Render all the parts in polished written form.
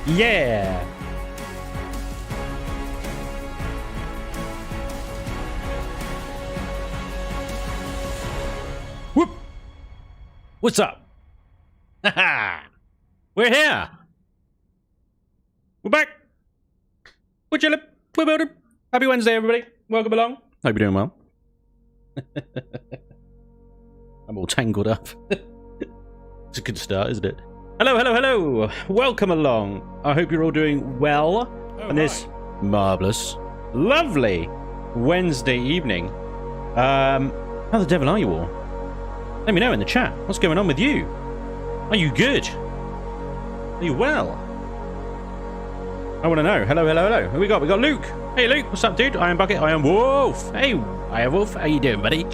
Yeah. Whoop. What's up? Haha. We're here. We're back. We're chilling. We're building. Happy Wednesday, everybody. Welcome along. Hope you're doing well. I'm all tangled up. It's a good start, isn't it? Hello, hello, hello. Welcome along. I hope you're all doing well on this marvelous, lovely Wednesday evening. How the devil are you all? Let me know in the chat. What's going on with you? Are you good? Are you well? I want to know. Hello, hello, hello. Who we got? We got Luke. Hey, Luke. What's up, dude? I am Bucket. I am Wolf. Hey, I am Wolf. How you doing, buddy?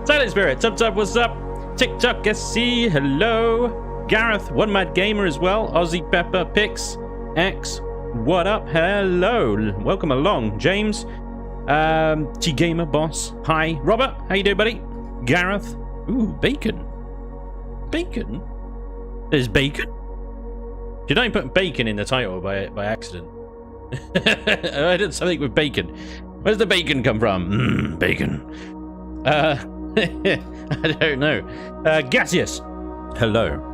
Silent Spirit. Tub. What's up? TikTok. SC. Hello. Gareth. One Mad Gamer as well. Aussie Pepper. Pix. X. What up? Hello. Welcome along. James. T Gamer Boss. Hi. Robert. How you doing, buddy? Gareth. Ooh, bacon. Bacon? There's bacon? Did I put bacon in the title by accident? I did something with bacon. Where's the bacon come from? Bacon. I don't know. Gaseous. Hello.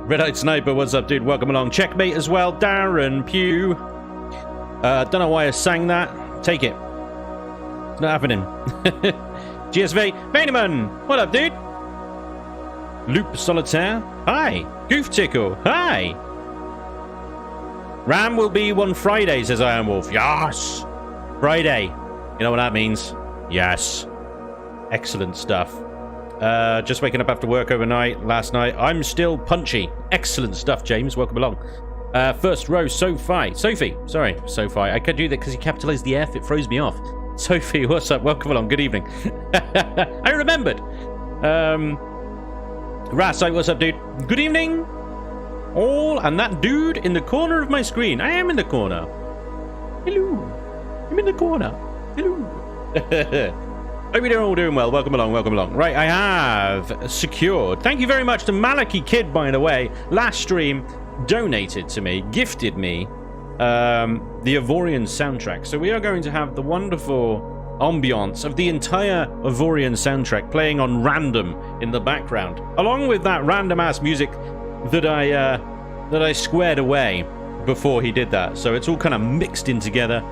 Red-Eyed Sniper, what's up, dude? Welcome along. Checkmate as well. Darren Pugh. Don't know why I sang that. Take it. It's not happening. GSV. Vaynerman. What up, dude? Loop Solitaire. Hi. Goof Tickle. Hi. Ram will be one Friday, says Iron Wolf. Yes. Friday. You know what that means? Yes. Excellent stuff. Just waking up after work overnight last night. I'm still punchy. Excellent stuff, James. Welcome along. First row, Sophie. Sorry, Sophie. I could do that because you capitalized the F. It froze me off. Sophie, what's up? Welcome along. Good evening. I remembered. Rasai, what's up, dude? Good evening. All, and that dude in the corner of my screen. I am in the corner. Hello. I'm in the corner. Hello. Hope you're all doing well. Welcome along, welcome along. Right, I have secured. Thank you very much to Maliki Kid, by the way. Last stream donated to me, gifted me the Avorion soundtrack. So we are going to have the wonderful ambiance of the entire Avorion soundtrack playing on random in the background, along with that random ass music that I squared away before he did that. So it's all kind of mixed in together.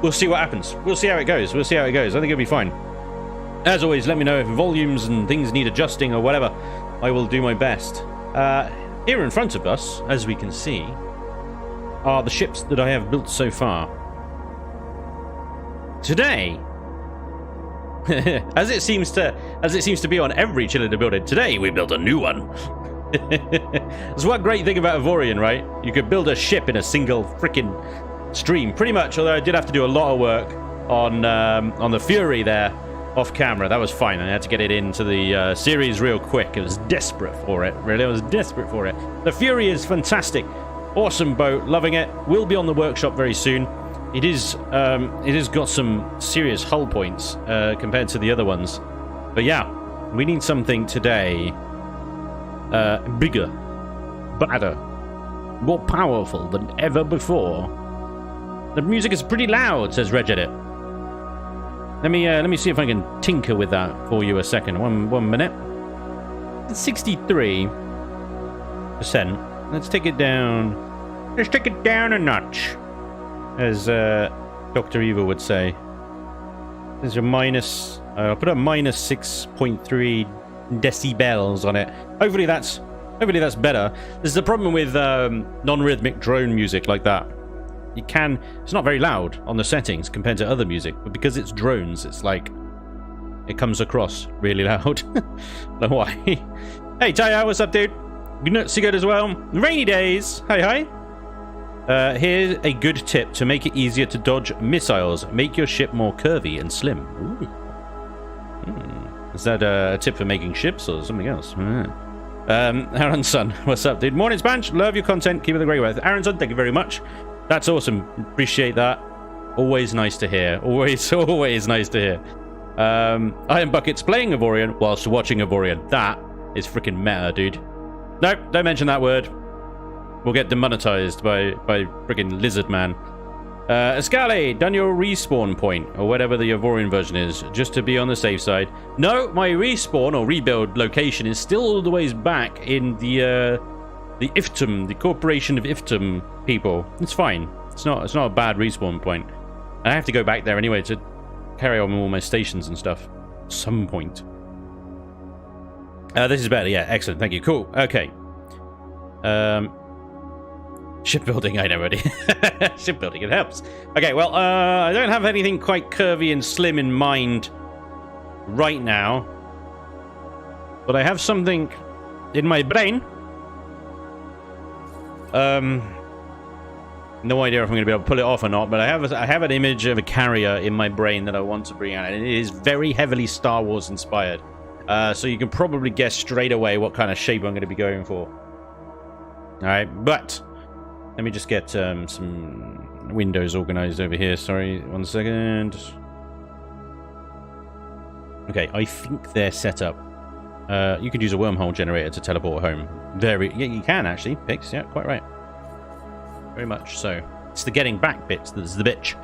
We'll see what happens. We'll see how it goes. I think it'll be fine. As always, let me know if volumes and things need adjusting or whatever. I will do my best. Here in front of us, as we can see, are the ships that I have built so far. Today, as it seems to be on every Chillin Buildin, today we built a new one. That's one great thing about Avorion, right? You could build a ship in a single freaking stream, pretty much. Although I did have to do a lot of work on the Fury there off camera. That was fine. I had to get it into the series real quick. I was desperate for it. Really, I was desperate for it. The Fury is fantastic, awesome boat, loving it. Will be on the workshop very soon. It has got some serious hull points compared to the other ones. But yeah, we need something today bigger, badder, more powerful than ever before. The music is pretty loud, says Regedit. Let me see if I can tinker with that for you a second. One minute. 63%. Let's take it down. Let's take it down a notch, as Dr. Evil would say. There's a minus. I'll put a minus 6.3 decibels on it. Hopefully that's better. There's the problem with non-rhythmic drone music like that. It's not very loud on the settings compared to other music, but because it's drones, it's like it comes across really loud. Don't know why. Hey Taya, what's up, dude? Good good as well. Rainy days. Hi. Here's a good tip to make it easier to dodge missiles. Make your ship more curvy and slim. Ooh. Is that a tip for making ships or something else? Aaron Son, what's up, dude? Morning, Spanj. Love your content. Keep it the great way. Aaron Son, thank you very much. That's awesome. Appreciate that. Always nice to hear. Always nice to hear. Iron Bucket's playing Avorion whilst watching Avorion. That is freaking meta, dude. Nope, don't mention that word. we'll get demonetized by friggin' Lizard Man. Escali, done your respawn point, or whatever the Avorion version is, just to be on the safe side. No, my respawn or rebuild location is still all the ways back in the Iftum, the Corporation of Iftum people. It's fine. It's not a bad respawn point. I have to go back there anyway to carry on with all my stations and stuff. At some point. This is better. Yeah, excellent. Thank you. Cool. Okay. Shipbuilding, I know already. Shipbuilding, it helps. Okay, well, I don't have anything quite curvy and slim in mind right now. But I have something in my brain. No idea if I'm going to be able to pull it off or not, but I have an image of a carrier in my brain that I want to bring out, and it is very heavily Star Wars inspired. So you can probably guess straight away what kind of shape I'm going to be going for. Alright, but let me just get some windows organized over here. Sorry, 1 second. Okay, I think they're set up. You could use a wormhole generator to teleport home. Yeah, you can actually. Pix, yeah, quite right. Very much so. It's the getting back bit that's the bitch.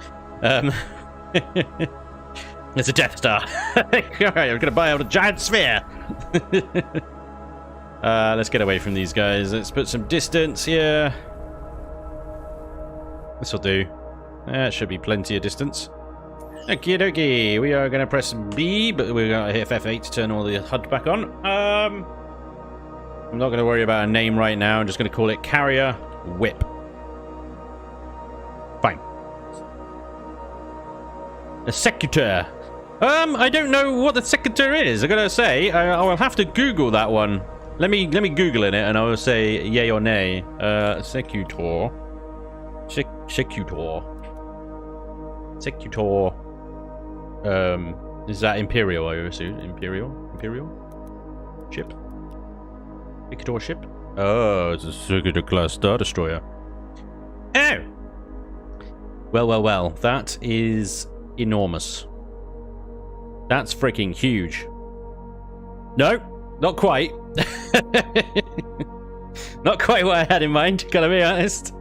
It's a Death Star. Alright, I'm gonna buy out a giant sphere. Let's get away from these guys. Let's put some distance here. This'll do. That should be plenty of distance. Okie dokie. We are gonna press B, but we're gonna hit F8 to turn all the HUD back on. I'm not gonna worry about a name right now. I'm just gonna call it Carrier Whip. Fine. A Secutor. I don't know what the Secutor is. I gotta say, I will have to Google that one. Let me Google it, and I will say yay or nay. Secutor. Secutor. Secutor. Is that Imperial? I assume Imperial ship. Secutor ship. Oh, it's a Secutor class Star Destroyer. Oh. Well. That is enormous. That's freaking huge. No, not quite. Not quite what I had in mind, gotta be honest.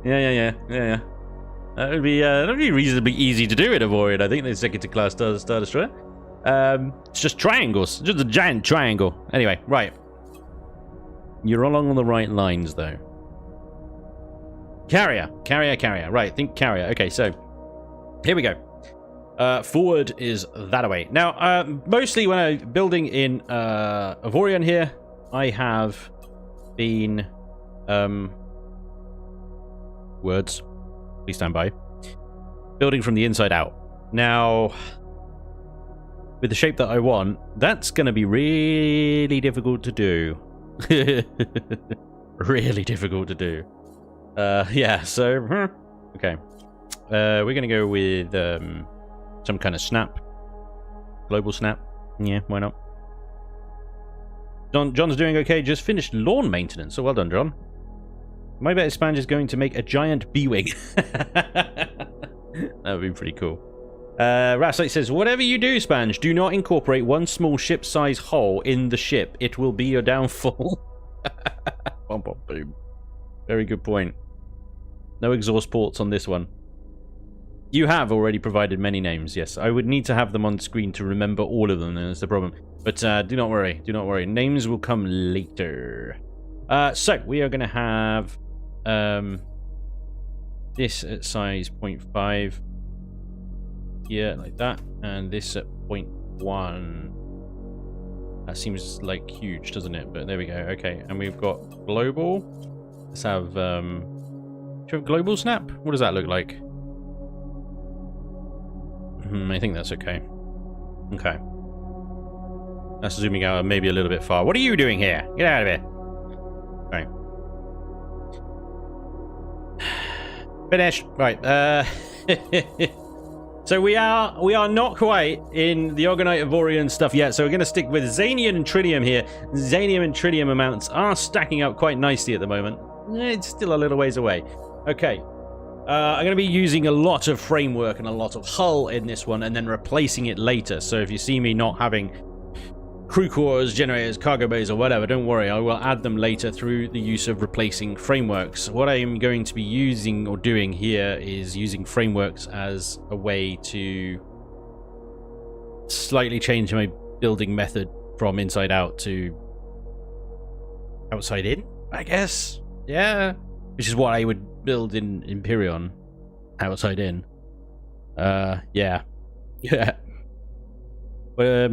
Yeah. That would be reasonably easy to do in Avorion, I think, the Secutor class Star Destroyer. It's just triangles. Just a giant triangle. Anyway, right. You're along the right lines, though. Carrier. Right, think carrier. Okay, so here we go. Forward is that away. Now, mostly when I'm building in Avorion here, I have been words. Please stand by. Building from the inside out. Now, with the shape that I want, that's going to be really difficult to do. Really difficult to do. Yeah, so okay. We're going to go with some kind of snap. Global snap. Yeah, why not? John's doing okay. Just finished lawn maintenance. So well done, John. My bet is Spanj is going to make a giant B-wing. That would be pretty cool. Rapslate says, whatever you do, Spanj, do not incorporate one small ship-size hole in the ship. It will be your downfall. Boom, boom, boom. Very good point. No exhaust ports on this one. You have already provided many names, yes. I would need to have them on screen to remember all of them, that's the problem. But do not worry, do not worry. Names will come later. So, we are going to have this at size 0.5 here, like that. And this at 0.1. That seems like huge, doesn't it? But there we go, okay. And we've got global. Let's have, do you have global snap? What does that look like? I think that's okay. Okay. That's zooming out maybe a little bit far. What are you doing here? Get out of here. Okay. Finished. Right. So we are not quite in the Orgonite Avorion stuff yet, so we're going to stick with Xanium and Tritium here. Xanium and Tritium amounts are stacking up quite nicely at the moment. It's still a little ways away. Okay. I'm going to be using a lot of framework and a lot of hull in this one, and then replacing it later. So if you see me not having crew quarters, generators, cargo bays, or whatever, don't worry, I will add them later through the use of replacing frameworks. What I am going to be using or doing here is using frameworks as a way to slightly change my building method from inside out to outside in, I guess. Yeah, which is what I would build in Empyrean, outside in. Yeah. But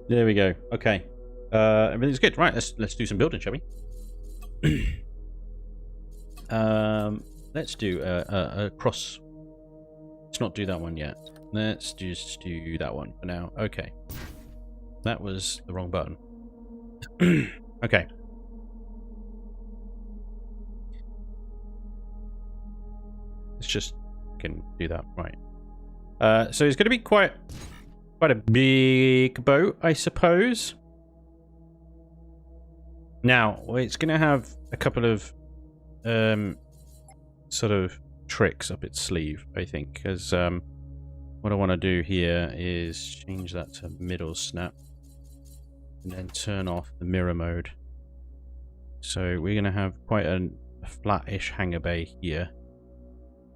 there we go. Okay, everything's good. Right, let's do some building, shall we? Let's do a cross. Let's not do that one yet. Let's just do that one for now. Okay, that was the wrong button. Okay. Let's just can do that, right? So it's going to be quite a big boat, I suppose. Now it's going to have a couple of sort of tricks up its sleeve, I think, because what I want to do here is change that to middle snap and then turn off the mirror mode. So we're going to have quite a flat-ish hangar bay here.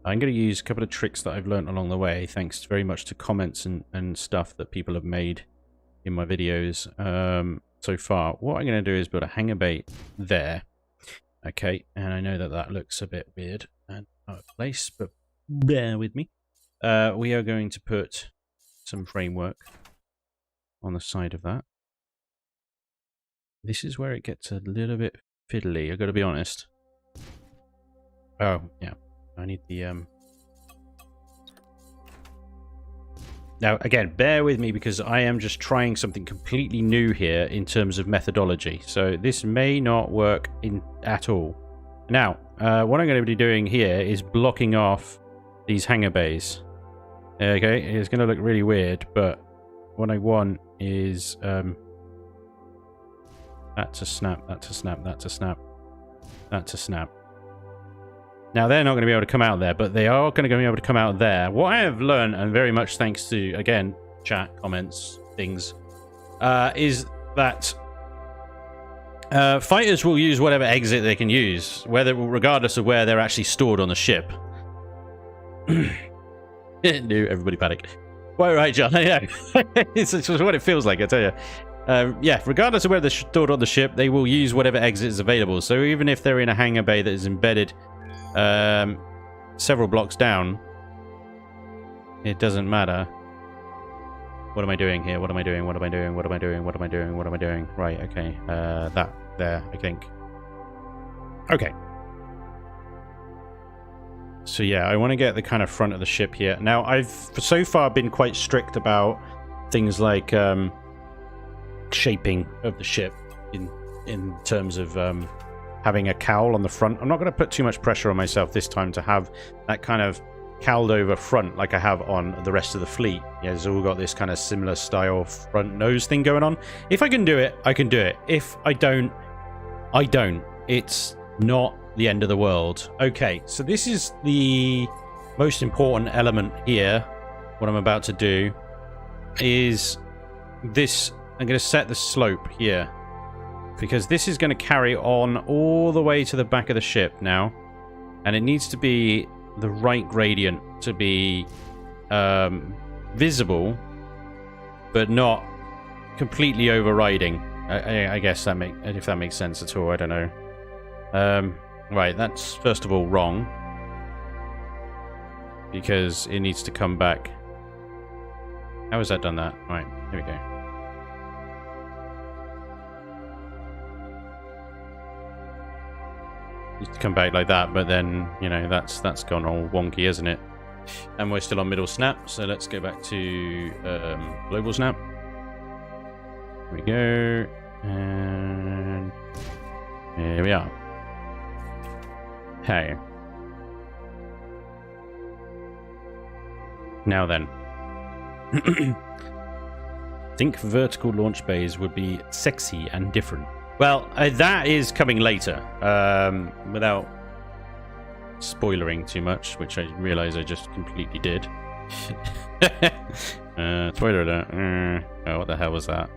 I'm going to use a couple of tricks that I've learned along the way, thanks very much to comments and stuff that people have made in my videos so far. What I'm going to do is build a hangar bay there. Okay, and I know that that looks a bit weird and out of place, but bear with me. We are going to put some framework on the side of that. This is where it gets a little bit fiddly, I've got to be honest. Oh, yeah. I need the Now again, bear with me because I am just trying something completely new here in terms of methodology, so this may not work at all. Now what I'm going to be doing here is blocking off these hangar bays. Okay, it's going to look really weird, but what I want is that to snap, that to snap, that to snap, that to snap. Now, they're not going to be able to come out there, but they are going to be able to come out there. What I have learned, and very much thanks to, again, chat, comments, things, is that fighters will use whatever exit they can use, regardless of where they're actually stored on the ship. No, everybody panic. Quite right, John. Yeah, it's just what it feels like, I tell you. Yeah, regardless of where they're stored on the ship, they will use whatever exit is available. So even if they're in a hangar bay that is embedded several blocks down, it doesn't matter. What am I doing here? What am I doing? What am I doing? What am I doing? What am I doing? What am I doing? Right, okay. That there, I think. Okay. So yeah, I want to get the kind of front of the ship here. Now, I've so far been quite strict about things like shaping of the ship in terms of having a cowl on the front. I'm not going to put too much pressure on myself this time to have that kind of cowled over front like I have on the rest of the fleet. Yeah, it's all got this kind of similar style front nose thing going on. If I can do it, I can do it. If I don't, I don't. It's not the end of the world. Okay, so this is the most important element here. What I'm about to do is this. I'm going to set the slope here, because this is going to carry on all the way to the back of the ship now, and it needs to be the right gradient to be visible, but not completely overriding. I guess that if that makes sense at all. I don't know. Right, that's first of all wrong, because it needs to come back. How has that done that? Right, here we go. To come back like that, but then, you know, that's gone all wonky, isn't it? And we're still on middle snap, so let's go back to global snap. Here we go, and here we are. Hey. Now then. Think vertical launch bays would be sexy and different. Well, that is coming later, without spoilering too much, which I realize I just completely did. Spoiler alert. Oh, what the hell was that?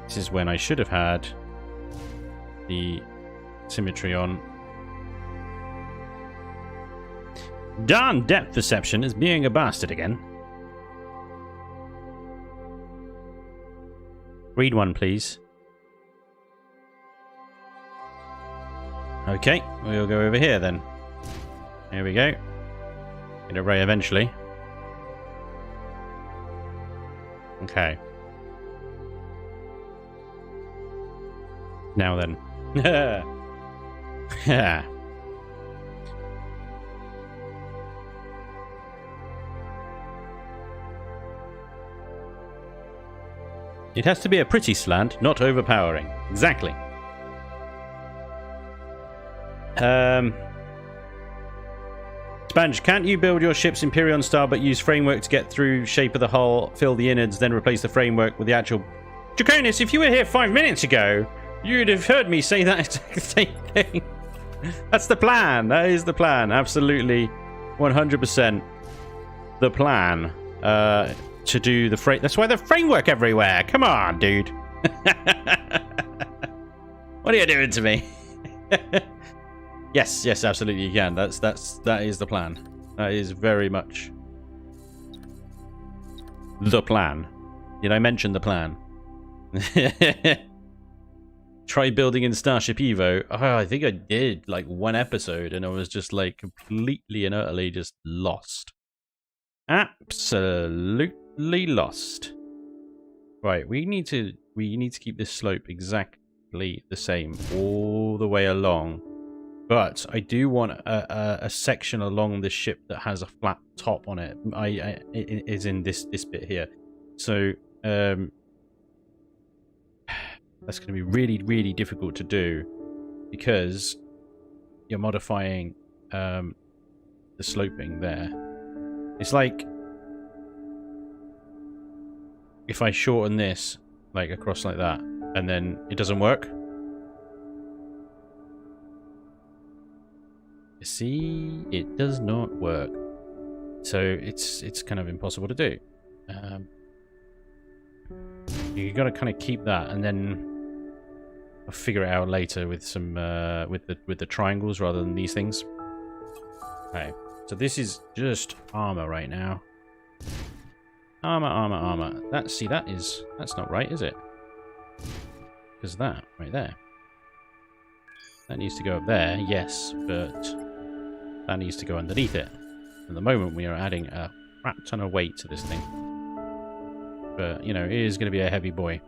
This is when I should have had the symmetry on. Darn depth perception is being a bastard again. Read one, please. Okay, we'll go over here then. Here we go. Get a ray eventually. Okay. Now then. Yeah. It has to be a pretty slant, not overpowering. Exactly. Spanj, can't you build your ships Imperion style but use framework to get through shape of the hull, fill the innards, then replace the framework with the actual... Draconis, if you were here 5 minutes ago, you'd have heard me say that exact same thing. That's the plan. That is the plan. Absolutely. 100% the plan. To do the frame. That's why the framework everywhere. Come on, dude. What are you doing to me? Yes, absolutely you can. That is the plan. That is very much the plan. Did I mention the plan? Try building in Starship Evo. Oh, I think I did like one episode and I was just like completely and utterly just lost. Absolutely lost. Right, we need to keep this slope exactly the same all the way along. But I do want a section along the ship that has a flat top on it. It is in this bit here. So that's going to be really, really difficult to do because you're modifying the sloping there. It's like if I shorten this like across like that and then it doesn't work. You see, it does not work. So it's kind of impossible to do. You got to kind of keep that, and then I'll figure it out later with some with the triangles rather than these things. Okay, so this is just armor right now. Armor. That's not right, is it? Because that right there. That needs to go up there, yes, but that needs to go underneath it. At the moment, we are adding a crap ton of weight to this thing. But, you know, it is going to be a heavy boy.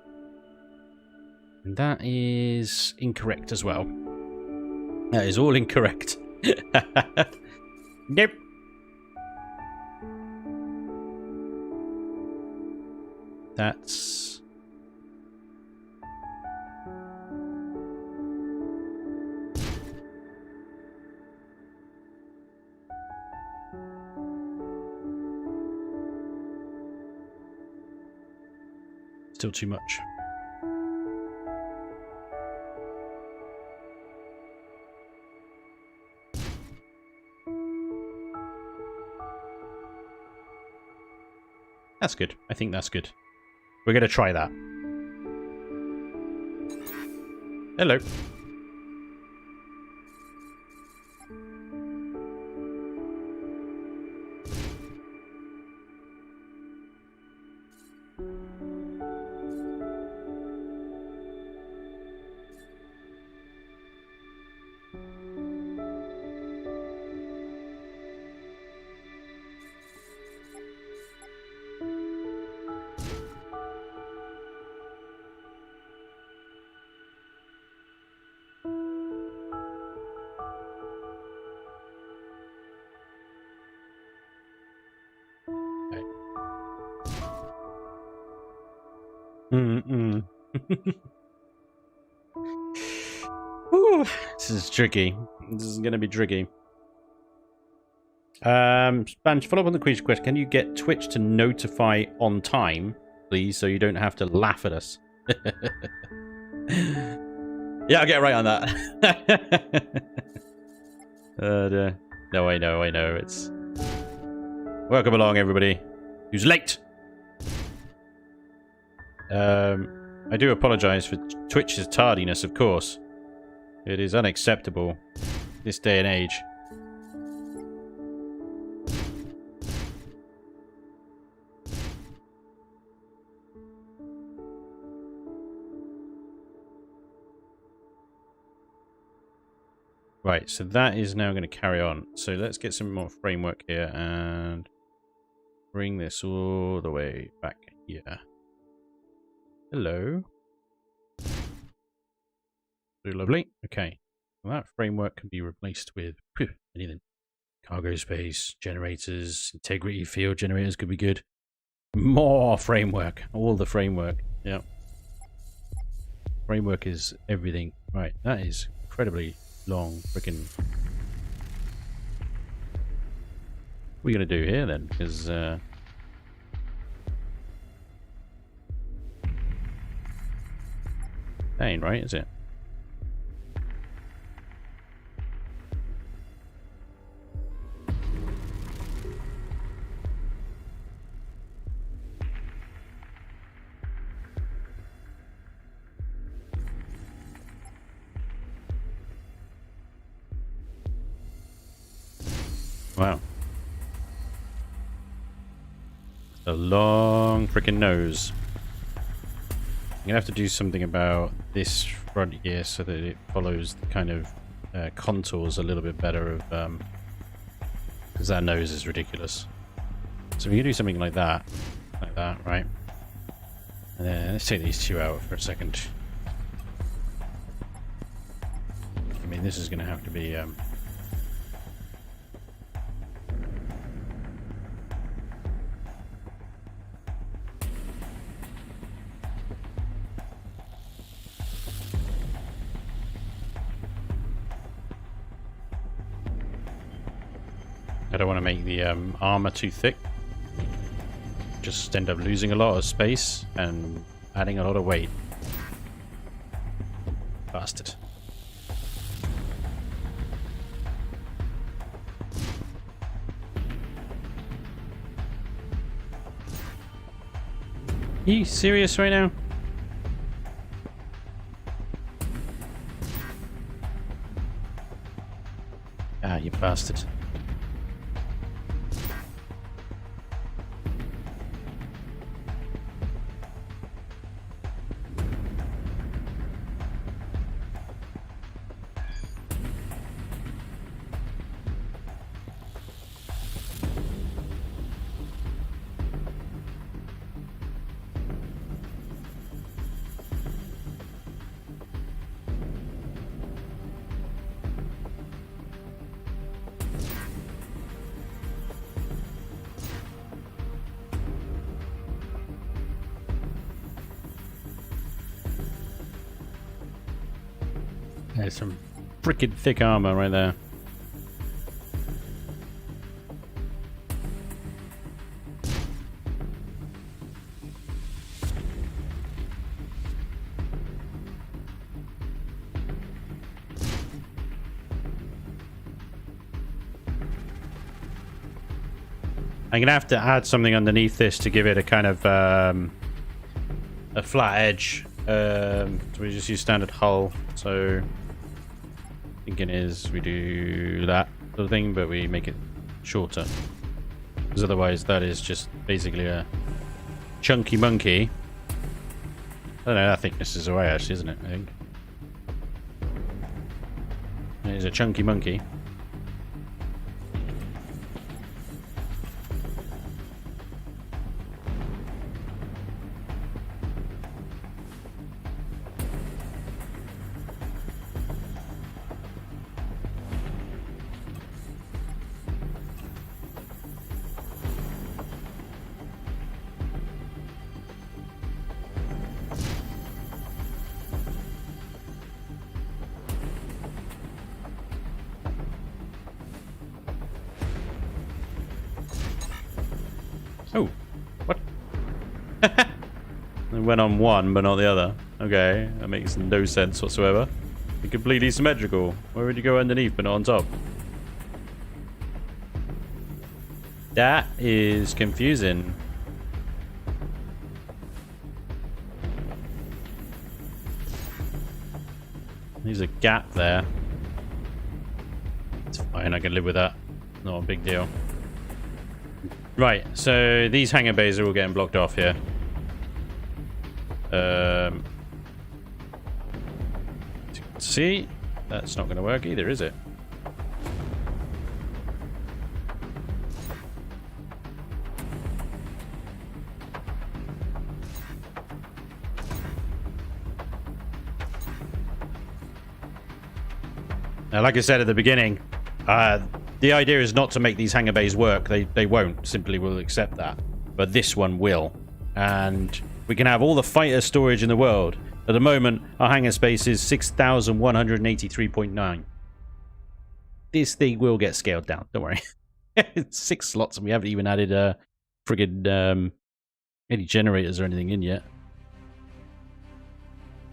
And that is incorrect as well. That is all incorrect. Nope. That's... still too much. That's good. I think that's good. We're going to try that. Hello. Ooh, this is tricky. This is going to be tricky. Spanj, follow up on the question. Can you get Twitch to notify on time, please, so you don't have to laugh at us? Yeah, I'll get right on that. No, I know. It's... Welcome along, everybody. Who's late? I do apologize for Twitch's tardiness, of course. It is unacceptable this day and age. Right, so that is now going to carry on. So let's get some more framework here and bring this all the way back here. Hello. Very lovely. Okay. Well, that framework can be replaced with anything. Cargo space, generators, integrity field generators could be good. More framework. All the framework. Yeah. Framework is everything. Right, that is incredibly long freaking... What are we going to do here then? Because... that ain't right, is it? Wow. A long freaking nose. I'm gonna have to do something about this front here so that it follows the kind of contours a little bit better of because that nose is ridiculous. So we can do something like that, right? And then let's take these two out for a second. I mean, this is gonna have to be I don't want to make the armor too thick. Just end up losing a lot of space and adding a lot of weight. Bastard. Are you serious right now? Ah, you bastard. There's some freaking thick armor right there. I'm gonna have to add something underneath this to give it a kind of a flat edge. So we just use standard hull. So thinking is we do that sort of thing, but we make it shorter, because otherwise that is just basically a chunky monkey. I don't know, that thickness is alright actually, isn't it? I think it is a chunky monkey. Oh, what? It went on one, but not the other. Okay, that makes no sense whatsoever. They're completely symmetrical. Why would you go underneath, but not on top? That is confusing. There's a gap there. It's fine, I can live with that. Not a big deal. Right, so these hangar bays are all getting blocked off here. See? That's not going to work either, is it? Now, like I said at the beginning, the idea is not to make these hangar bays work. They won't. Simply will accept that. But this one will. And we can have all the fighter storage in the world. At the moment, our hangar space is 6,183.9. This thing will get scaled down. Don't worry. It's 6 slots and we haven't even added friggin' any generators or anything in yet.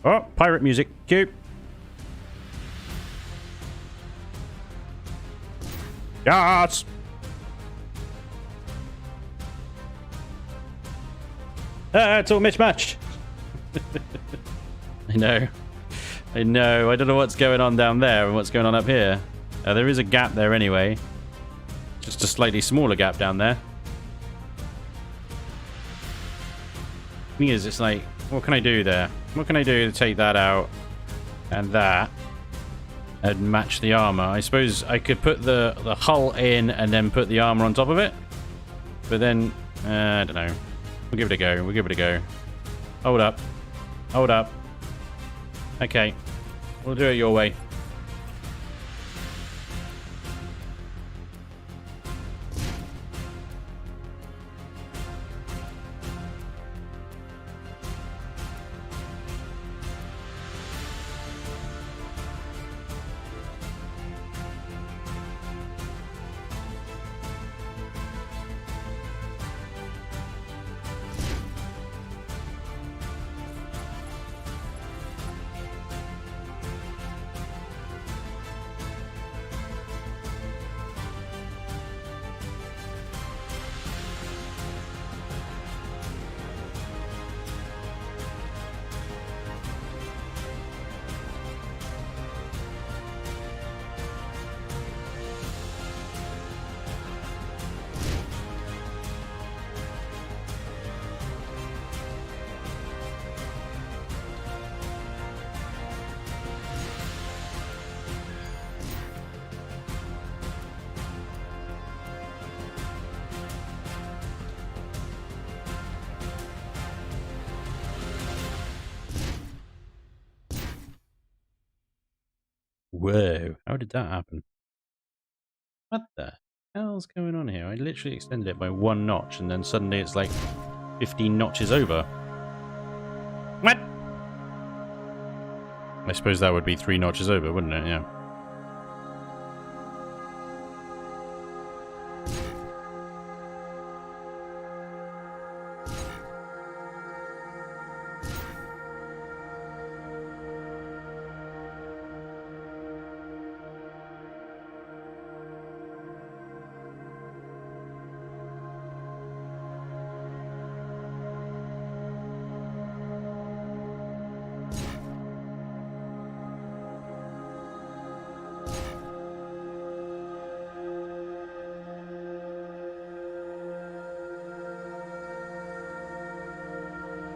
Oh, pirate music. Cue. Yes! It's all mismatched. I know. I know. I don't know what's going on down there and what's going on up here. There is a gap there anyway. Just a slightly smaller gap down there. Thing is, it's like, what can I do there? What can I do to take that out and that and match the armor? I suppose I could put the hull in and then put the armor on top of it. But then, I don't know. We'll give it a go. We'll give it a go. Hold up. Hold up. Okay. We'll do it your way. Whoa, how did that happen? What the hell's going on here? I literally extended it by 1 notch and then suddenly it's like 15 notches over. What? I suppose that would be 3 notches over, wouldn't it? Yeah.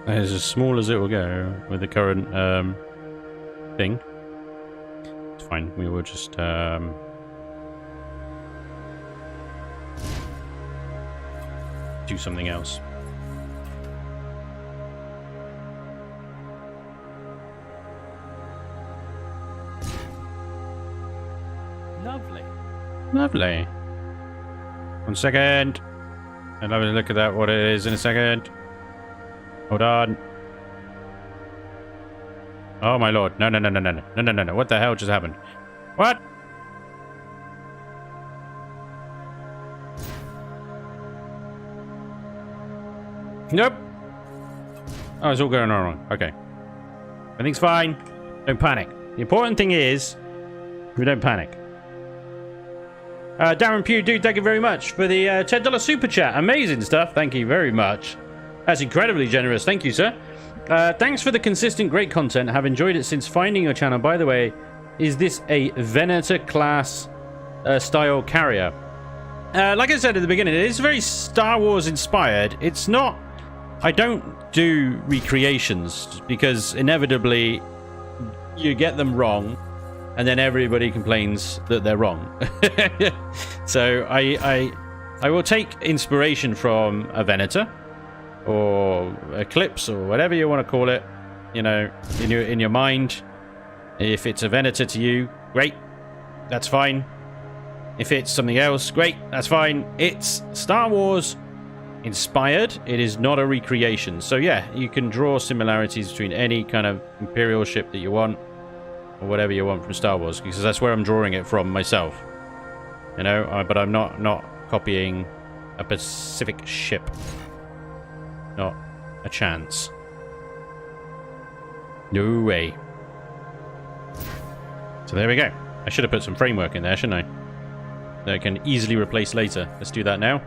It's as small as it will go with the current thing. It's fine. We will just do something else. Lovely. Lovely. 1 second. I'll have a look at that, what it is in a second. Hold on. Oh my lord. No, no, no, no, no, no, no, no, no. What the hell just happened? What? Nope. Oh, it's all going on wrong. Okay. Everything's fine. Don't panic. The important thing is we don't panic. Darren Pugh, dude, thank you very much for the $10 super chat. Amazing stuff. Thank you very much. That's incredibly generous. Thank you, sir. Thanks for the consistent great content. Have enjoyed it since finding your channel. By the way, is this a Venator class style carrier? Like I said at the beginning, it is very Star Wars inspired. It's not... I don't do recreations because inevitably you get them wrong and then everybody complains that they're wrong. So I will take inspiration from a Venator or Eclipse or whatever you want to call it, you know, in your mind. If it's a Venator to you, great, that's fine. If it's something else, great, that's fine. It's Star Wars inspired. It is not a recreation. So yeah, you can draw similarities between any kind of Imperial ship that you want or whatever you want from Star Wars, because that's where I'm drawing it from myself. You know, but I'm not copying a specific ship. Not a chance. No way. So there we go. I should have put some framework in there, shouldn't I? That I can easily replace later. Let's do that now.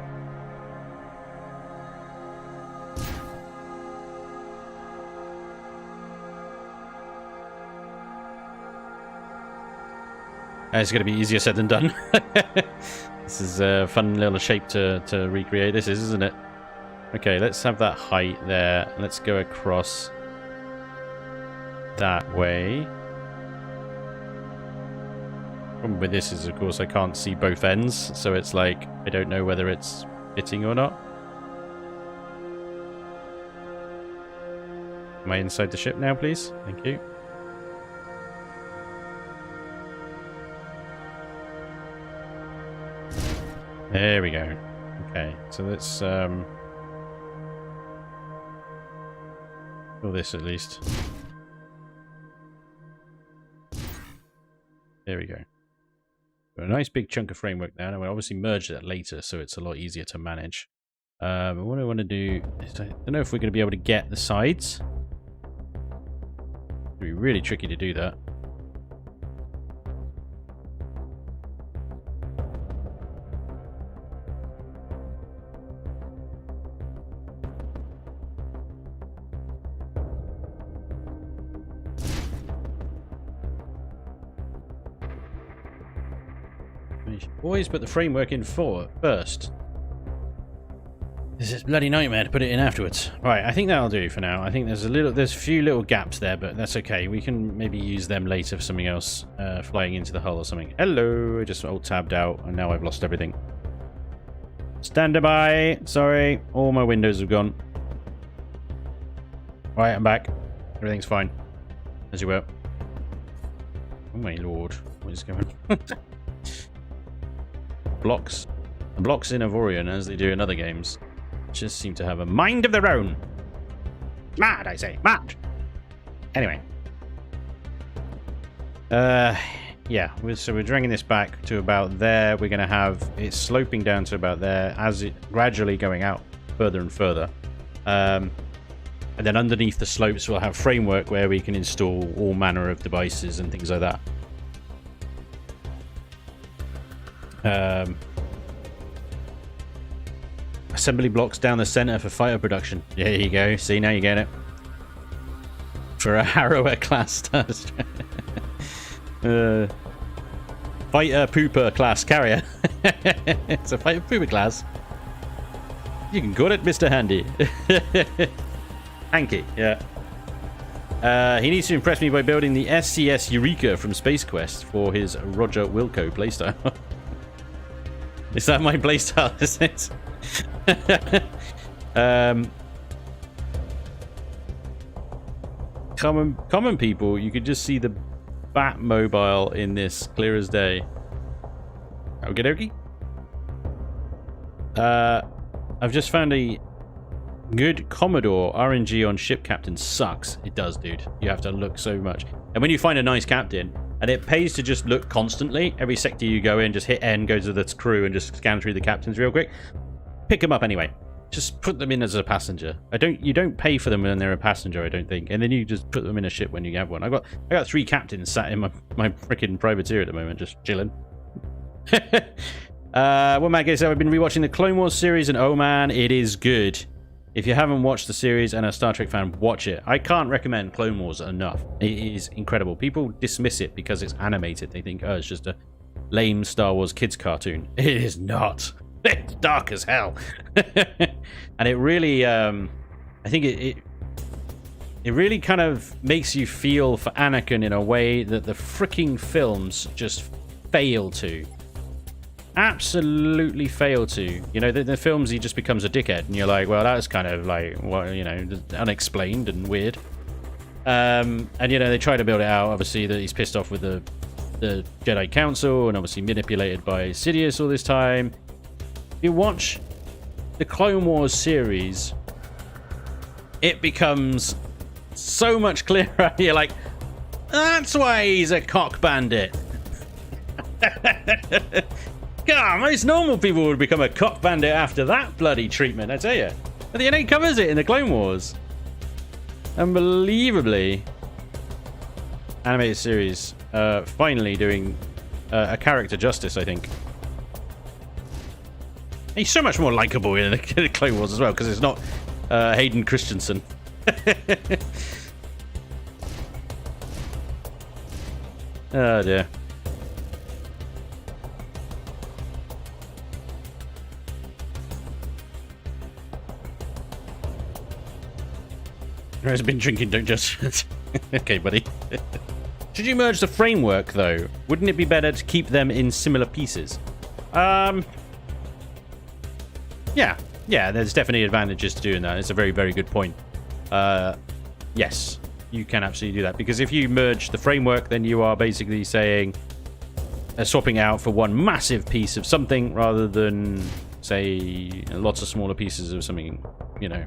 It's going to be easier said than done. This is a fun little shape to recreate. This is, isn't it? Okay, let's have that height there. Let's go across that way. Problem with this is, of course, I can't see both ends, so it's like I don't know whether it's fitting or not. Am I inside the ship now, please? Thank you. There we go. Okay, so let's do this at least. There we go. Got a nice big chunk of framework now, and we'll obviously merge that later, so it's a lot easier to manage. What I want to do is, I don't know if we're going to be able to get the sides. It'll be really tricky to do that. Always put the framework in first. This is a bloody nightmare to put it in afterwards. Right, I think that'll do for now. I think there's a few little gaps there, but that's okay. We can maybe use them later for something else, flying into the hull or something. Hello, I just alt-tabbed out, and now I've lost everything. Stand by. Sorry, all my windows have gone. Right, I'm back. Everything's fine, as you were. Oh my lord, what is going on? Blocks. The blocks in Avorion, as they do in other games, just seem to have a mind of their own. Mad, I say. Mad! Anyway. Yeah, so we're dragging this back to about there. We're going to have it sloping down to about there, as it gradually going out further and further. And then underneath the slopes, we'll have framework where we can install all manner of devices and things like that. Assembly blocks down the center for fighter production. There you go. See, now you get it. For a Harrower class Star Fighter Pooper class carrier. It's a Fighter Pooper class. You can call it Mr. Handy. Hanky, yeah. He needs to impress me by building the SCS Eureka from Space Quest for his Roger Wilco playstyle. Is that my playstyle? Is it? Common people, you could just see the Batmobile in this clear as day. Okie dokie. I've just found a good Commodore. RNG on ship captain sucks. It does, dude. You have to look so much. And when you find a nice captain, and it pays to just look constantly, every sector you go in, just hit N, go to the crew, and just scan through the captains real quick. Pick them up anyway. Just put them in as a passenger. You don't pay for them when they're a passenger, I don't think. And then you just put them in a ship when you have one. I got 3 captains sat in my freaking privateer at the moment, just chilling. Well, Matt Gates said, I've been rewatching the Clone Wars series, and oh man, it is good. If you haven't watched the series and are a Star Trek fan, watch it. I can't recommend Clone Wars enough. It is incredible. People dismiss it because it's animated. They think, oh, it's just a lame Star Wars kids cartoon. It is not. It's dark as hell. And it really, I think it really kind of makes you feel for Anakin in a way that the freaking films just fail to. Absolutely fail to. You know, the films, he just becomes a dickhead, and you're like, well, that's kind of like, well, you know, unexplained and weird. And you know, they try to build it out, obviously, that he's pissed off with the Jedi Council, and obviously manipulated by Sidious all this time. If you watch the Clone Wars series, it becomes so much clearer. You're like, that's why he's a cock bandit. God, most normal people would become a cock bandit after that bloody treatment, I tell you. But the NA covers it in the Clone Wars. Unbelievably. Animated series. Finally doing a character justice, I think. He's so much more likable in the Clone Wars as well, because it's not Hayden Christensen. Oh dear. Has been drinking, don't just. Okay, buddy. Should you merge the framework, though? Wouldn't it be better to keep them in similar pieces? Yeah, there's definitely advantages to doing that. It's a very, very good point. Yes, you can absolutely do that. Because if you merge the framework, then you are basically saying swapping out for one massive piece of something rather than, say, lots of smaller pieces of something, you know,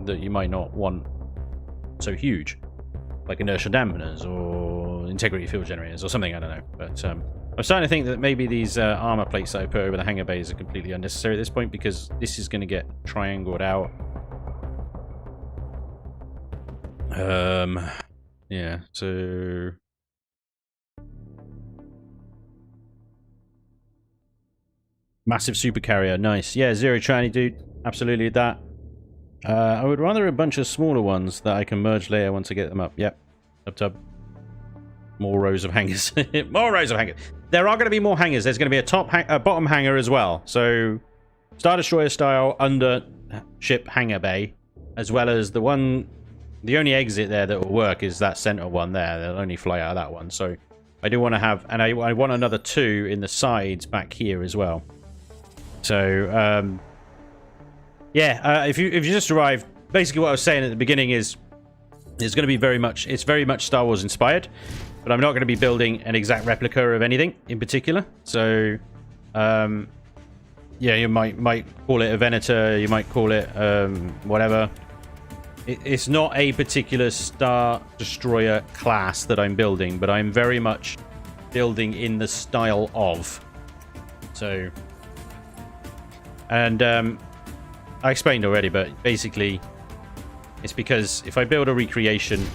that you might not want so huge, like inertia dampeners or integrity field generators or something, I don't know. But I'm starting to think that maybe these armor plates that I put over the hangar bays are completely unnecessary at this point, because this is going to get triangled out. Yeah, so massive supercarrier, nice. Yeah, zero tranny, dude, absolutely that. I would rather a bunch of smaller ones that I can merge later once I get them up. Yep. Tub. More rows of hangars. More rows of hangars. There are going to be more hangars. There's going to be a bottom hangar as well. So, Star Destroyer style under ship hangar bay, as well as the one. The only exit there that will work is that center one there. They'll only fly out of that one. So, I do want to have, and I want another 2 in the sides back here as well. So, yeah, if you just arrived, basically what I was saying at the beginning is it's going to be very much Star Wars inspired, but I'm not going to be building an exact replica of anything in particular. So, yeah, you might call it a Venator, you might call it whatever. It's not a particular Star Destroyer class that I'm building, but I'm very much building in the style of. So, and I explained already, but basically it's because if I build a recreation,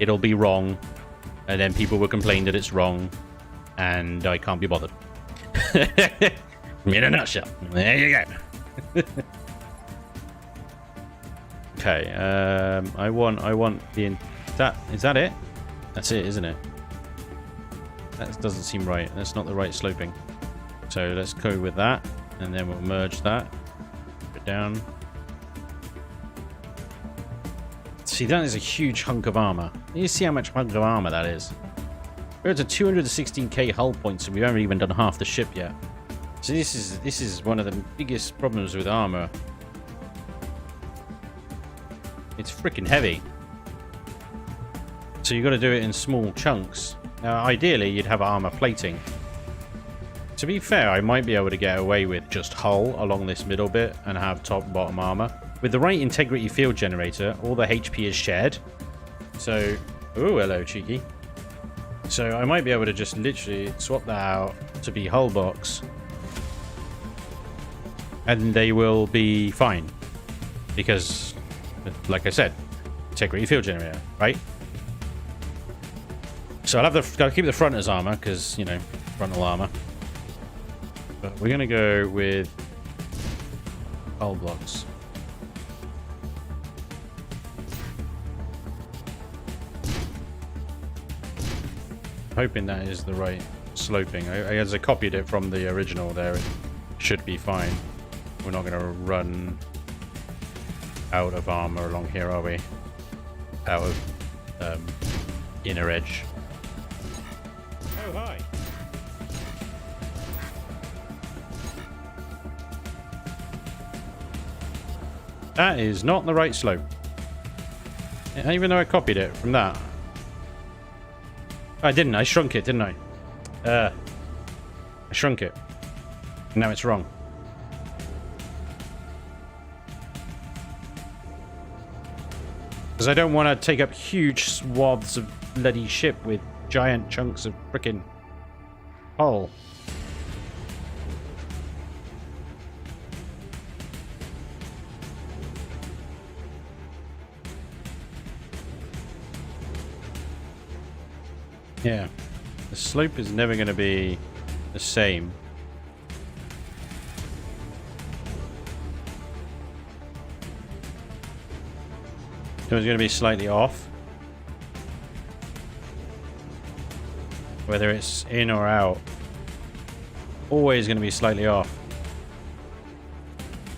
it'll be wrong, and then people will complain that it's wrong, and I can't be bothered. In a nutshell. There you go. Okay, I want the... Is that it? That's it, isn't it? That doesn't seem right. That's not the right sloping. So let's go with that, and then we'll merge that. Down. See, that is a huge hunk of armor. You see how much hunk of armor that is. We're at 216k hull points, and we haven't even done half the ship yet. So this is one of the biggest problems with armor. It's freaking heavy. So you've got to do it in small chunks. Now, ideally, you'd have armor plating. To be fair, I might be able to get away with just hull along this middle bit and have top and bottom armor. With the right integrity field generator, all the HP is shared. So, oh, hello, cheeky. So I might be able to just literally swap that out to be hull box. And they will be fine. Because, like I said, integrity field generator, right? So I'll have gotta keep the front as armor, because, you know, frontal armor. But we're going to go with hull blocks. Hoping that is the right sloping. As I copied it from the original there, it should be fine. We're not going to run out of armor along here, are we? Out of inner edge. Oh, hi. That is not the right slope. Even though I copied it from that. I didn't. I shrunk it, didn't I? I shrunk it. Now it's wrong. Because I don't want to take up huge swaths of bloody ship with giant chunks of frickin' hull. Yeah, the slope is never going to be the same. So it's going to be slightly off. Whether it's in or out, always going to be slightly off.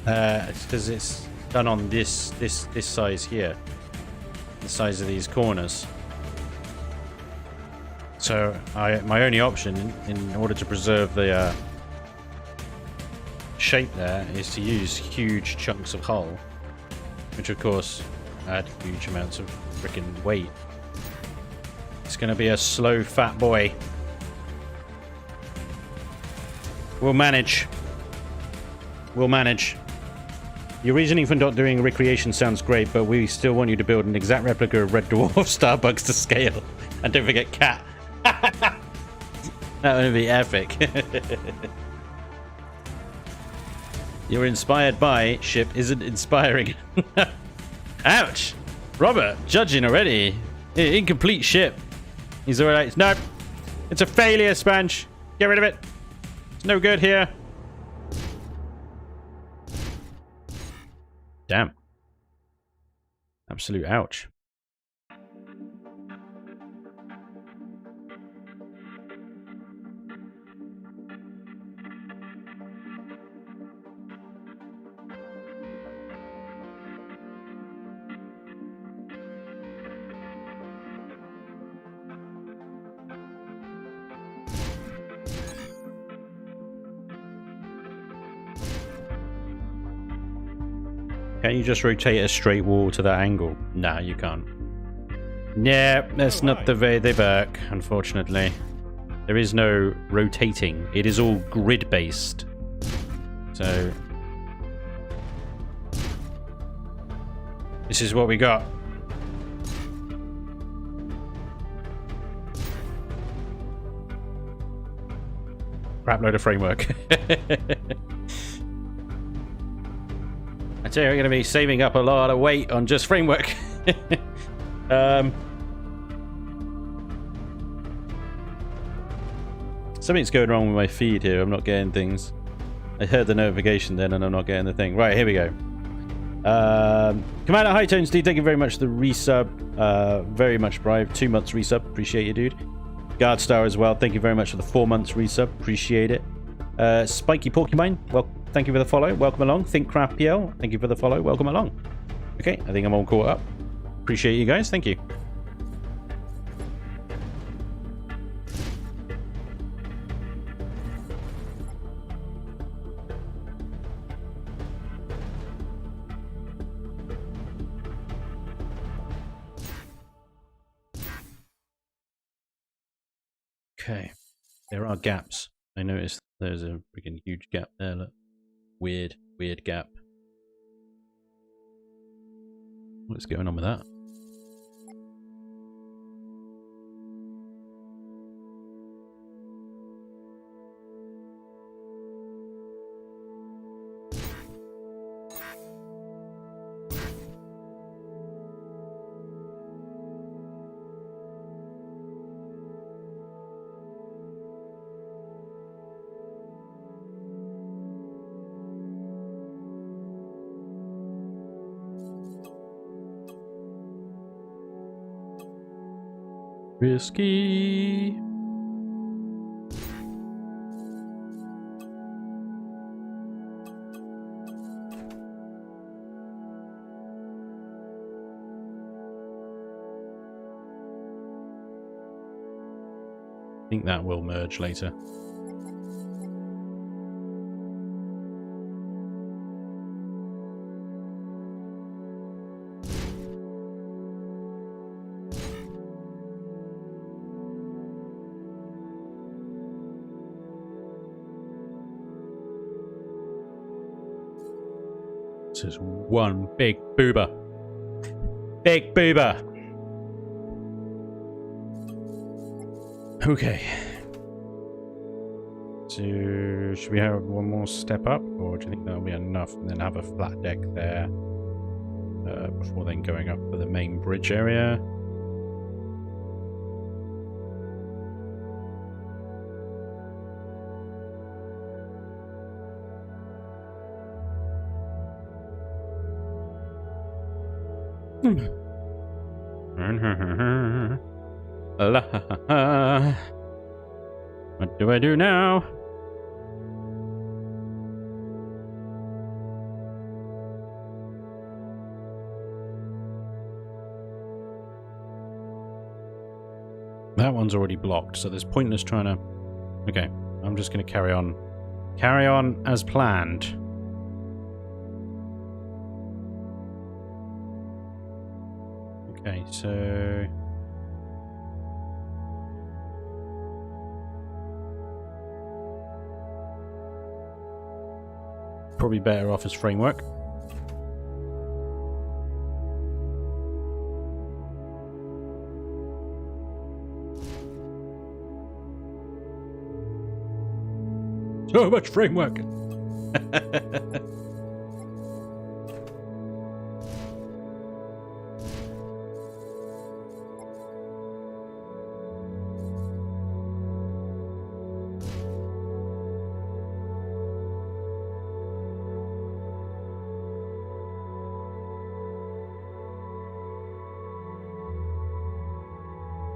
It's because it's done on this size here, the size of these corners. So my only option in order to preserve the shape there is to use huge chunks of hull, which of course add huge amounts of freaking weight. It's going to be a slow fat boy. We'll manage. We'll manage. Your reasoning for not doing recreation sounds great, but we still want you to build an exact replica of Red Dwarf Starbucks to scale. And don't forget Cat. That would be epic. You're inspired by ship isn't inspiring. Ouch! Robert, judging already. Incomplete ship. He's alright. No, it's a failure, Spanj. Get rid of it. It's no good here. Damn. Absolute ouch. Can't you just rotate a straight wall to that angle? Nah, you can't. Yeah, that's not the way they work, unfortunately. There is no rotating. It is all grid-based. So... this is what we got. Crap load of framework. I tell you, we're going to be saving up a lot of weight on just framework. Something's going wrong with my feed here. I'm not getting things. I heard the notification then and I'm not getting the thing. Right, here we go. Commander High Tones, dude, thank you very much for the resub. Very much bribed. 2 months resub. Appreciate you, dude. Guardstar as well. Thank you very much for the 4 months resub. Appreciate it. Spiky Porcupine, well, thank you for the follow. Welcome along. ThinkCraft PL, thank you for the follow. Welcome along. Okay, I think I'm all caught up. Appreciate you guys. Thank you. Okay, there are gaps. I noticed there's a freaking huge gap there. Look. Weird gap. What's going on with that? Risky. I think that will merge later. This is one big boober. Big boober. Okay. So, should we have one more step up, or do you think that'll be enough, and then have a flat deck there before then going up for the main bridge area? What do I do now? That one's already blocked, so there's pointless trying to... Okay, I'm just going to carry on. Carry on as planned. Okay, so... Probably better off as framework. So much framework!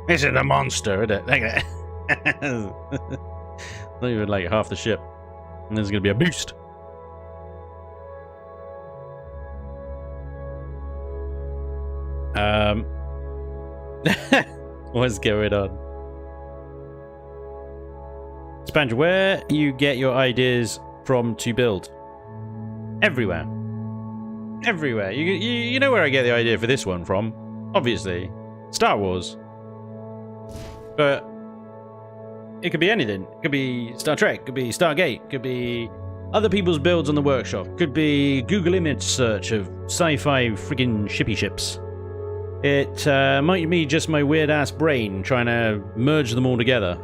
This is a monster, isn't it? Not even like half the ship. And there's going to be a boost. What's going on? Spanj, where you get your ideas from to build? Everywhere. Everywhere. You know where I get the idea for this one from? Obviously. Star Wars. But it could be anything. It could be Star Trek, it could be Stargate, it could be other people's builds on the workshop, it could be Google image search of sci-fi friggin' shippy ships. It might be just my weird-ass brain trying to merge them all together.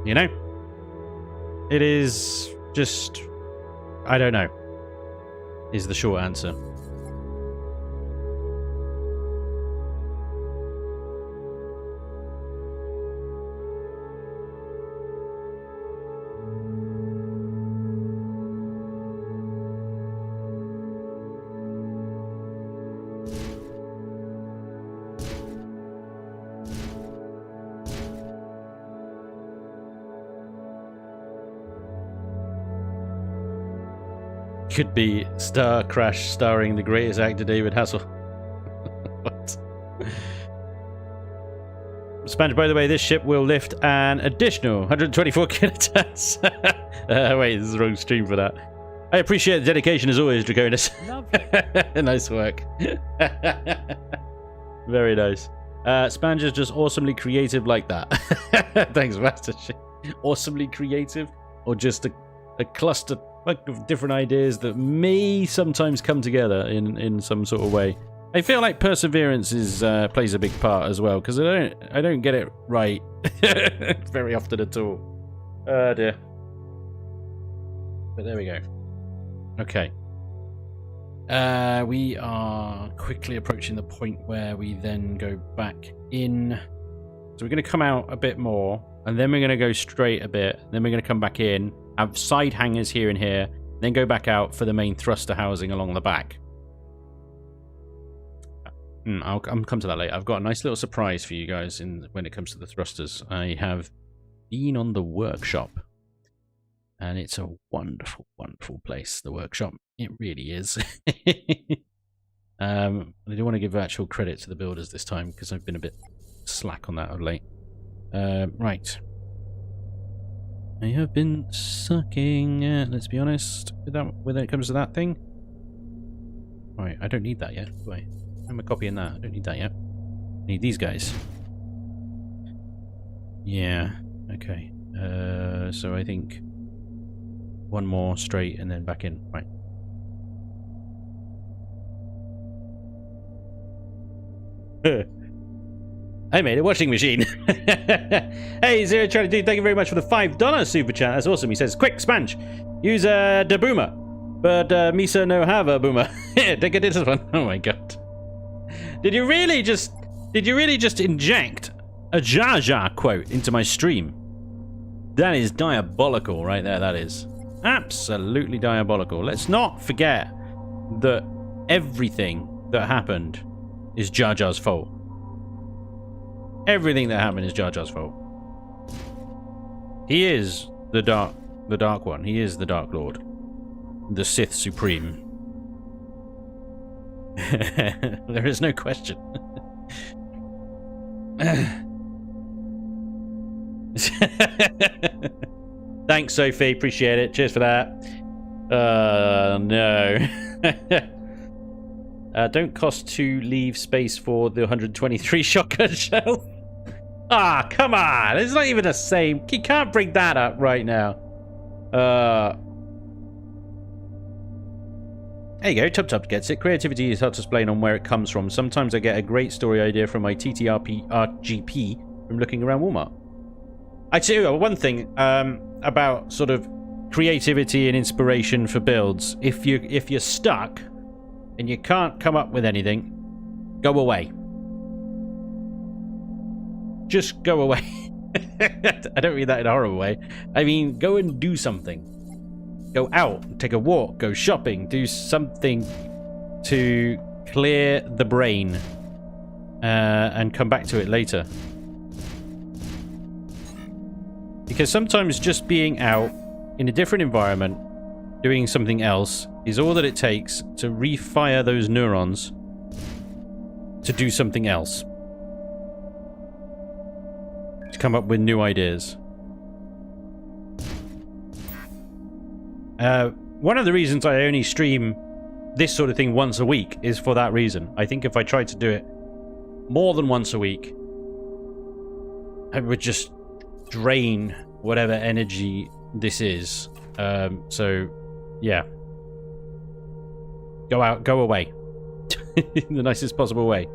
You know? It is just... I don't know, is the short answer. Could be Star Crash starring the greatest actor David Hassel. What? Spanj, by the way, this ship will lift an additional 124 kilotons. Wait, this is the wrong stream for that. I appreciate the dedication as always, Draconis. Nice work. Very nice. Spanj is just awesomely creative like that. Thanks, Master Chief. Awesomely creative? Or just a cluster of different ideas that may sometimes come together in some sort of way. I feel like perseverance is plays a big part as well, because I don't get it right very often at all. Oh dear. But there we go. Okay. We are quickly approaching the point where we then go back in. So we're going to come out a bit more, and then we're going to go straight a bit, then we're going to come back in, have side hangers here and here, then go back out for the main thruster housing along the back. I'll come to that later. I've got a nice little surprise for you guys when it comes to the thrusters. I have been on the workshop, and it's a wonderful, wonderful place, the workshop. It really is. I do want to give actual credit to the builders this time, because I've been a bit slack on that of late. Right. I have been sucking, let's be honest, when it comes to that thing. Right, I don't need that yet, do I? I'm copying that. I don't need that yet. I need these guys. Yeah, okay. So I think one more straight and then back in. Right. I made a washing machine. Hey, Zero Charlie Dude, thank you very much for the $5 super chat. That's awesome. He says, quick, Spanj, use the boomer. But Misa no have a boomer. Here, take this one. Oh my god. Did you really just inject a Jar Jar quote into my stream? That is diabolical right there, that is. Absolutely diabolical. Let's not forget that everything that happened is Jar Jar's fault. Everything that happened is Jar Jar's fault. He is the Dark One. He is the Dark Lord. The Sith Supreme. There is no question. Thanks, Sophie. Appreciate it. Cheers for that. No. Don't cost to leave space for the 123 shotgun shell. Ah, come on. It's not even the same. You can't bring that up right now. There you go. Tub gets it. Creativity is hard to explain on where it comes from. Sometimes I get a great story idea from my TTRPG from looking around Walmart. I'd say one thing about sort of creativity and inspiration for builds. If you're stuck and you can't come up with anything, go away. Just go away. I don't mean that in a horrible way. I mean, go and do something. Go out, take a walk, go shopping, do something to clear the brain and come back to it later. Because sometimes just being out in a different environment, doing something else, is all that it takes to refire those neurons to do something else. To come up with new ideas. One of the reasons I only stream this sort of thing once a week is for that reason. I think if I tried to do it more than once a week, I would just drain whatever energy this is. So, yeah. Go out, go away. In the nicest possible way.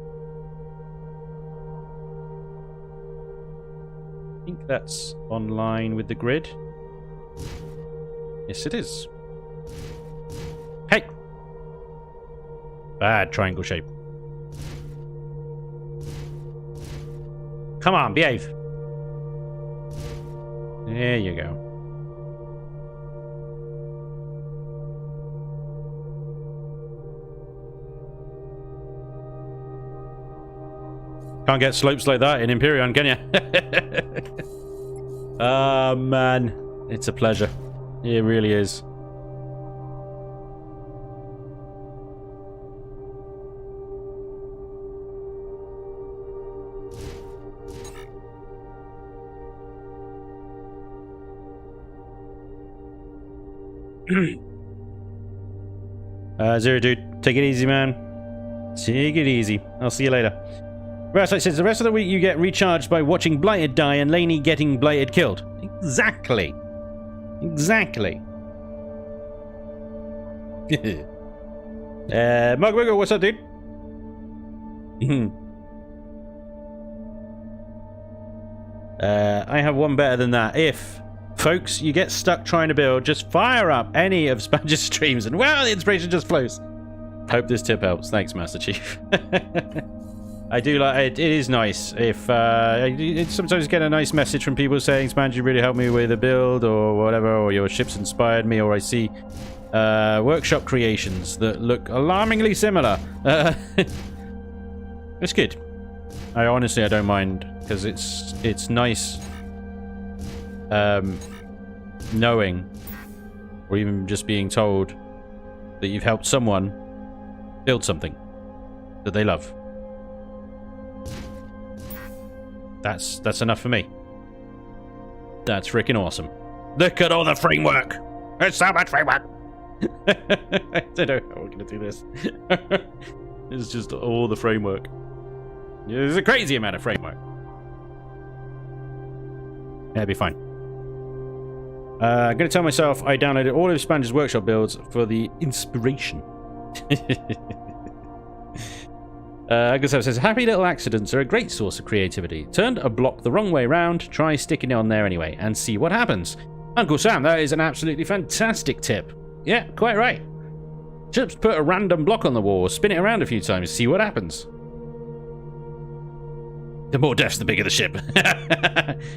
I think that's online with the grid. Yes, it is. Hey! Bad triangle shape. Come on, behave. There you go. Can't get slopes like that in Empyrean, can you? Ah, man. It's a pleasure. It really is. Zero Dude, take it easy, man. Take it easy. I'll see you later. Rasite says, the rest of the week you get recharged by watching Blighted die and Laney getting Blighted killed. Exactly. Exactly. Mugwiggle, what's up, dude? I have one better than that. If, folks, you get stuck trying to build, just fire up any of Spanj's streams and, well, the inspiration just flows. Hope this tip helps. Thanks, Master Chief. I do like it. It is nice if sometimes get a nice message from people saying, Spanj, you really helped me with a build or whatever, or your ships inspired me, or I see workshop creations that look alarmingly similar. It's good. I don't mind, because it's nice knowing, or even just being told that you've helped someone build something that they love. That's enough for me. That's freaking awesome. Look at all the framework. There's so much framework. I don't know how we're gonna do this. It's just all the framework. There's a crazy amount of framework. Yeah, it'll be fine. I'm going to tell myself I downloaded all of Spanj's workshop builds for the inspiration. Gustav says, happy little accidents are a great source of creativity. Turned a block the wrong way round, try sticking it on there anyway, and see what happens. Uncle Sam, that is an absolutely fantastic tip. Yeah, quite right. Just put a random block on the wall, spin it around a few times, see what happens. The more deaths, the bigger the ship.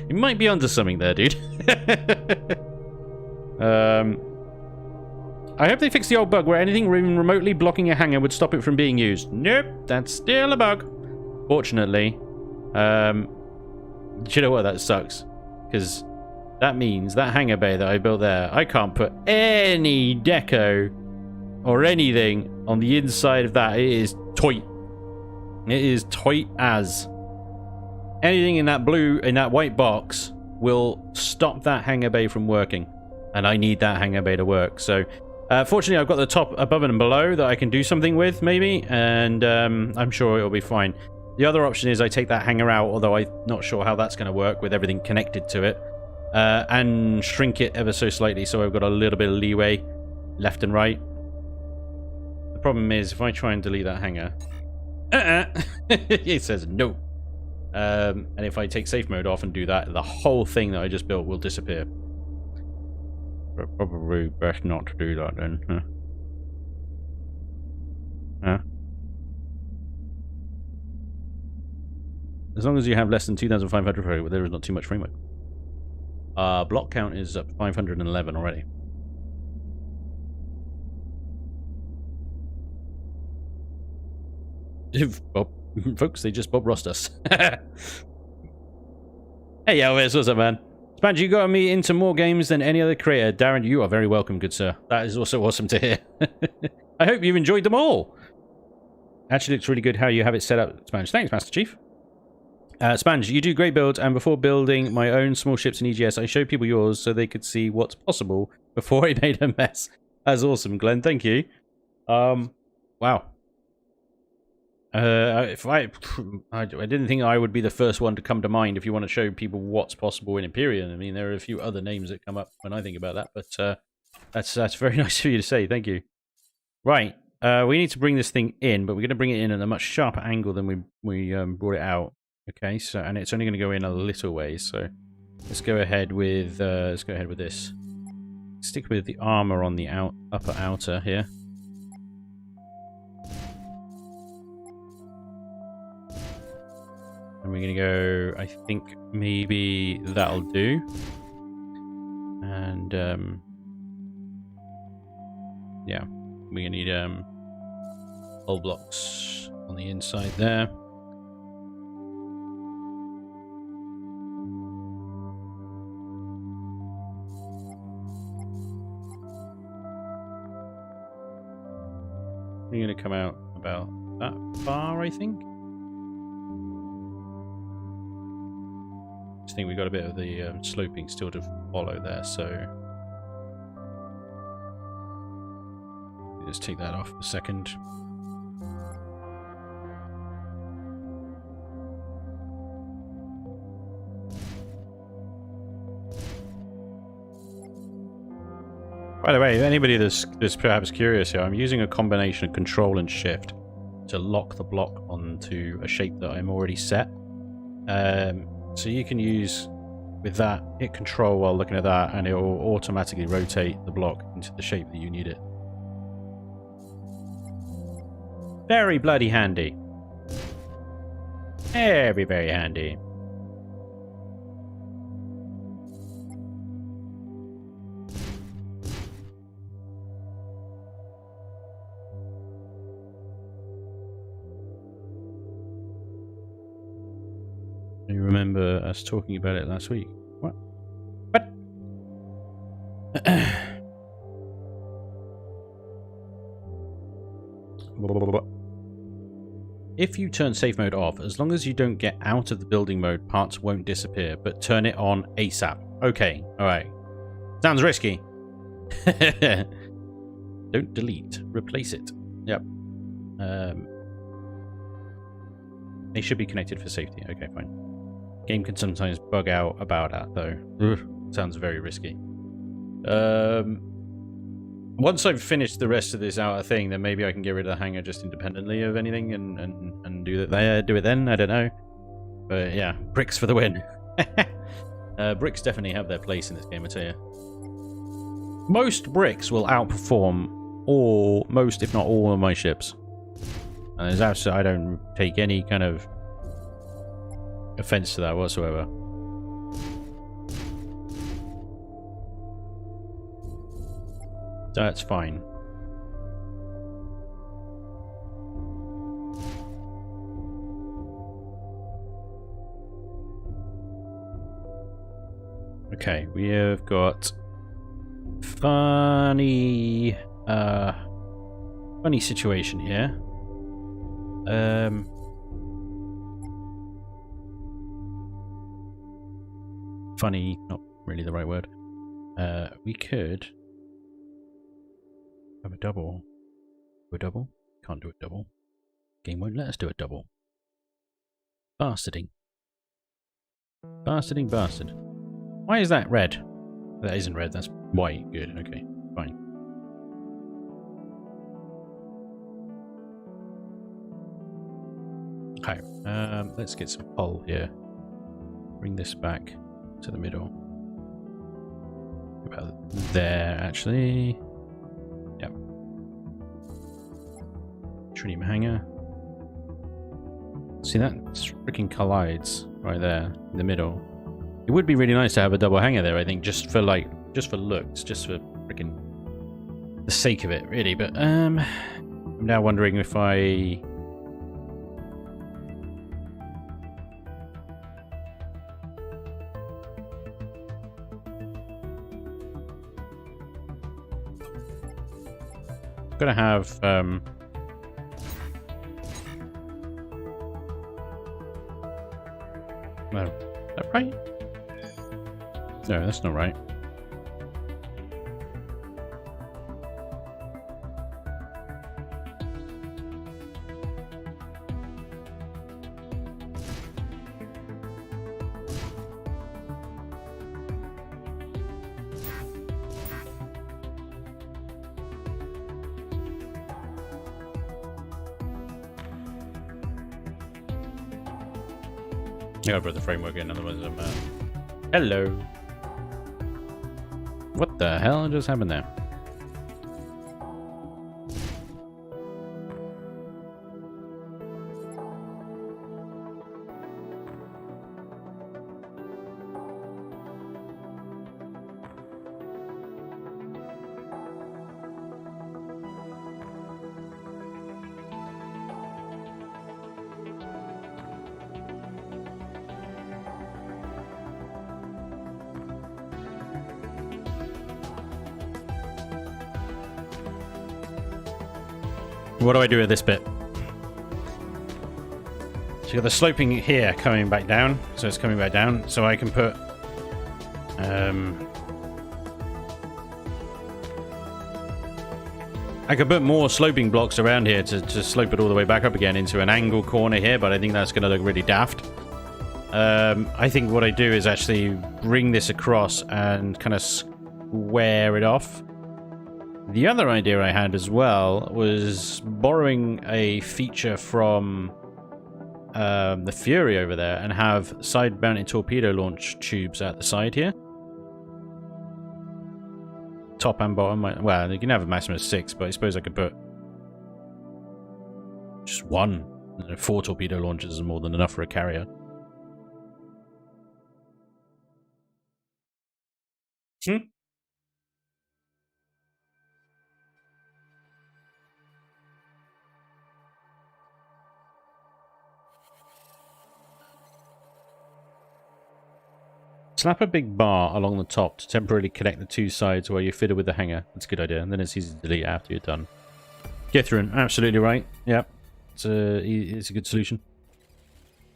You might be onto something there, dude. I hope they fix the old bug where anything even remotely blocking a hangar would stop it from being used. Nope, that's still a bug. Fortunately. Do you know what? That sucks. Because that means that hangar bay that I built there, I can't put any deco or anything on the inside of that. It is tight. It is tight as. Anything in that white box will stop that hangar bay from working. And I need that hangar bay to work. So, fortunately, I've got the top above and below that I can do something with, maybe. And I'm sure it'll be fine. The other option is I take that hangar out, although I'm not sure how that's going to work with everything connected to it. And shrink it ever so slightly so I've got a little bit of leeway left and right. The problem is, if I try and delete that hangar... it says no. And if I take safe mode off and do that, the whole thing that I just built will disappear. But probably best not to do that then, huh? Huh? As long as you have less than 2,500 framework, there is not too much framework. Block count is up 511 already. Bob, folks, they just Bob Rossed us. Hey, Elvis, what's up, man? Spanj, you got me into more games than any other creator. Darren, you are very welcome, good sir. That is also awesome to hear. I hope you've enjoyed them all. Actually, looks really good how you have it set up, Spanj. Thanks, Master Chief. Spanj, you do great builds, and before building my own small ships in EGS, I showed people yours so they could see what's possible before I made a mess. That's awesome, Glenn. Thank you. Wow. If I didn't think I would be the first one to come to mind if you want to show people what's possible in Empyrean. I mean, there are a few other names that come up when I think about that, but that's very nice of you to say. Thank you. Right, we need to bring this thing in, but we're going to bring it in at a much sharper angle than we brought it out. Okay, so and it's only going to go in a little way. So let's go ahead with this. Stick with the armor on the upper outer here. And we're going to go, I think maybe that'll do. And, yeah, we're going to need hull blocks on the inside there. We're going to come out about that far, I think. I think we got a bit of the sloping still to follow there, so let's take that off a second. By the way, anybody that's perhaps curious here, I'm using a combination of Control and Shift to lock the block onto a shape that I'm already set. So you can use, with that, hit Control while looking at that, and it will automatically rotate the block into the shape that you need it. Very bloody handy. Very, very handy. You remember us talking about it last week. What? What? If you turn safe mode off, as long as you don't get out of the building mode, parts won't disappear, but turn it on ASAP. Okay, alright. Sounds risky. Don't delete. Replace it. Yep. They should be connected for safety. Okay, fine. Game can sometimes bug out about that, though. Ugh, sounds very risky. Once I've finished the rest of this outer thing, then maybe I can get rid of the hangar just independently of anything and do it there. Do it then. I don't know. But yeah, bricks for the win. Bricks definitely have their place in this game, I tell you. Most bricks will outperform most, if not all, of my ships. And there's absolutely, I don't take any kind of offense to that whatsoever. That's fine. Okay, we have got funny situation here. Funny, not really the right word. We could have a double. Do a double? Can't do a double. Game won't let us do a double. Bastarding. Bastarding bastard. Why is that red? That isn't red, that's white. Good, okay, fine. Okay, let's get some hull here. Bring this back to the middle. About there, actually. Yep. Tritium hangar. See, that freaking collides right there in the middle. It would be really nice to have a double hangar there, I think, just for looks, just for freaking the sake of it, really. But I'm now wondering if I gonna have no, is that right? No, that's not right. Yeah, I'll put the framework in, otherwise I'm hello. What the hell just happened there? What do I do with this bit? So you got the sloping here coming back down, so it's coming back down. So I can put I could put more sloping blocks around here to slope it all the way back up again into an angle corner here, but I think that's going to look really daft. I think what I do is actually bring this across and kind of square it off. The other idea I had as well was borrowing a feature from the Fury over there and have side-mounted torpedo launch tubes at the side here. Top and bottom. Well, you can have a maximum of 6, but I suppose I could put just 1. 4 torpedo launchers is more than enough for a carrier. Slap a big bar along the top to temporarily connect the two sides where you're fitted with the hanger. That's a good idea. And then it's easy to delete after you're done. Githrin, absolutely right. Yep. It's a good solution.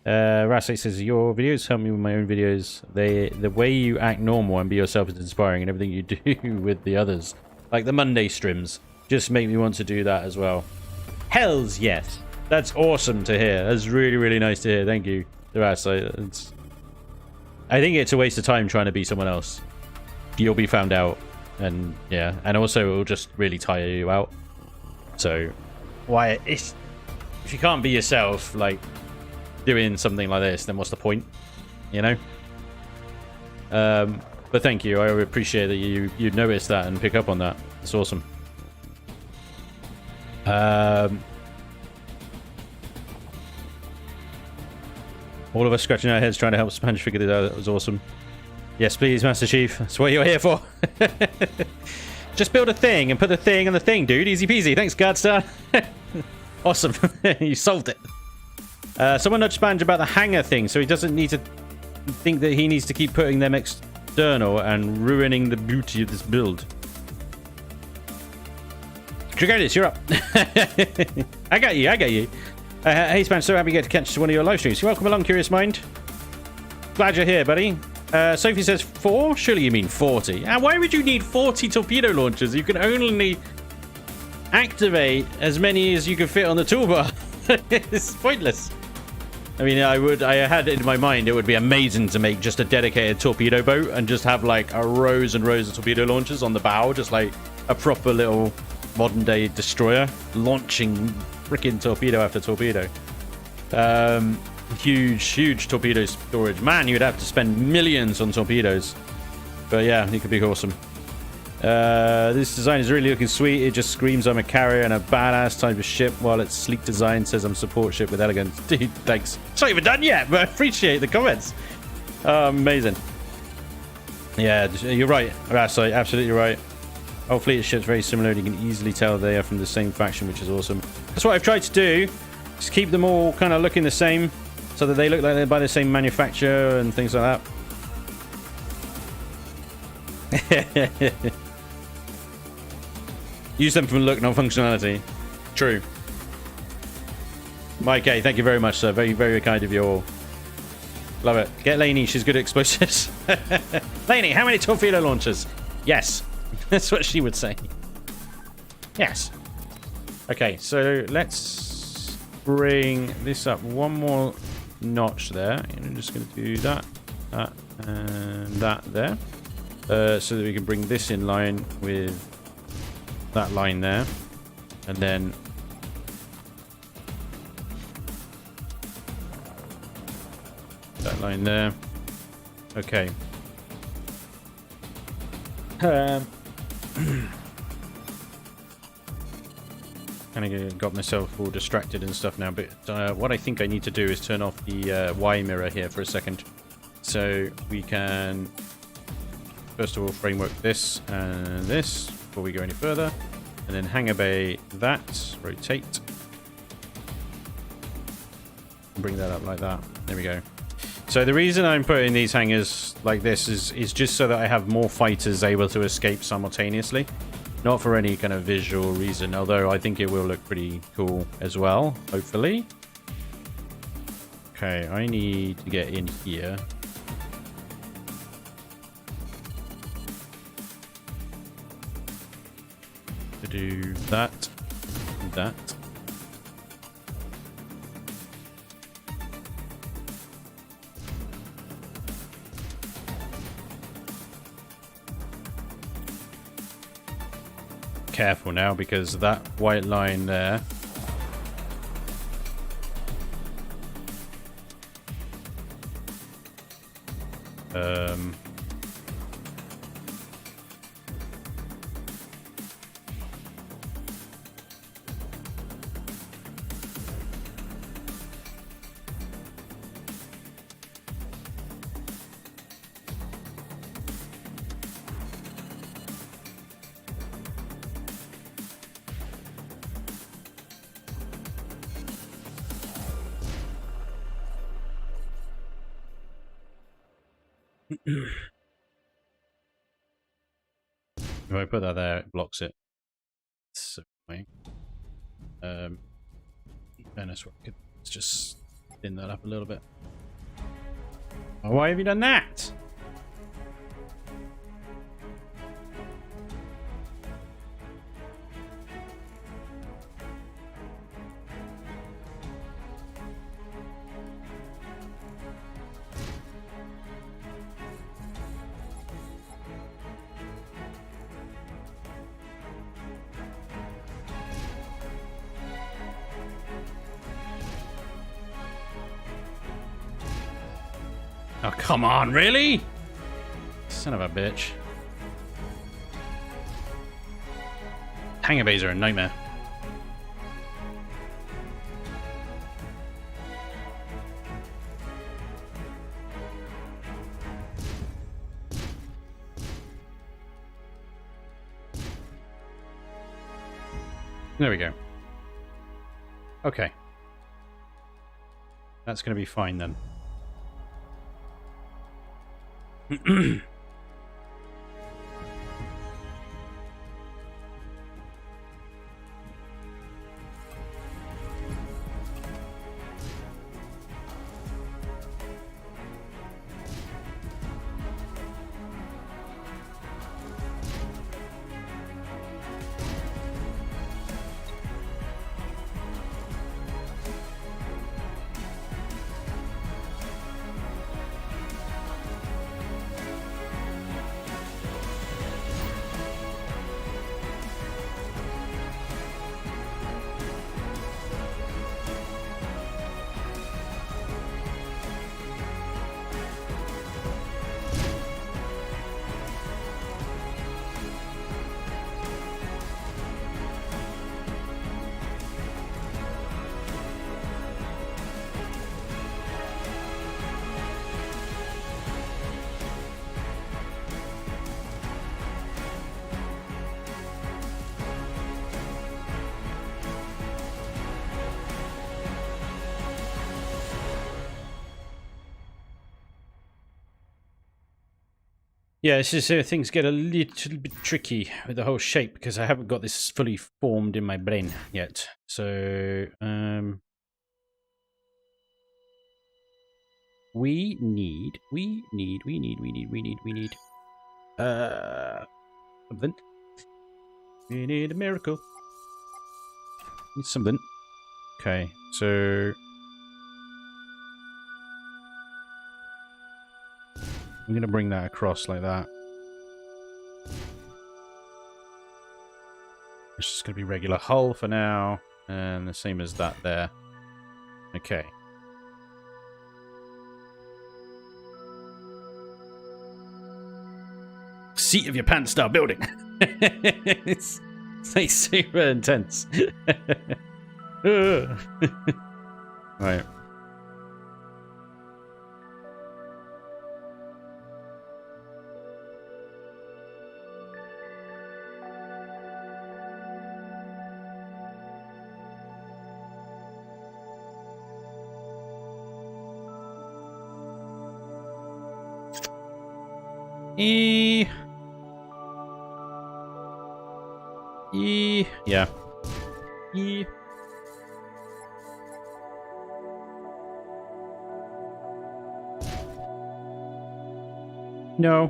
Rasek says, your videos help me with my own videos. The way you act normal and be yourself is inspiring, and everything you do with the others. Like the Monday streams. Just make me want to do that as well. Hells yes. That's awesome to hear. That's really, really nice to hear. Thank you, Rasek. I think it's a waste of time trying to be someone else. You'll be found out. And yeah. And also it'll just really tire you out. So why if you can't be yourself, like doing something like this, then what's the point? You know? But thank you. I appreciate that you notice that and pick up on that. It's awesome. All of us scratching our heads trying to help Spanj figure this out. That was awesome. Yes, please, Master Chief. That's what you're here for. Just build a thing and put the thing on the thing, dude. Easy peasy. Thanks, Guardstar. Awesome. You solved it. Someone nudged Spanj about the hanger thing, so he doesn't need to think that he needs to keep putting them external and ruining the beauty of this build. Trigonis, you're up. I got you. Hey, Spanj, so happy you get to catch one of your live streams. You're welcome along, Curious Mind. Glad you're here, buddy. Sophie says 4? Surely you mean 40. And why would you need 40 torpedo launchers? You can only activate as many as you can fit on the toolbar. It's pointless. I mean, I had it in my mind, it would be amazing to make just a dedicated torpedo boat and just have like a rows and rows of torpedo launchers on the bow, just like a proper little modern day destroyer launching freaking torpedo after torpedo. Huge torpedo storage. Man, you'd have to spend millions on torpedoes. But yeah, it could be awesome. This design is really looking sweet. It just screams I'm a carrier and a badass type of ship, while its sleek design says I'm support ship with elegance. Dude, thanks. It's not even done yet, but I appreciate the comments. Amazing. Yeah, you're right, Rasai. Absolutely right. Whole fleet of ships very similar, and you can easily tell they are from the same faction, which is awesome. That's what I've tried to do. Just keep them all kind of looking the same, so that they look like they're by the same manufacturer and things like that. Use them from look, not functionality. True. Mike A, thank you very much, sir. Very, very kind of you all. Love it. Get Lainey, she's good at explosives. Lainey, how many torpedo launchers? Yes. That's what she would say. Yes. Okay, so let's bring this up one more notch there. And I'm just going to do that, and that there. So that we can bring this in line with that line there. And then that line there. Okay. Kind of got myself all distracted and stuff now, but what I think I need to do is turn off the Y mirror here for a second, so we can first of all framework this and this before we go any further, and then hangar bay that, rotate, bring that up like that. There we go. So the reason I'm putting these hangars like this is just so that I have more fighters able to escape simultaneously. Not for any kind of visual reason, although I think it will look pretty cool as well, hopefully. Okay, I need to get in here. To do that, and that. Careful now, because that white line there If I put that there, it blocks it. So annoying. Fairness, let's just thin that up a little bit. Oh, why have you done that? Oh, come on, really? Son of a bitch. Hangar bays are a nightmare. There we go. Okay. That's going to be fine then. Yeah, this is things get a little bit tricky with the whole shape because I haven't got this fully formed in my brain yet. So, we need something. We need a miracle. Need something. Okay, so I'm gonna bring that across like that. It's just gonna be regular hull for now, and the same as that there. Okay. Seat of your pants style building. it's like super intense. Right. Yeah. No.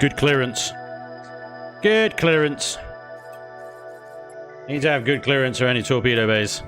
Good clearance. Good clearance. Need to have good clearance for any torpedo bays.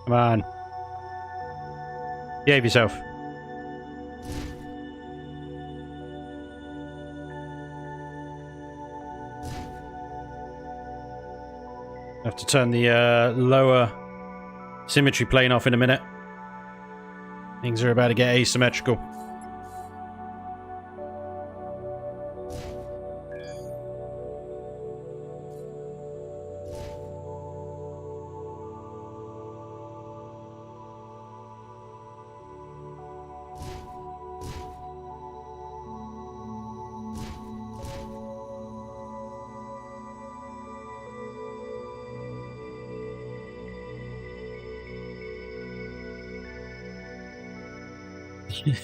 Come on. Behave yourself. Have to turn the lower symmetry plane off in a minute. Things are about to get asymmetrical.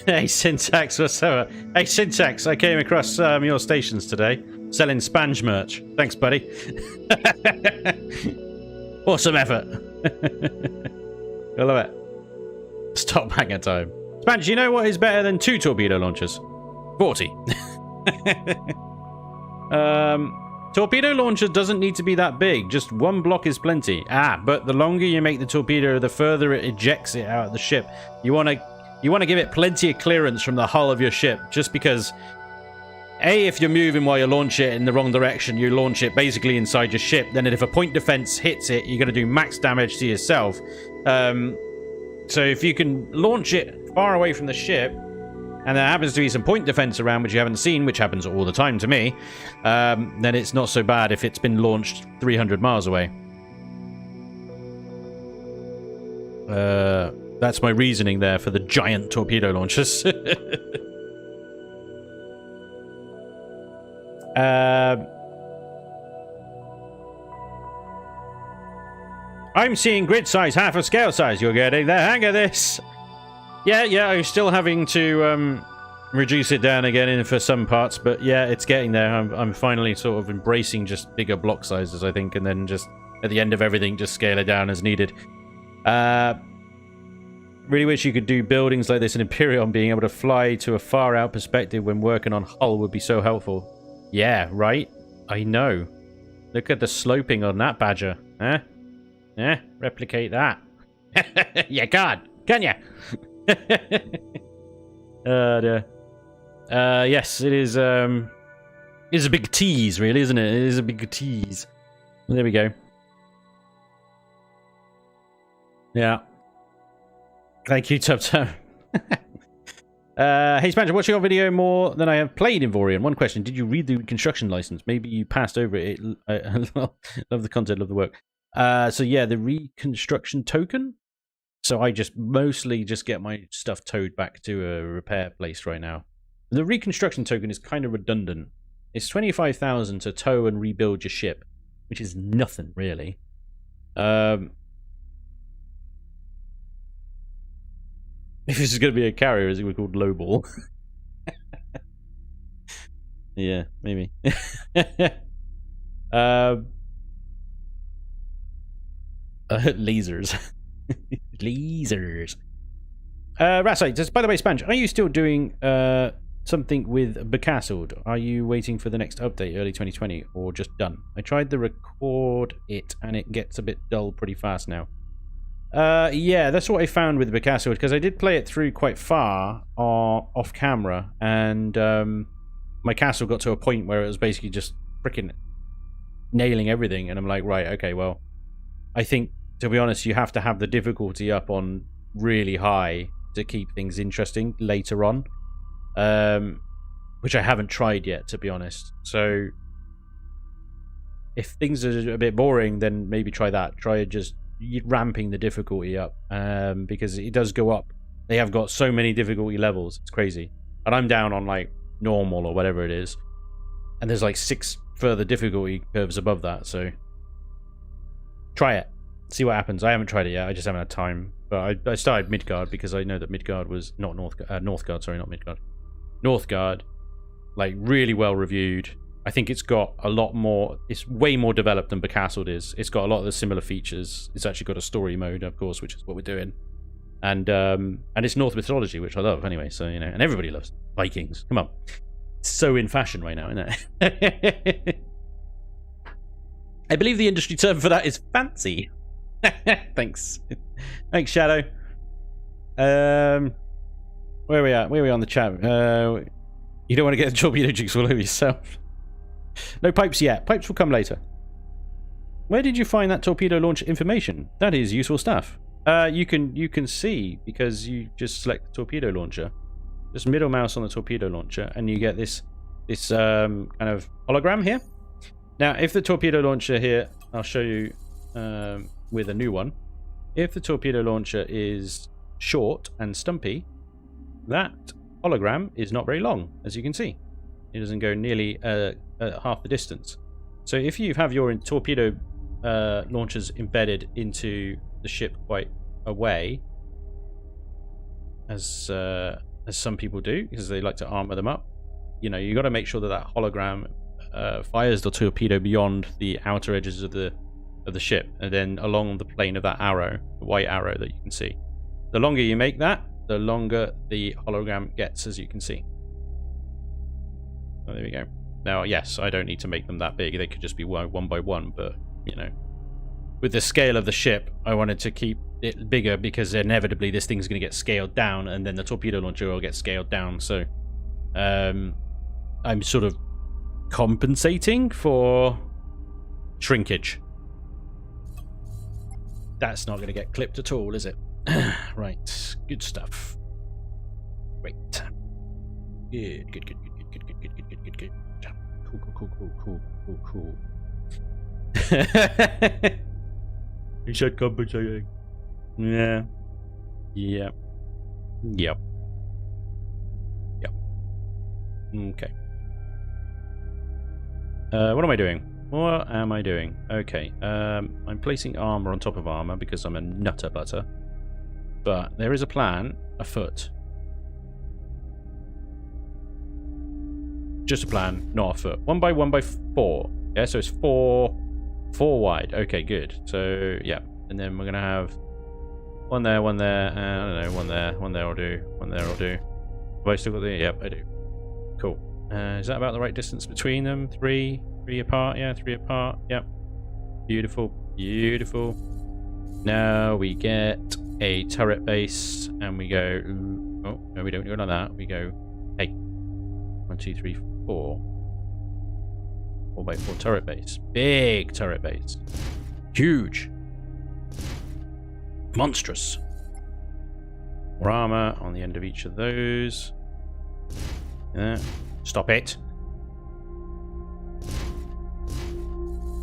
Hey Syntax, what's up? Hey Syntax, I came across your stations today, selling Spanj merch. Thanks, buddy. Awesome effort. I love it. Stop hanger time. Spanj, you know what is better than 2 torpedo launchers? 40. Torpedo launcher doesn't need to be that big. Just 1 block is plenty. But the longer you make the torpedo, the further it ejects it out of the ship. You want to give it plenty of clearance from the hull of your ship, just because, if you're moving while you launch it in the wrong direction, you launch it basically inside your ship, then if a point defense hits it, you're going to do max damage to yourself. So if you can launch it far away from the ship, and there happens to be some point defense around which you haven't seen, which happens all the time to me, then it's not so bad if it's been launched 300 miles away. That's my reasoning there for the giant torpedo launchers. I'm seeing grid size half of scale size. You're getting the hang of this. Yeah, I'm still having to reduce it down again for some parts, but yeah, it's getting there. I'm finally sort of embracing just bigger block sizes, I think, and then just at the end of everything, just scale it down as needed. Really wish you could do buildings like this in Avorion. Being able to fly to a far out perspective when working on hull would be so helpful. Yeah, right? I know. Look at the sloping on that badger. Huh? Yeah, replicate that. You can't, can you? Yes, it is a big tease, really, isn't it? It is a big tease. There we go. Yeah. Thank you, Tub Tub. Hey, Spanj, watching your video more than I have played Avorion. One question: did you read the construction license? Maybe you passed over it. I love the content, love the work. So yeah, the reconstruction token. So I just mostly just get my stuff towed back to a repair place right now. The reconstruction token is kind of redundant. It's 25,000 to tow and rebuild your ship, which is nothing really. If this is going to be a carrier, is it called lowball? Yeah, maybe. Lasers. Lasers. Rasite, by the way, Spanj, are you still doing something with Becastled? Are you waiting for the next update, early 2020, or just done? I tried to record it, and it gets a bit dull pretty fast now. Yeah, that's what I found with Becastled, because I did play it through quite far off camera, and my castle got to a point where it was basically just freaking nailing everything, and I'm like, right, okay, well, I think, to be honest, you have to have the difficulty up on really high to keep things interesting later on, which I haven't tried yet, to be honest. So if things are a bit boring, then maybe try that. Try just ramping the difficulty up, because it does go up. They have got so many difficulty levels, it's crazy. And I'm down on like normal or whatever it is, and there's like 6 further difficulty curves above that, so try it, see what happens. I haven't tried it yet, I just haven't had time, but I started Midgard because I know that Midgard was not Northgard, sorry, not Midgard, Northgard, like really well reviewed. I think it's got a lot more, it's way more developed than Becastled is. It's got a lot of the similar features. It's actually got a story mode, of course, which is what we're doing. And it's Norse mythology, which I love anyway, so, you know, and everybody loves Vikings. Come on. It's so in fashion right now, isn't it? I believe the industry term for that is fancy. Thanks. Thanks, Shadow. Where are we at? Where are we on the chat? You don't want to get the torpedo jigs all over yourself. No pipes yet. Pipes will come later. Where did you find that torpedo launch information? That is useful stuff. You can see, because you just select the torpedo launcher. Just middle mouse on the torpedo launcher, and you get this kind of hologram here. Now, if the torpedo launcher here, I'll show you with a new one. If the torpedo launcher is short and stumpy, that hologram is not very long, as you can see. It doesn't go nearly half the distance. So if you have your torpedo launchers embedded into the ship quite away, as some people do, because they like to armor them up, you know, you got to make sure that that hologram fires the torpedo beyond the outer edges of the ship, and then along the plane of that arrow, the white arrow that you can see. The longer you make that, the longer the hologram gets, as you can see. Oh, there we go. Now, yes, I don't need to make them that big. They could just be one by one, but, you know, with the scale of the ship, I wanted to keep it bigger, because inevitably this thing's going to get scaled down, and then the torpedo launcher will get scaled down. So I'm sort of compensating for shrinkage. That's not going to get clipped at all, is it? Right, good stuff. Great. Good. Cool. You should compensating. Yeah. Yep. Okay. What am I doing? Okay. I'm placing armor on top of armor because I'm a nutter butter. But there is a plan afoot. Just a plan, not afoot. 1 by 1 by 4. Yeah, so it's 4 wide. Okay, good. So yeah, and then we're gonna have one there, I don't know, one there will do, one there will do. Have I still got the? Yep, I do. Cool. Is that about the right distance between them? 3 apart. Yeah, 3 apart. Yep. Beautiful. Now we get a turret base, and we go. Oh no, we don't do it like that. We go. Hey, 1, 2, 3, 4. 4 by 4 turret base. Big turret base. Huge. Monstrous. More armor on the end of each of those. Yeah. Stop it.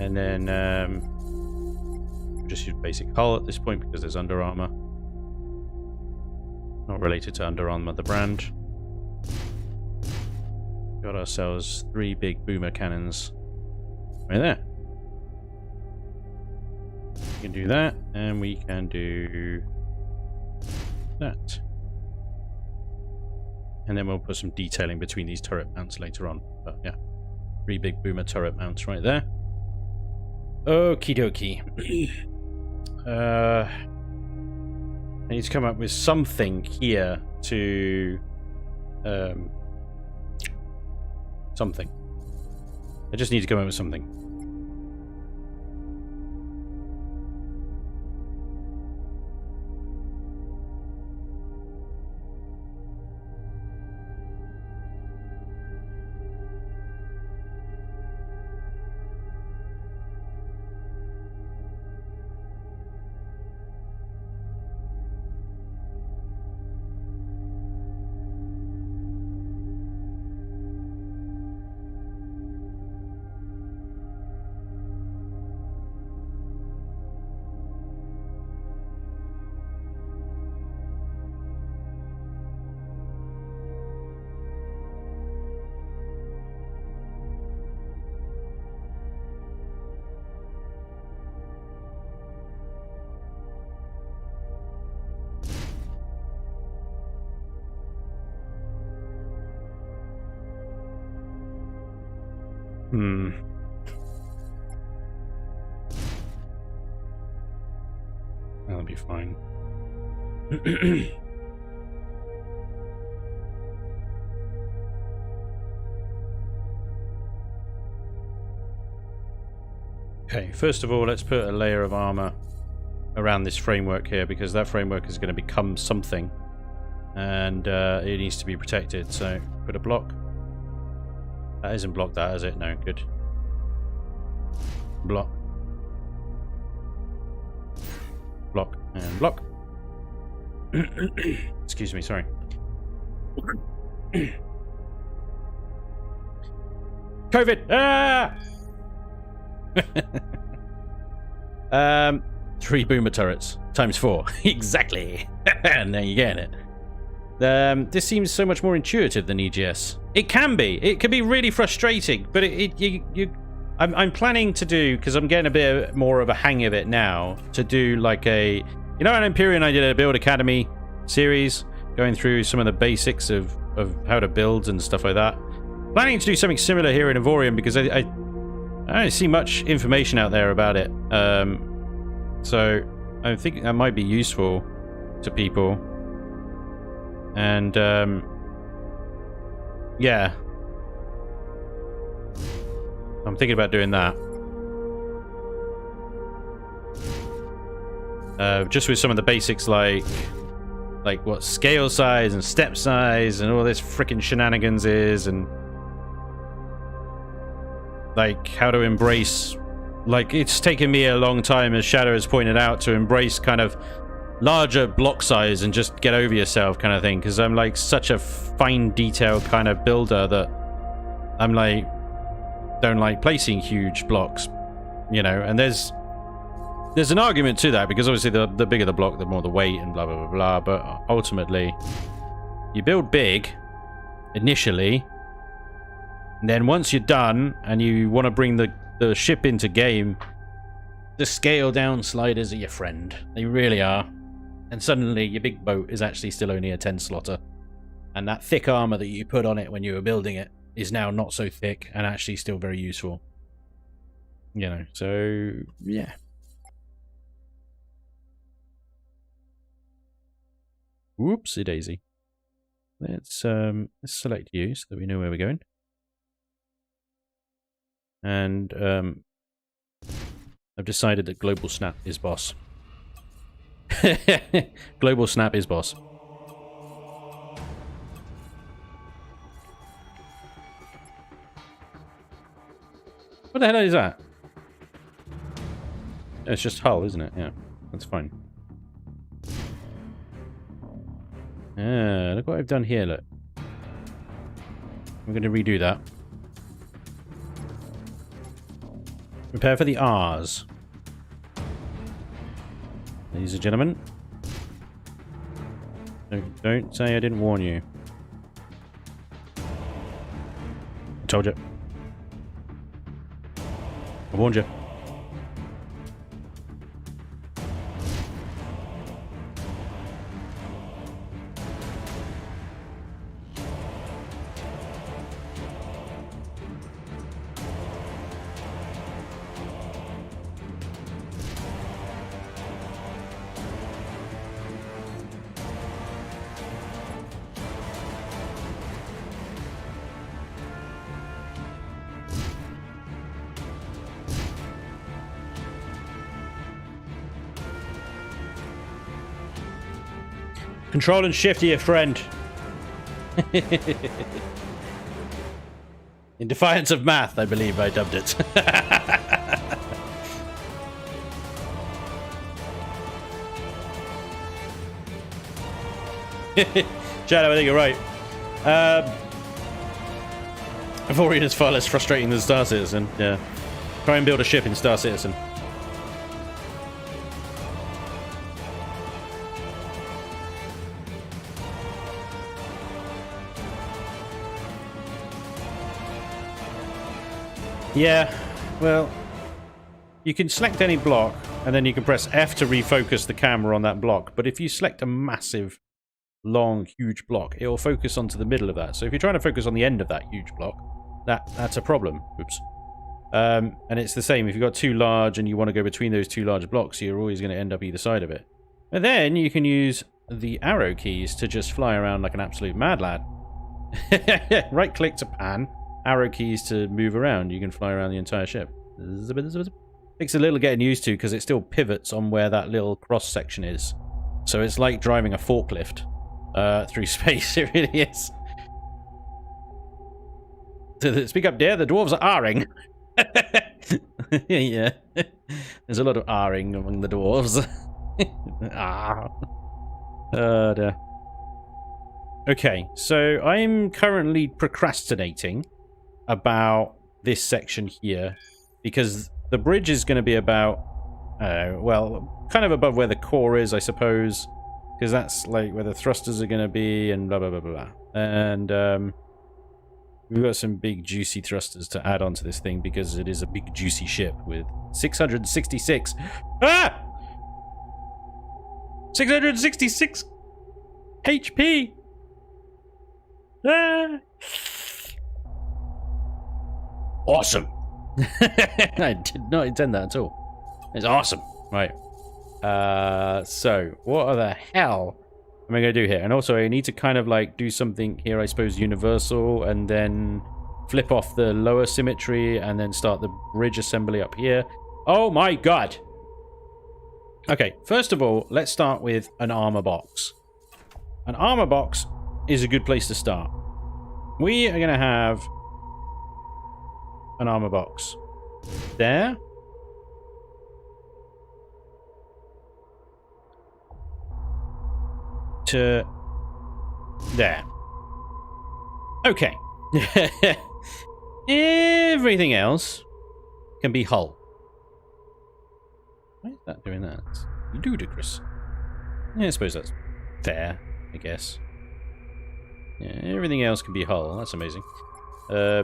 And then we'll just use basic hull at this point because there's under armor. Not related to Under Armour, the brand. Got ourselves 3 big boomer cannons right there. We can do that, and we can do that. And then we'll put some detailing between these turret mounts later on. But yeah, 3 big boomer turret mounts right there. Okie dokie. I need to come up with something here to something. I just need to come up with something. That'll be fine. Okay, first of all, let's put a layer of armor around this framework here, because that framework is going to become something, and it needs to be protected. So put a block. That isn't blocked, that is it? No, good. Block. Block and block. Excuse me, sorry. COVID! Ah! 3 boomer turrets times 4. Exactly. And there you get it. This seems so much more intuitive than EGS. It can be. It can be really frustrating, but I'm planning to do, because I'm getting a bit more of a hang of it now, to do like a, you know, on Empyrean I did a Build Academy series going through some of the basics of how to build and stuff like that. Planning to do something similar here in Avorion, because I don't see much information out there about it. So I think that might be useful to people. And yeah, I'm thinking about doing that. Just with some of the basics, like what scale size and step size and all this freaking shenanigans is, and like how to embrace, like it's taken me a long time, as Shadow has pointed out, to embrace kind of larger block size and just get over yourself kind of thing, because I'm like such a fine detail kind of builder that I'm like, don't like placing huge blocks, you know. And there's an argument to that, because obviously the bigger the block, the more the weight and blah blah blah blah, but ultimately you build big initially, and then once you're done and you want to bring the ship into game, the scale down sliders are your friend. They really are. And suddenly your big boat is actually still only a 10 slotter, and that thick armor that you put on it when you were building it is now not so thick and actually still very useful, you know. So yeah. Whoopsie daisy. Let's select you so that we know where we're going. And I've decided that Global Snap is boss. Global Snap is boss. What the hell is that? It's just hull, isn't it? Yeah, that's fine. Look what I've done here, look. I'm going to redo that. Prepare for the R's. Ladies and gentlemen. Don't say I didn't warn you. I told you. I warned you. Control and shift here, friend. In defiance of math, I believe I dubbed it. Shadow, I think you're right. Avorion is far less frustrating than Star Citizen. Yeah. Try and build a ship in Star Citizen. Yeah, well, you can select any block, and then you can press F to refocus the camera on that block. But if you select a massive, long, huge block, it will focus onto the middle of that. So if you're trying to focus on the end of that huge block, that's a problem. Oops. And it's the same. If you've got too large and you want to go between those two large blocks, you're always going to end up either side of it. And then you can use the arrow keys to just fly around like an absolute mad lad. Right-click to pan. Arrow keys to move around. You can fly around the entire ship. Takes a little getting used to because it still pivots on where that little cross section is. So it's like driving a forklift through space. It really is. Speak up, dear. The dwarves are R-ing. Yeah. There's a lot of R-ing among the dwarves. Ah. Dear. Okay, so I'm currently procrastinating about this section here because the bridge is going to be about, well, kind of above where the core is, I suppose, because that's like where the thrusters are going to be and blah, blah, blah, blah, blah. And we've got some big juicy thrusters to add onto this thing because it is a big juicy ship with 666. Ah! 666 HP! Ah! Awesome. I did not intend that at all. It's awesome. Right. So, what the hell am I going to do here? And also, I need to kind of like do something here, I suppose, universal, and then flip off the lower symmetry, and then start the bridge assembly up here. Oh my god! Okay, first of all, let's start with an armor box. An armor box is a good place to start. We are going to have an armor box there. To there. Okay. Everything else can be hull. Why is that doing that? It's ludicrous. Yeah, I suppose that's fair, I guess. Yeah, everything else can be hull. That's amazing. There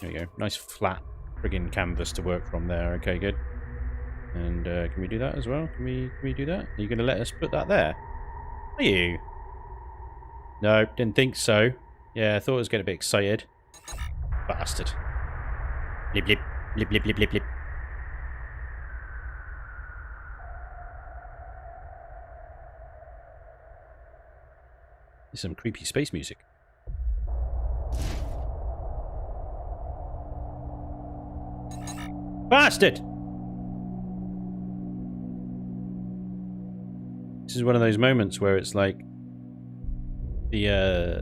we go. Nice flat friggin' canvas to work from there. Okay, good. And can we do that as well? Can we do that? Are you going to let us put that there? Are you? No, didn't think so. Yeah, I thought I was getting a bit excited. Bastard. Blip, blip, blip, blip, blip, blip, blip. There's some creepy space music. Bastard! This is one of those moments where it's like the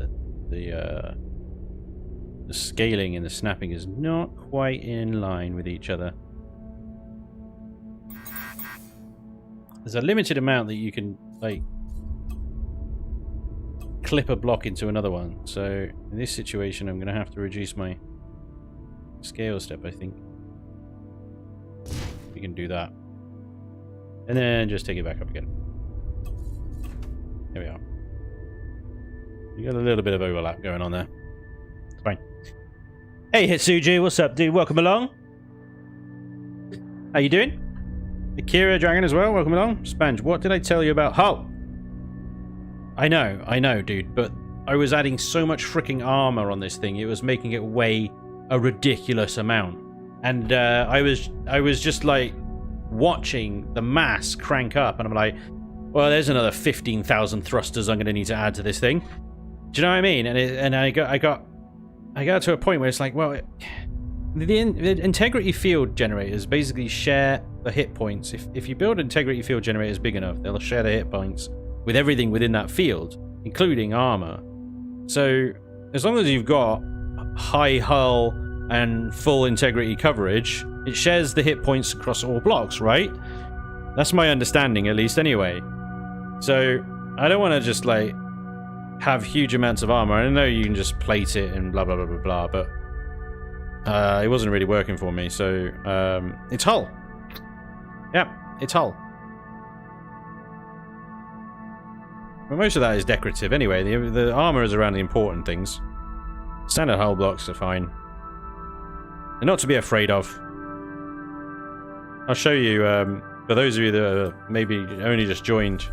scaling and the snapping is not quite in line with each other. there's a limited amount that you can, like, clip a block into another one. So in this situation, I'm going to have to reduce my scale step, I think. We can do that. And then just take it back up again. There we are. You got a little bit of overlap going on there. It's fine. Hey, Hitsuji, what's up, dude? Welcome along. How you doing? Akira Dragon as well, welcome along. Spanj, what did I tell you about hull? I know, dude, but I was adding so much freaking armor on this thing, it was making it weigh a ridiculous amount. And I was just like watching the mass crank up, and I'm like, well, there's another 15,000 thrusters I'm going to need to add to this thing. Do you know what I mean? And I got to a point where it's like, well, the integrity field generators basically share the hit points. If you build integrity field generators big enough, they'll share the hit points with everything within that field, including armor. So as long as you've got high hull and full integrity coverage, it shares the hit points across all blocks, right? That's my understanding, at least, anyway. So I don't want to just like have huge amounts of armor. I know you can just plate it and blah blah blah blah blah, but it wasn't really working for me. So it's hull. Yeah, it's hull. But most of that is decorative anyway. The armor is around the important things. Standard hull blocks are fine. They're not to be afraid of. I'll show you, for those of you that are maybe only just joined,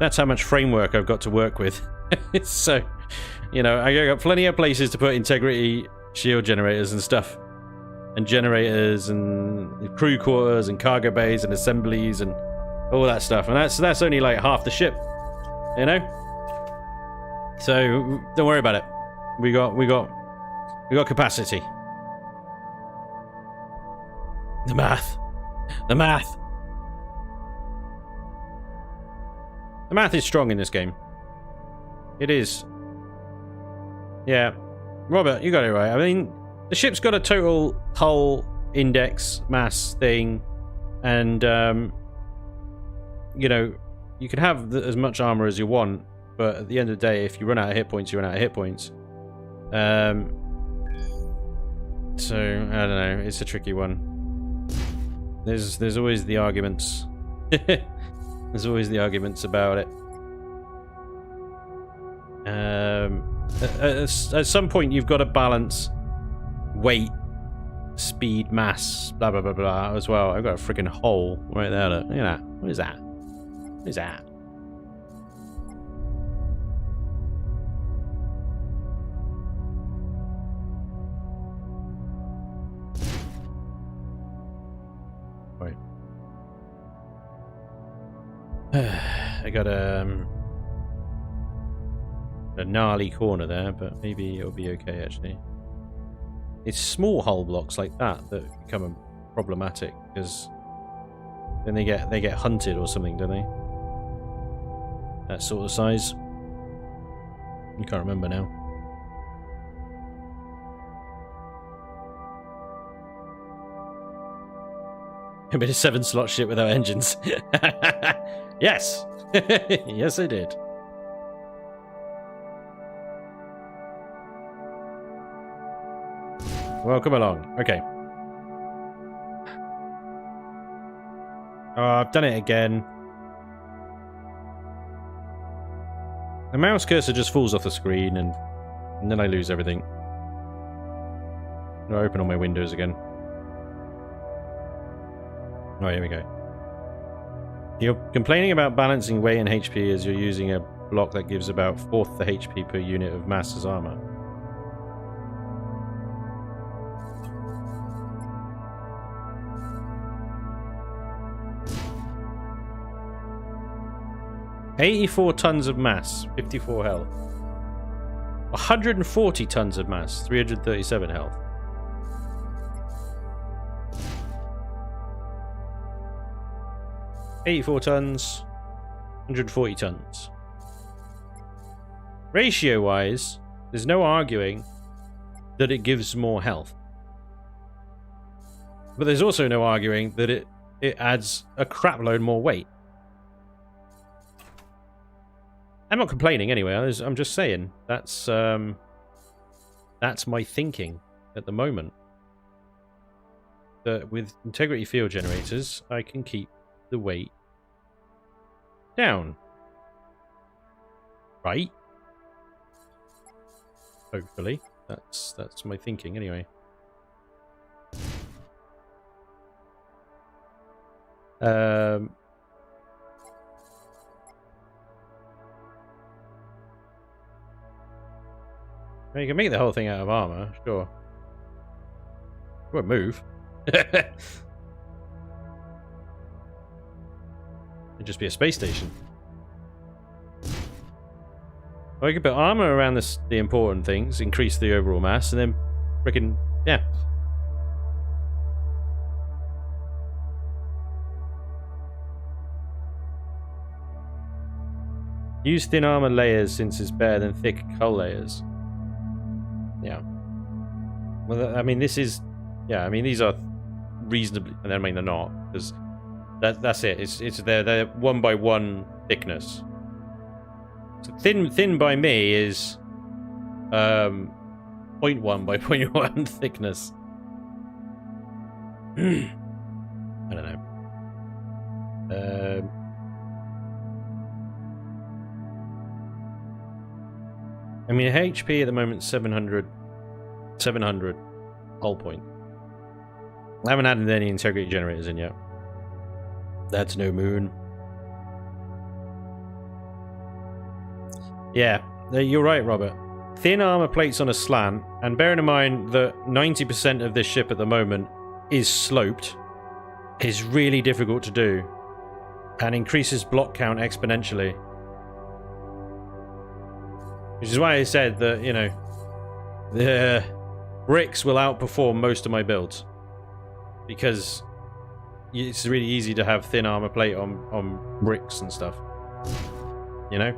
that's how much framework I've got to work with. So, you know, I got plenty of places to put integrity shield generators and stuff. And generators and crew quarters and cargo bays and assemblies and all that stuff. And that's only like half the ship, you know? So don't worry about it. We got capacity. The math. The math. The math is strong in this game. It is. Yeah. Robert, you got it right. I mean, the ship's got a total hull index mass thing, and you know, you can have as much armor as you want, but at the end of the day, if you run out of hit points, you run out of hit points. So I don't know. It's a tricky one. There's always the arguments. There's always the arguments about it. At some point, you've got to balance weight, speed, mass, blah blah blah blah as well. I've got a freaking hole right there. Look at that. What is that? What is that? Right. I got a gnarly corner there, but maybe it'll be okay actually. It's small hull blocks like that become problematic, because then they get hunted or something, don't they? That sort of size. You can't remember now. I made a 7-slot ship without engines. Yes! Yes, I did. Well, come along. Okay. Oh, I've done it again. The mouse cursor just falls off the screen, and then I lose everything. I'll open all my windows again. Oh, here we go. You're complaining about balancing weight and HP as you're using a block that gives about 1/4 the HP per unit of mass as armor. $84 tons of mass, 54 health. 140 tons of mass, 337 health. $84 tons, 140 tons. Ratio-wise, there's no arguing that it gives more health. But there's also no arguing that it it adds a crap load more weight. I'm not complaining anyway. I'm just saying that's my thinking at the moment. That with integrity field generators, I can keep the weight down. Right? Hopefully. That's my thinking anyway. I mean, you can make the whole thing out of armor, sure. It won't move. It'd just be a space station. Or you could put armor around the important things, increase the overall mass, and then freaking, yeah. Use thin armor layers since it's better than thick hull layers. Yeah. Well, I mean, this is... Yeah, I mean, these are reasonably... I mean, they're not, because that's it. It's they're 1 by 1 thickness. So thin by me is 0.1 by 0.1 thickness. I don't know. I mean, HP at the moment 700 hull point. I haven't added any integrity generators in yet. That's no moon. Yeah, you're right, Robert. Thin armor plates on a slant, and bearing in mind that 90% of this ship at the moment is sloped, is really difficult to do, and increases block count exponentially. Which is why I said that, you know, the bricks will outperform most of my builds. Because it's really easy to have thin armor plate on bricks and stuff. You know?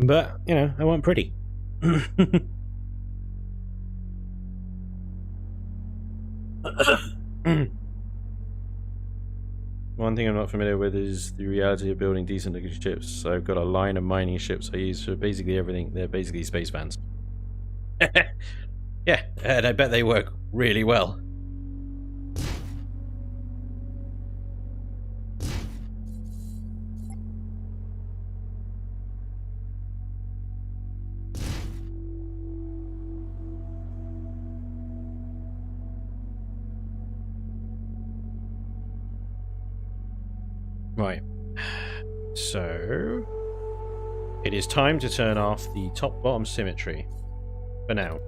But, you know, I want pretty. One thing I'm not familiar with is the reality of building decent looking ships. So I've got a line of mining ships I use for basically everything. They're basically space vans. Yeah, and I bet they work really well. Right, so it is time to turn off the top-bottom symmetry for now.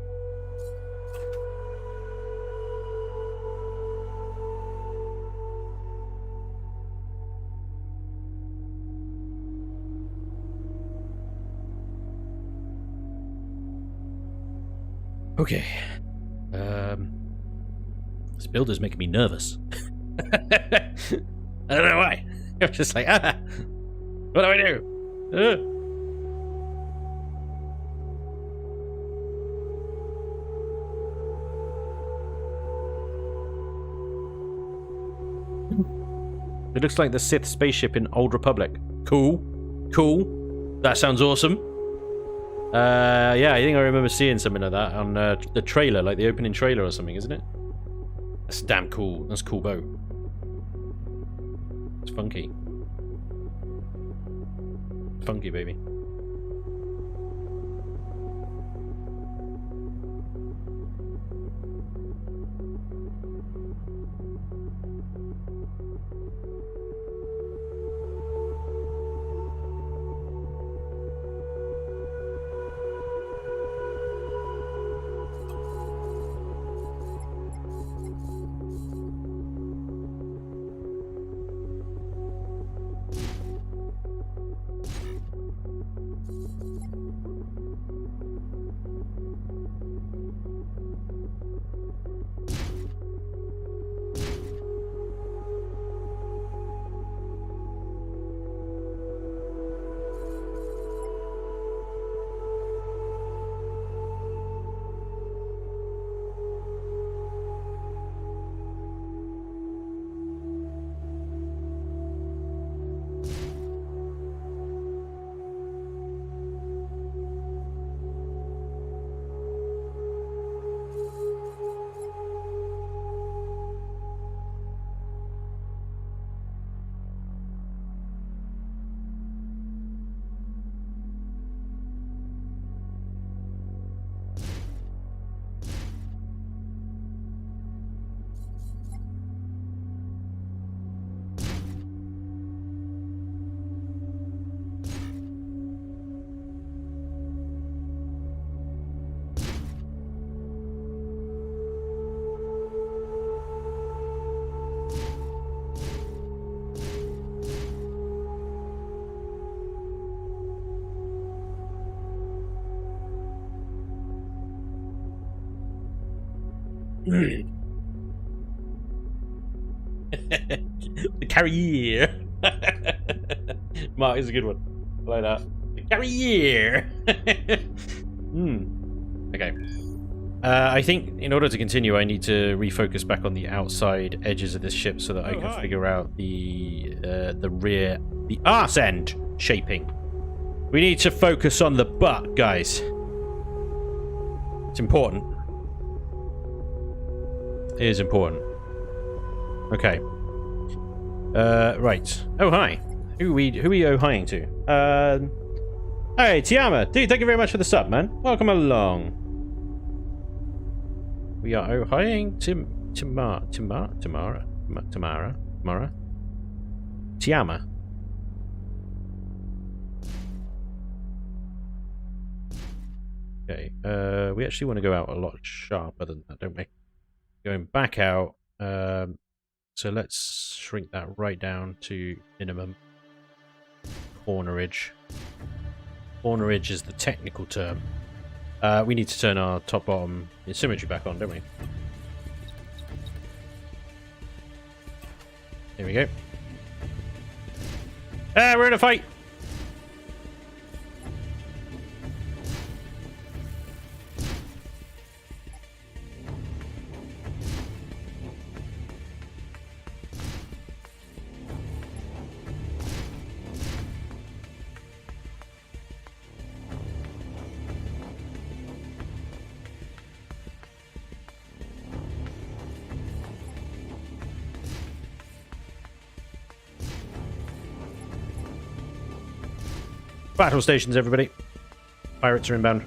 Okay, let's builder's making me nervous. I don't know why. I'm just like, what do I do? It looks like the Sith spaceship in Old Republic. Cool. Cool. That sounds awesome. Yeah, I think I remember seeing something like that on the trailer, like the opening trailer or something, isn't it? That's damn cool. That's a cool boat. It's funky. Funky, baby. The carrier. Mark is a good one. I like that. The carrier. Okay. I think in order to continue, I need to refocus back on the outside edges of this ship so that I can figure out the rear, the arse end shaping. We need to focus on the butt, guys. It's important. It is important. Okay. Right. Oh, hi. Who are we oh-hiing to? Hey, Tiama. Dude, thank you very much for the sub, man. Welcome along. We are oh-hiing to Tamara. Tiama. Okay. We actually want to go out a lot sharper than that, don't we? Going back out. So let's shrink that right down to minimum. Cornerage. Cornerage is the technical term. We need to turn our top-bottom symmetry back on, don't we? There we go. We're in a fight! Battle stations, everybody. Pirates are inbound.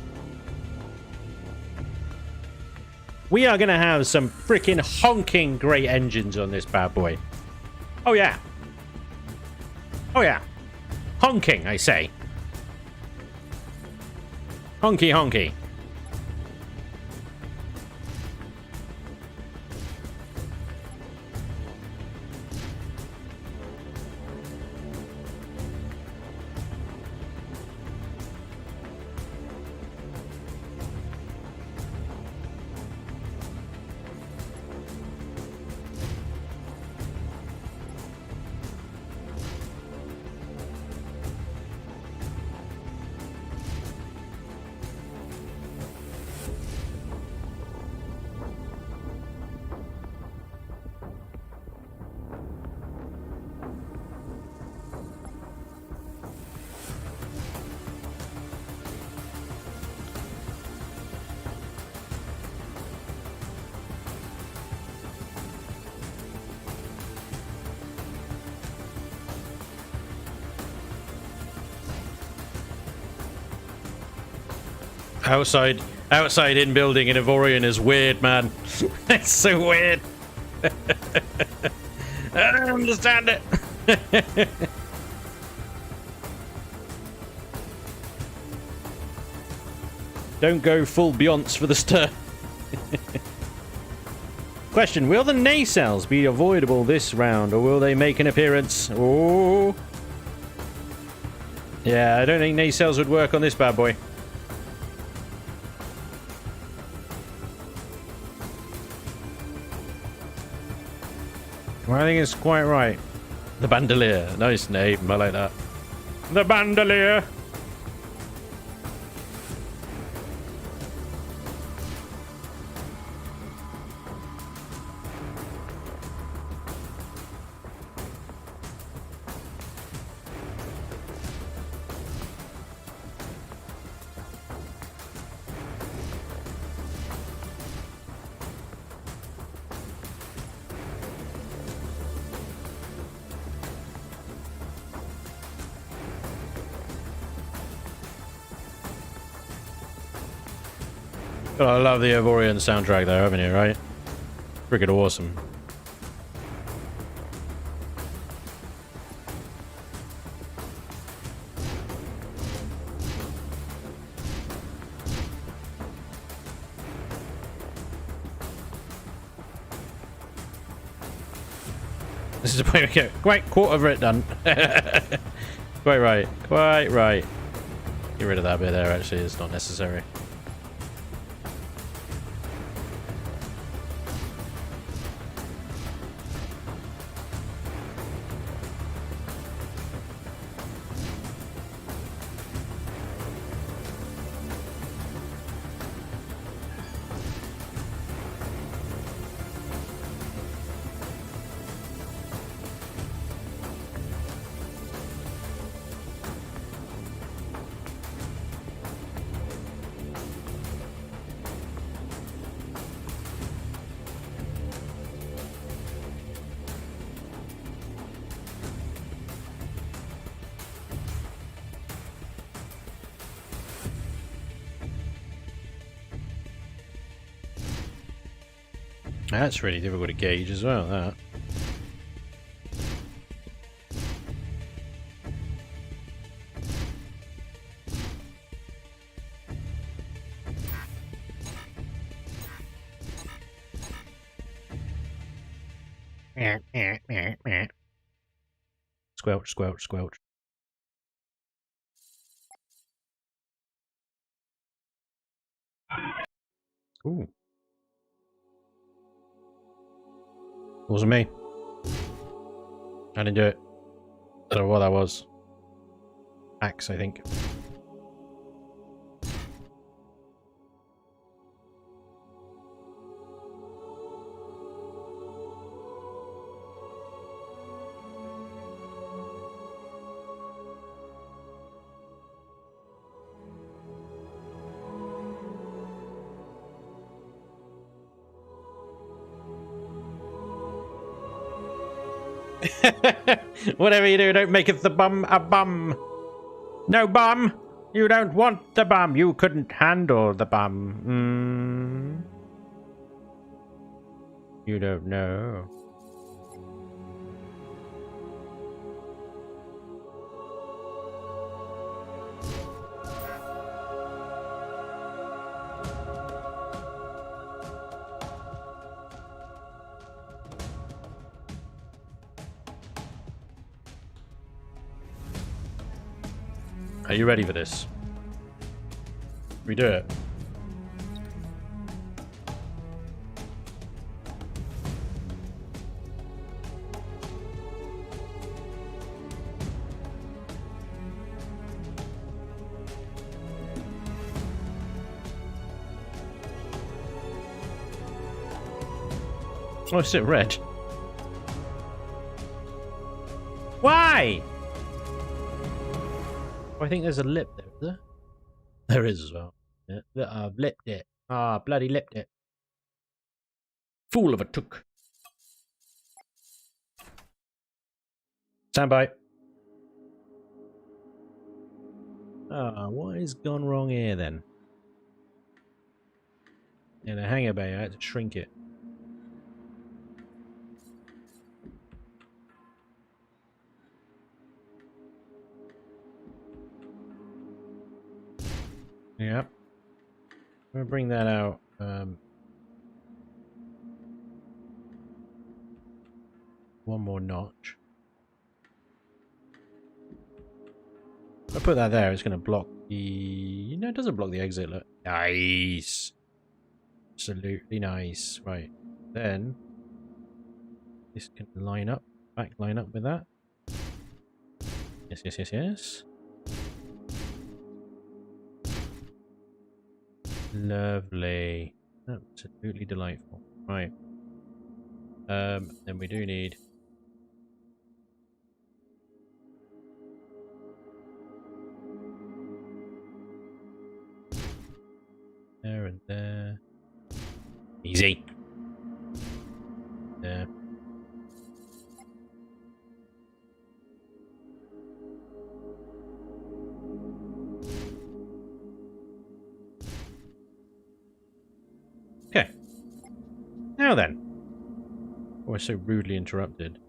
We are going to have some freaking honking great engines on this bad boy. Oh, yeah. Oh, yeah. Honking, I say. Honky, honky. Outside in building in Avorion is weird, man. It's so weird. I don't understand it. Don't go full Beyonce for the stir. Question, will the nacelles be avoidable this round, or will they make an appearance? Oh. Yeah, I don't think nacelles would work on this bad boy. Well, I think it's quite right. The Bandolier. Nice name, I like that. The Bandolier. Oh, I love the Avorion soundtrack though, haven't you, right? Freaking awesome. This is the point we get. Quite quarter of it done. Quite right. Quite right. Get rid of that bit there, actually. It's not necessary. That's really difficult to gauge as well, that. Squelch, squelch, squelch. Ooh. Wasn't me. I didn't do it. I don't know what that was. Axe, I think. Whatever you do, don't make it the bum a bum. No bum! You don't want the bum. You couldn't handle the bum. You don't know. Are you ready for this? We do it. Oh, is it red? Why? Oh, I think there's a lip there, is there? There is as well. Yeah, I've lipped it. Ah, bloody lipped it. Fool of a took. Stand by. Ah, what has gone wrong here then? In a hangar bay, I had to shrink it. Yep. I'm gonna bring that out. One more notch. If I put that there, it's gonna block the... No, it doesn't block the exit. Look. Nice. Absolutely nice. Right. Then this can line up, line up with that. Yes, yes, yes, yes. Lovely. Absolutely delightful. Right. Then we do need there and there. Easy. There. Okay. Now then. Oh, we're so rudely interrupted.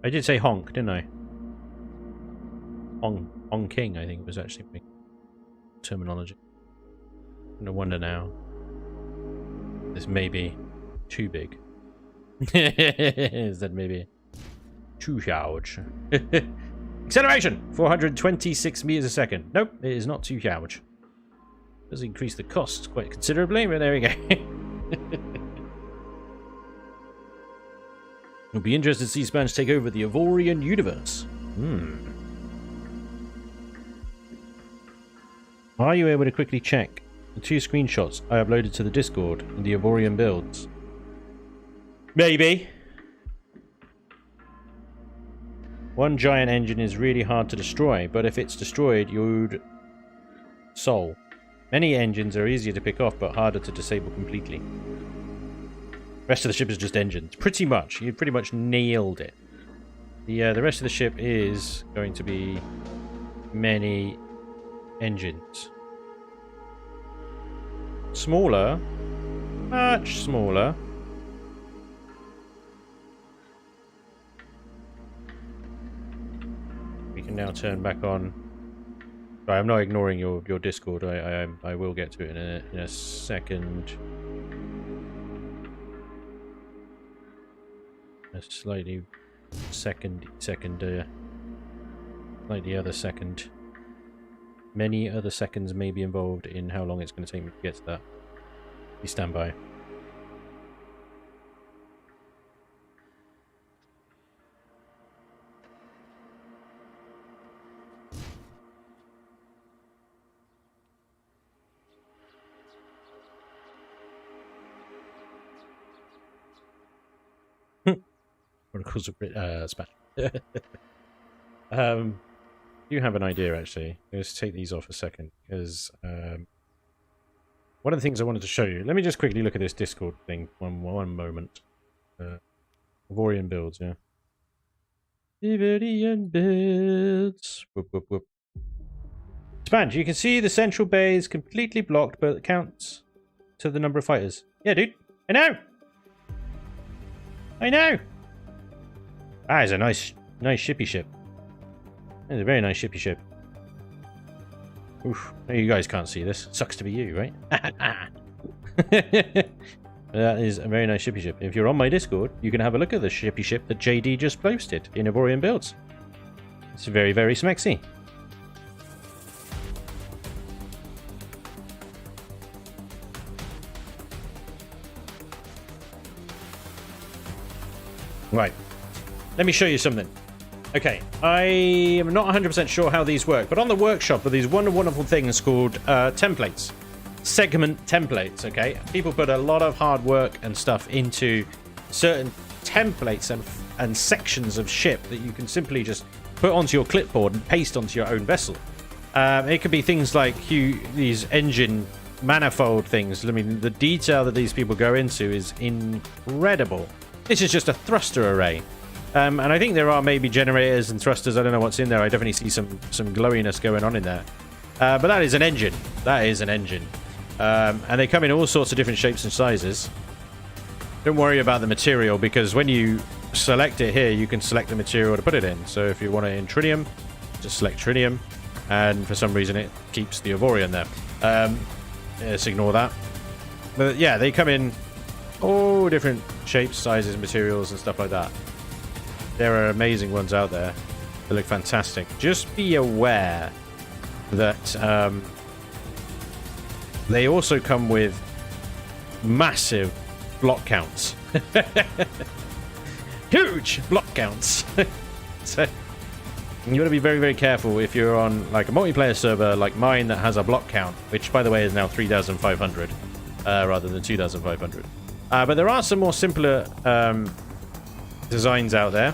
I did say honk, didn't I? Honking, I think was actually my terminology. No wonder now. This may be too big. Is that maybe too huge? Acceleration! 426 meters a second. Nope, it is not too huge. Does increase the cost quite considerably, but there we go. You'll be interested to see Spanj take over the Avorion universe. Are you able to quickly check the 2 screenshots I uploaded to the Discord in the Avorion builds? Maybe. One giant engine is really hard to destroy, but if it's destroyed, you'd soul. Many engines are easier to pick off, but harder to disable completely. The rest of the ship is just engines. Pretty much. You pretty much nailed it. The rest of the ship is going to be many engines. Smaller. Much smaller. We can now turn back on. Right, I'm not ignoring your Discord. I will get to it in a second. A slightly slightly other second. Many other seconds may be involved in how long it's going to take me to get to that. Please stand by. Protocols of Spanj. You have an idea, actually. Let's take these off a second, because one of the things I wanted to show you. Let me just quickly look at this Discord thing. One moment. Avorion builds, yeah. Avorion builds. Whoop, whoop, whoop. Spanj, you can see the central bay is completely blocked, but it counts to the number of fighters. Yeah, dude. I know. I know. Ah, it's a nice shippy ship. It's a very nice shippy ship. Oof. You guys can't see this. Sucks to be you, right? That is a very nice shippy ship. If you're on my Discord, you can have a look at the shippy ship that JD just posted in Avorion builds. It's very, very smexy. Right. Let me show you something. Okay, I am not 100% sure how these work, but on the workshop are these wonderful things called templates. Segment templates, okay? People put a lot of hard work and stuff into certain templates and sections of ship that you can simply just put onto your clipboard and paste onto your own vessel. It could be things like these engine manifold things. I mean, the detail that these people go into is incredible. This is just a thruster array. And I think there are maybe generators and thrusters. I don't know what's in there. I definitely see some glowiness going on in there. But that is an engine. That is an engine. And they come in all sorts of different shapes and sizes. Don't worry about the material, because when you select it here, you can select the material to put it in. So if you want it in tritium, just select tritium. And for some reason, it keeps the Avorion there. Just ignore that. But yeah, they come in all different shapes, sizes, materials, and stuff like that. There are amazing ones out there. They look fantastic. Just be aware that they also come with massive block counts. Huge block counts. So you got to be very, very careful if you're on like a multiplayer server like mine that has a block count, which by the way is now 3,500 rather than 2,500. But there are some more simpler designs out there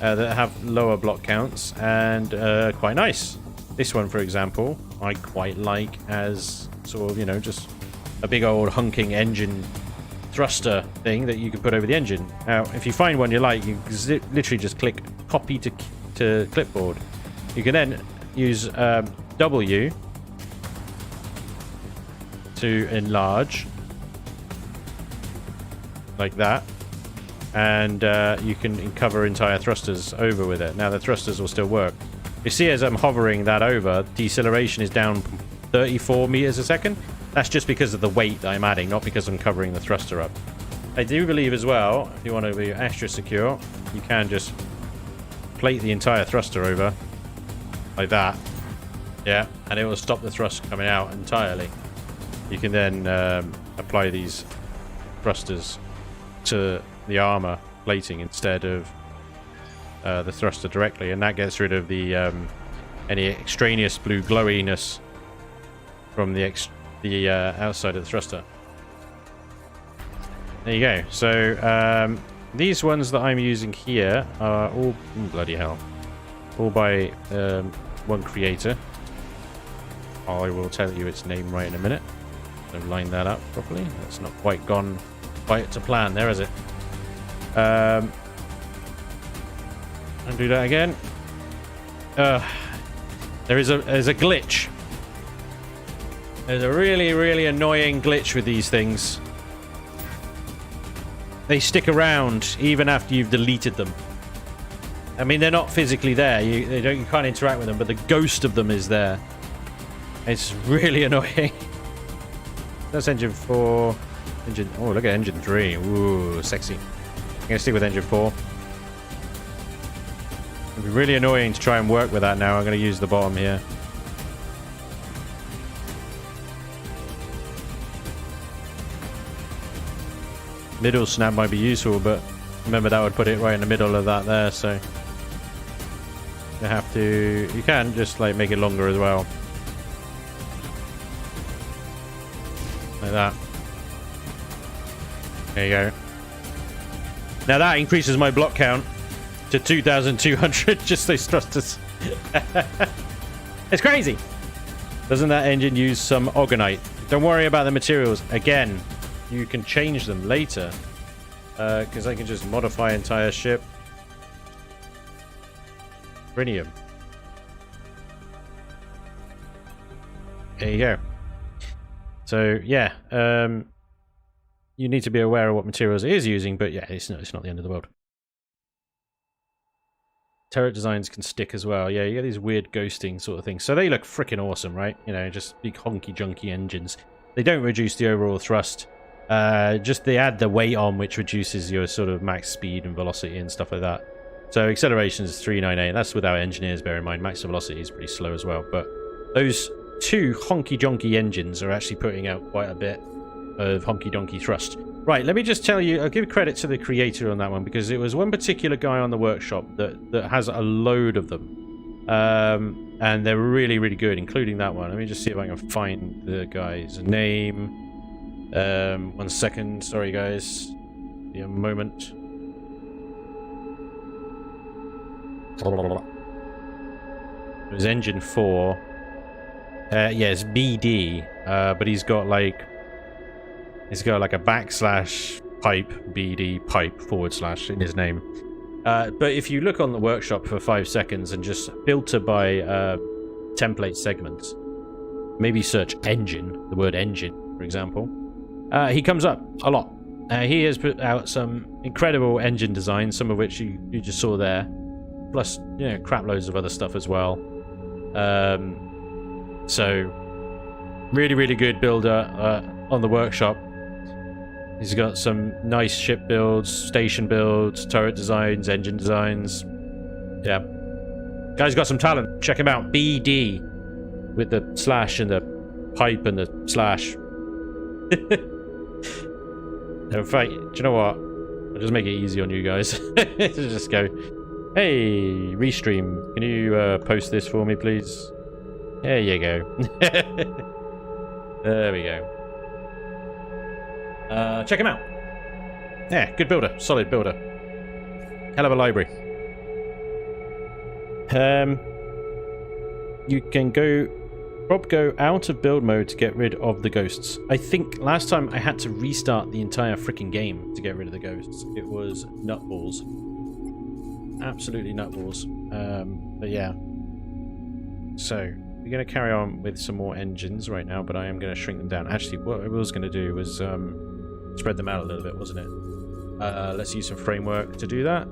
that have lower block counts and quite nice. This one, for example, I quite like as sort of, you know, just a big old hunking engine thruster thing that you can put over the engine. Now, if you find one you like, you literally just click copy to clipboard. You can then use W to enlarge like that, and you can cover entire thrusters over with it. Now the thrusters will still work. You see, as I'm hovering that over, deceleration is down 34 meters a second. That's just because of the weight that I'm adding, not because I'm covering the thruster up. I do believe as well, if you want to be extra secure, you can just plate the entire thruster over like that. Yeah, and it will stop the thrust coming out entirely. You can then apply these thrusters to the armor plating instead of the thruster directly, and that gets rid of the any extraneous blue glowiness from the outside of the thruster. There you go. So these ones that I'm using here are all bloody hell, all by one creator. I will tell you its name right in a minute. So line that up properly. That's not quite gone quite to plan there, is it? And do that again. There's a glitch. There's a really, really annoying glitch with these things. They stick around even after you've deleted them. I mean, they're not physically there. You can't interact with them, but the ghost of them is there. It's really annoying. That's engine 4. Oh, look at engine 3. Ooh, sexy. I'm gonna stick with engine 4. It'll be really annoying to try and work with that now. I'm gonna use the bottom here. Middle snap might be useful, but remember that would put it right in the middle of that there, so you can just like make it longer as well. Like that. There you go. Now that increases my block count to 2,200, just those thrusters. It's crazy. Doesn't that engine use some orgonite? Don't worry about the materials. Again, you can change them later, because I can just modify entire ship. Tritium. There you go. So yeah, you need to be aware of what materials it is using, but yeah, it's not the end of the world. Turret designs can stick as well. Yeah, you get these weird ghosting sort of things. So they look freaking awesome, right? You know, just big honky junky engines. They don't reduce the overall thrust. Just they add the weight on, which reduces your sort of max speed and velocity and stuff like that. So acceleration is 398. That's without engineers, bear in mind. Max velocity is pretty slow as well. But those two honky jonky engines are actually putting out quite a bit of honky donky thrust. Right, let me just tell you, I'll give credit to the creator on that one, because it was one particular guy on the workshop that has a load of them. And they're really, really good, including that one. Let me just see if I can find the guy's name. 1 second, sorry guys. Be a moment. It was engine 4. Yeah, it's BD, but he's got like a backslash pipe, BD pipe / in his name. But if you look on the workshop for 5 seconds and just filter by template segments, maybe search engine, the word engine, for example, he comes up a lot. He has put out some incredible engine designs, some of which you just saw there, plus crap loads of other stuff as well. So really, really good builder on the workshop. He's got some nice ship builds, station builds, turret designs, engine designs. Yeah. Guy's got some talent. Check him out. BD. With the slash and the pipe and the slash. In fact, do you know what? I'll just make it easy on you guys. Just go, hey, Restream, can you post this for me, please? There you go. There we go. Check him out. Yeah, good builder. Solid builder. Hell of a library. You can go out of build mode to get rid of the ghosts. I think last time I had to restart the entire freaking game to get rid of the ghosts. It was nutballs. Absolutely nutballs. But yeah. So, we're going to carry on with some more engines right now, but I am going to shrink them down. Actually, what I was going to do was spread them out a little bit, wasn't it? Let's use some framework to do that.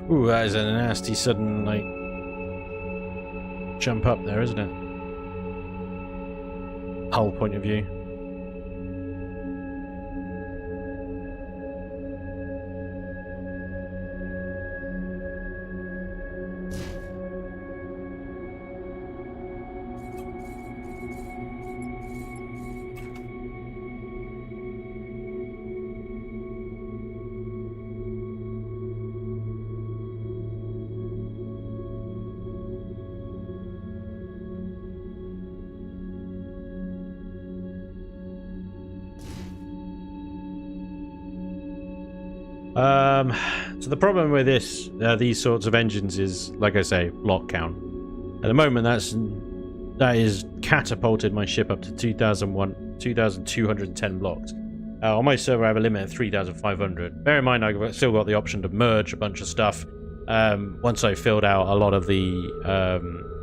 Ooh, that is a nasty sudden, like, jump up there, isn't it? Hull point of view. So the problem with these sorts of engines is, like I say, block count. At the moment, that is catapulted my ship up to 2,210 blocks. On my server, I have a limit of 3,500. Bear in mind, I've still got the option to merge a bunch of stuff. Once I've filled out a lot of the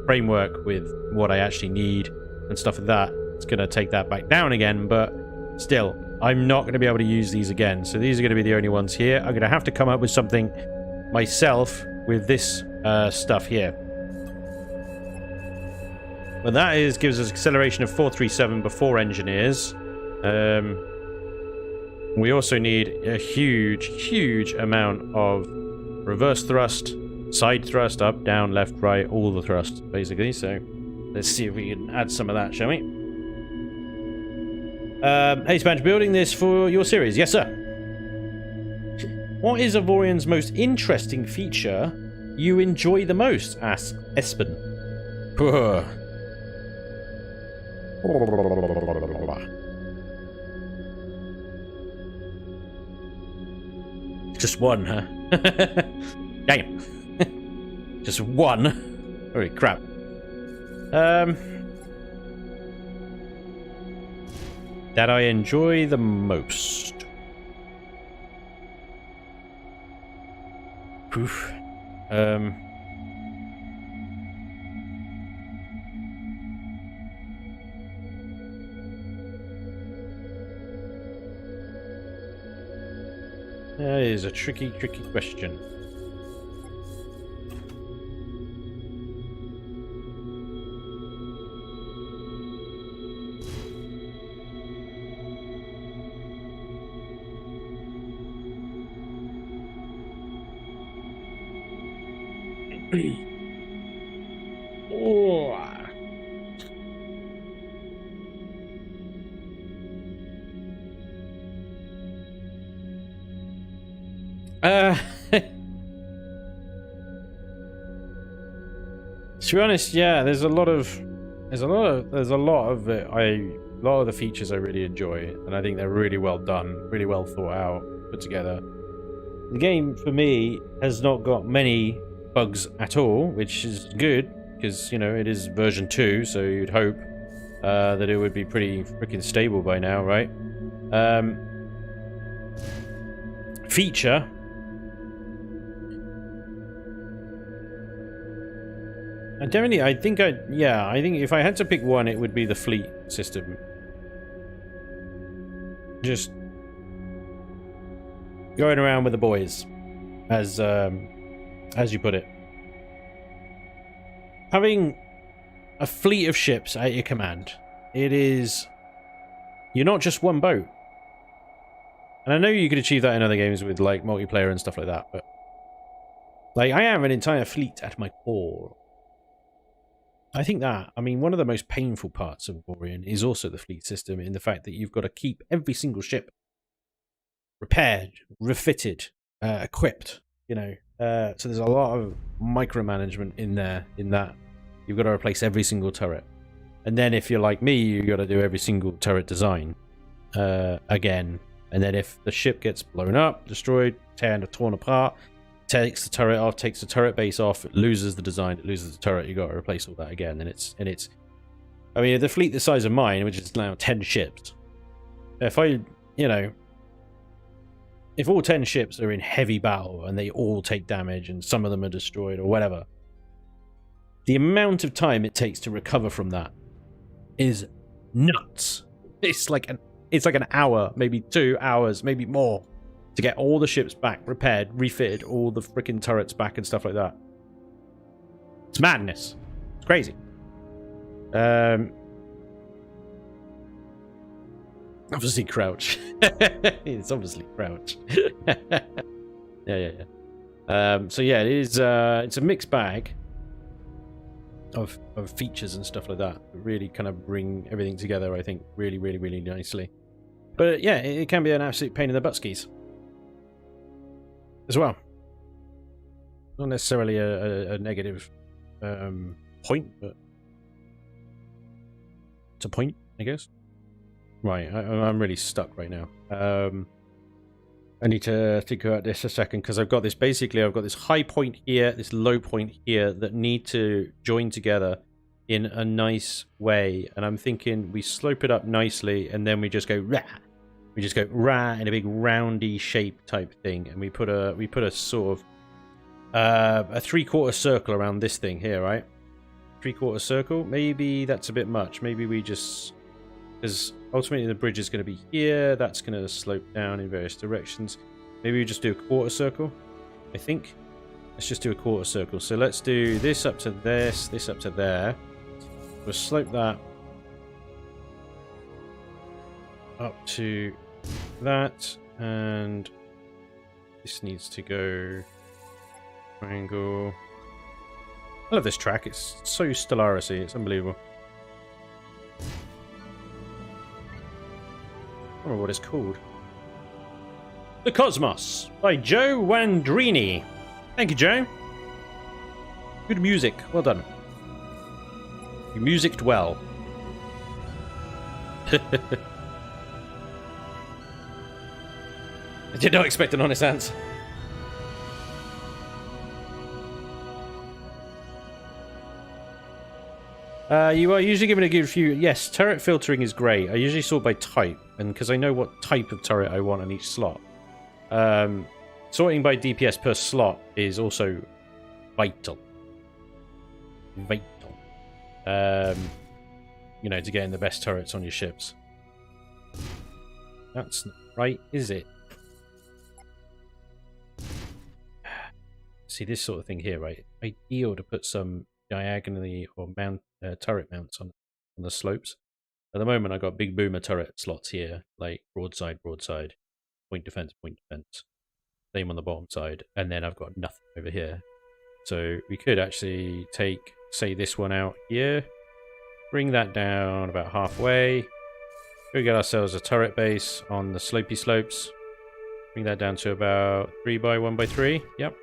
framework with what I actually need and stuff like that, it's going to take that back down again, but still, I'm not going to be able to use these again. So these are going to be the only ones here. I'm going to have to come up with something myself with this stuff here. But that gives us acceleration of 437 before engineers. We also need a huge amount of reverse thrust, side thrust, up, down, left, right, all the thrust, basically. So let's see if we can add some of that, shall we? Hey Spanj, building this for your series. Yes, sir. What is Avorion's most interesting feature you enjoy the most? Asks Espen. Just one, huh? Dang it. Just one. Holy crap. That I enjoy the most. Oof. That is a tricky question. Oh. To be honest, yeah, there's a lot of it. A lot of the features I really enjoy, and I think they're really well done, really well thought out, put together. The game for me has not got many bugs at all, which is good because you know it is version 2, so you'd hope that it would be pretty freaking stable by now, right? Feature. I think if I had to pick one, it would be the fleet system. Just going around with the boys, as you put it. Having a fleet of ships at your command, you're not just one boat. And I know you could achieve that in other games with like multiplayer and stuff like that, but like I have an entire fleet at my core. I think one of the most painful parts of Avorion is also the fleet system, in the fact that you've got to keep every single ship repaired, refitted, equipped, you know. So there's a lot of micromanagement in there, in that you've got to replace every single turret. And then if you're like me, you've got to do every single turret design again. And then if the ship gets blown up, destroyed, torn apart, takes the turret off, takes the turret base off, it loses the design, it loses the turret, you got to replace all that again. And I mean, the fleet the size of mine, which is now 10 ships, if all 10 ships are in heavy battle and they all take damage and some of them are destroyed or whatever, the amount of time it takes to recover from that is nuts. It's like an hour, maybe 2 hours, maybe more, to get all the ships back, repaired, refitted, all the freaking turrets back and stuff like that. It's madness. It's crazy. Obviously Crouch. It's obviously Crouch. Yeah. So yeah, it is. It's a mixed bag of features and stuff like that. Really kind of bring everything together, I think, really, really, really nicely. But yeah, it can be an absolute pain in the butt skis as well. Not necessarily a negative point, but it's a point, I guess. Right, I'm really stuck right now. I need to think about this a second, because I've got this high point here, this low point here, that need to join together in a nice way. And I'm thinking we slope it up nicely, and then we just go rah. We just go rah in a big roundy shape type thing, and we put a sort of a 3/4 circle around this thing here, right? 3/4 circle. Maybe that's a bit much. Maybe we just, because ultimately the bridge is going to be here. That's going to slope down in various directions. Maybe we just do a 1/4 circle. I think. Let's just do a 1/4 circle. So let's do this up to this up to there. We'll slope that up to that, and this needs to go triangle. I love this track. It's so Stellaris-y. It's unbelievable. I don't know what it's called. The Cosmos by Joe Wandrini. Thank you, Joe. Good music. Well done. You musicked well. I did not expect an honest answer. You are usually given a good few. Yes, turret filtering is great. I usually sort by type, and because I know what type of turret I want on each slot. Sorting by DPS per slot is also vital. Vital. You know, to getting the best turrets on your ships. That's not right, is it? See, this sort of thing here, right? Ideal to put some diagonally or turret mounts on the slopes. At the moment, I got big boomer turret slots here, like broadside, point defense. Same on the bottom side, and then I've got nothing over here. So we could actually take, say, this one out here, bring that down about halfway. We get ourselves a turret base on the slopey slopes. Bring that down to about 3 by 1 by 3. Yep.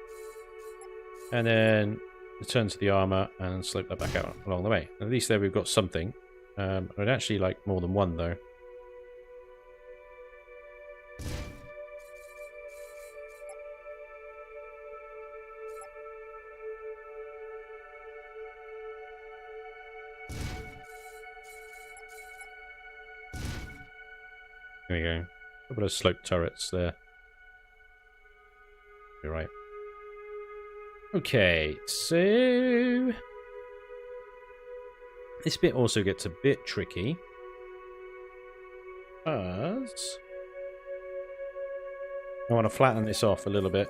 And then return to the armor and slope that back out along the way. At least there we've got something. I'd actually like more than one though. There we go. A couple of slope turrets there. You're right. Okay, so this bit also gets a bit tricky. Because I want to flatten this off a little bit.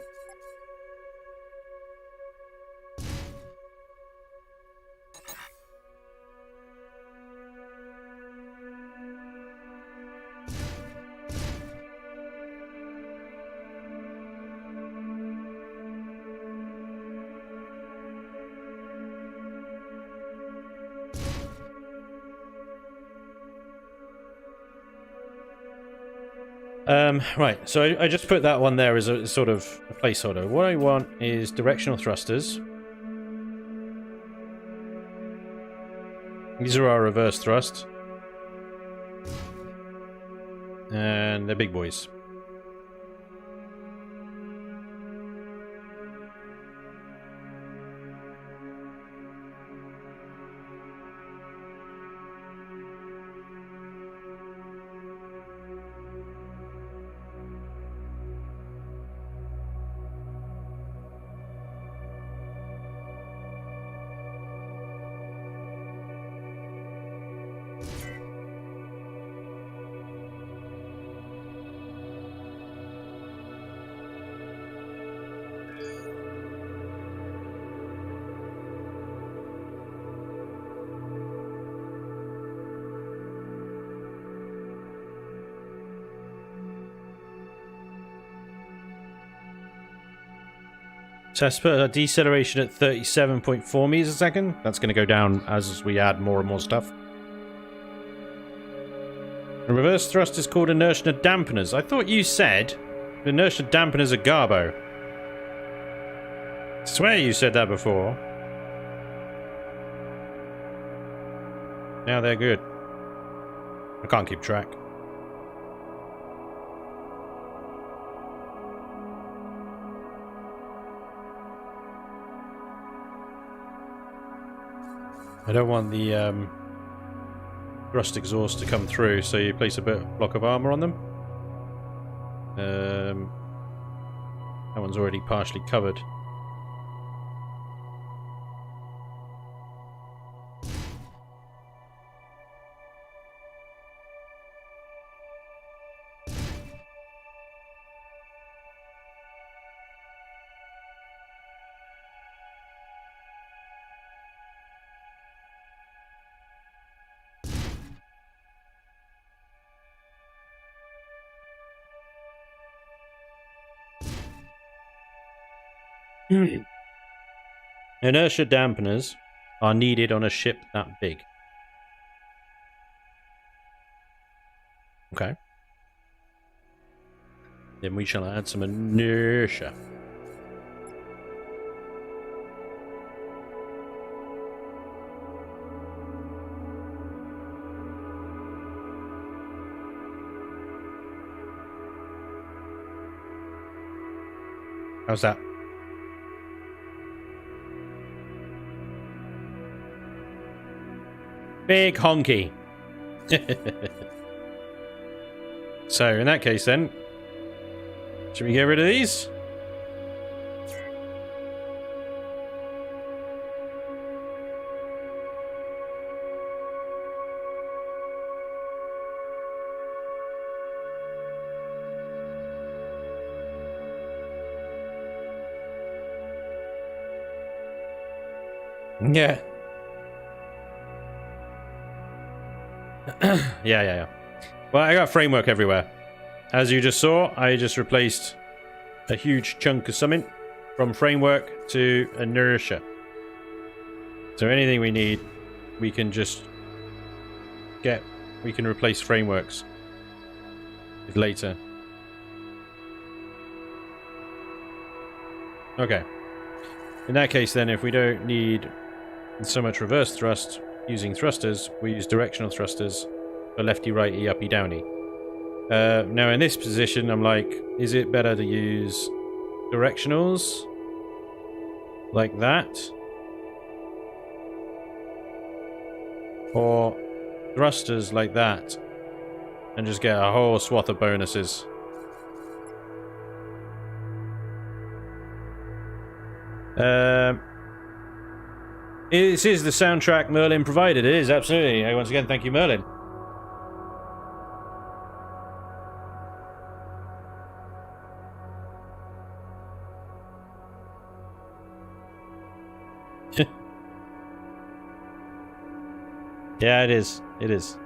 Right, so I just put that one there as a sort of a placeholder. What I want is directional thrusters. These are our reverse thrust. And they're big boys. So I put a deceleration at 37.4 meters a second. That's going to go down as we add more and more stuff. The reverse thrust is called Inertia Dampeners. I thought you said Inertia Dampeners are Garbo. I swear you said that before. Now they're good. I can't keep track. I don't want the thrust exhaust to come through, so you place a block of armor on them. That one's already partially covered. Inertia dampeners are needed on a ship that big. Okay. Then we shall add some inertia. How's that? Big honky. So, in that case then, should we get rid of these? Yeah. Yeah. Well, I got framework everywhere. As you just saw, I just replaced a huge chunk of something from framework to inertia. So anything we need, we can just get. We can replace frameworks with later. Okay. In that case, then, if we don't need so much reverse thrust using thrusters, we use directional thrusters for lefty, righty, uppy, downy. Now, in this position, I'm like, is it better to use directionals like that? Or thrusters like that? And just get a whole swath of bonuses. This is the soundtrack Merlin provided. It is, absolutely. Once again, thank you, Merlin. Yeah, it is. It is.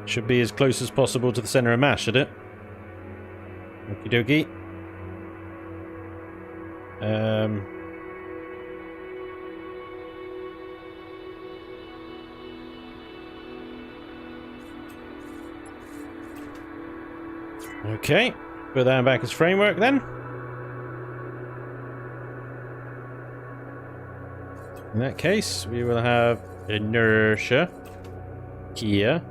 Should be as close as possible to the center of mass, should it? Okie dokie. Okay, put that back as framework then. In that case, we will have inertia here.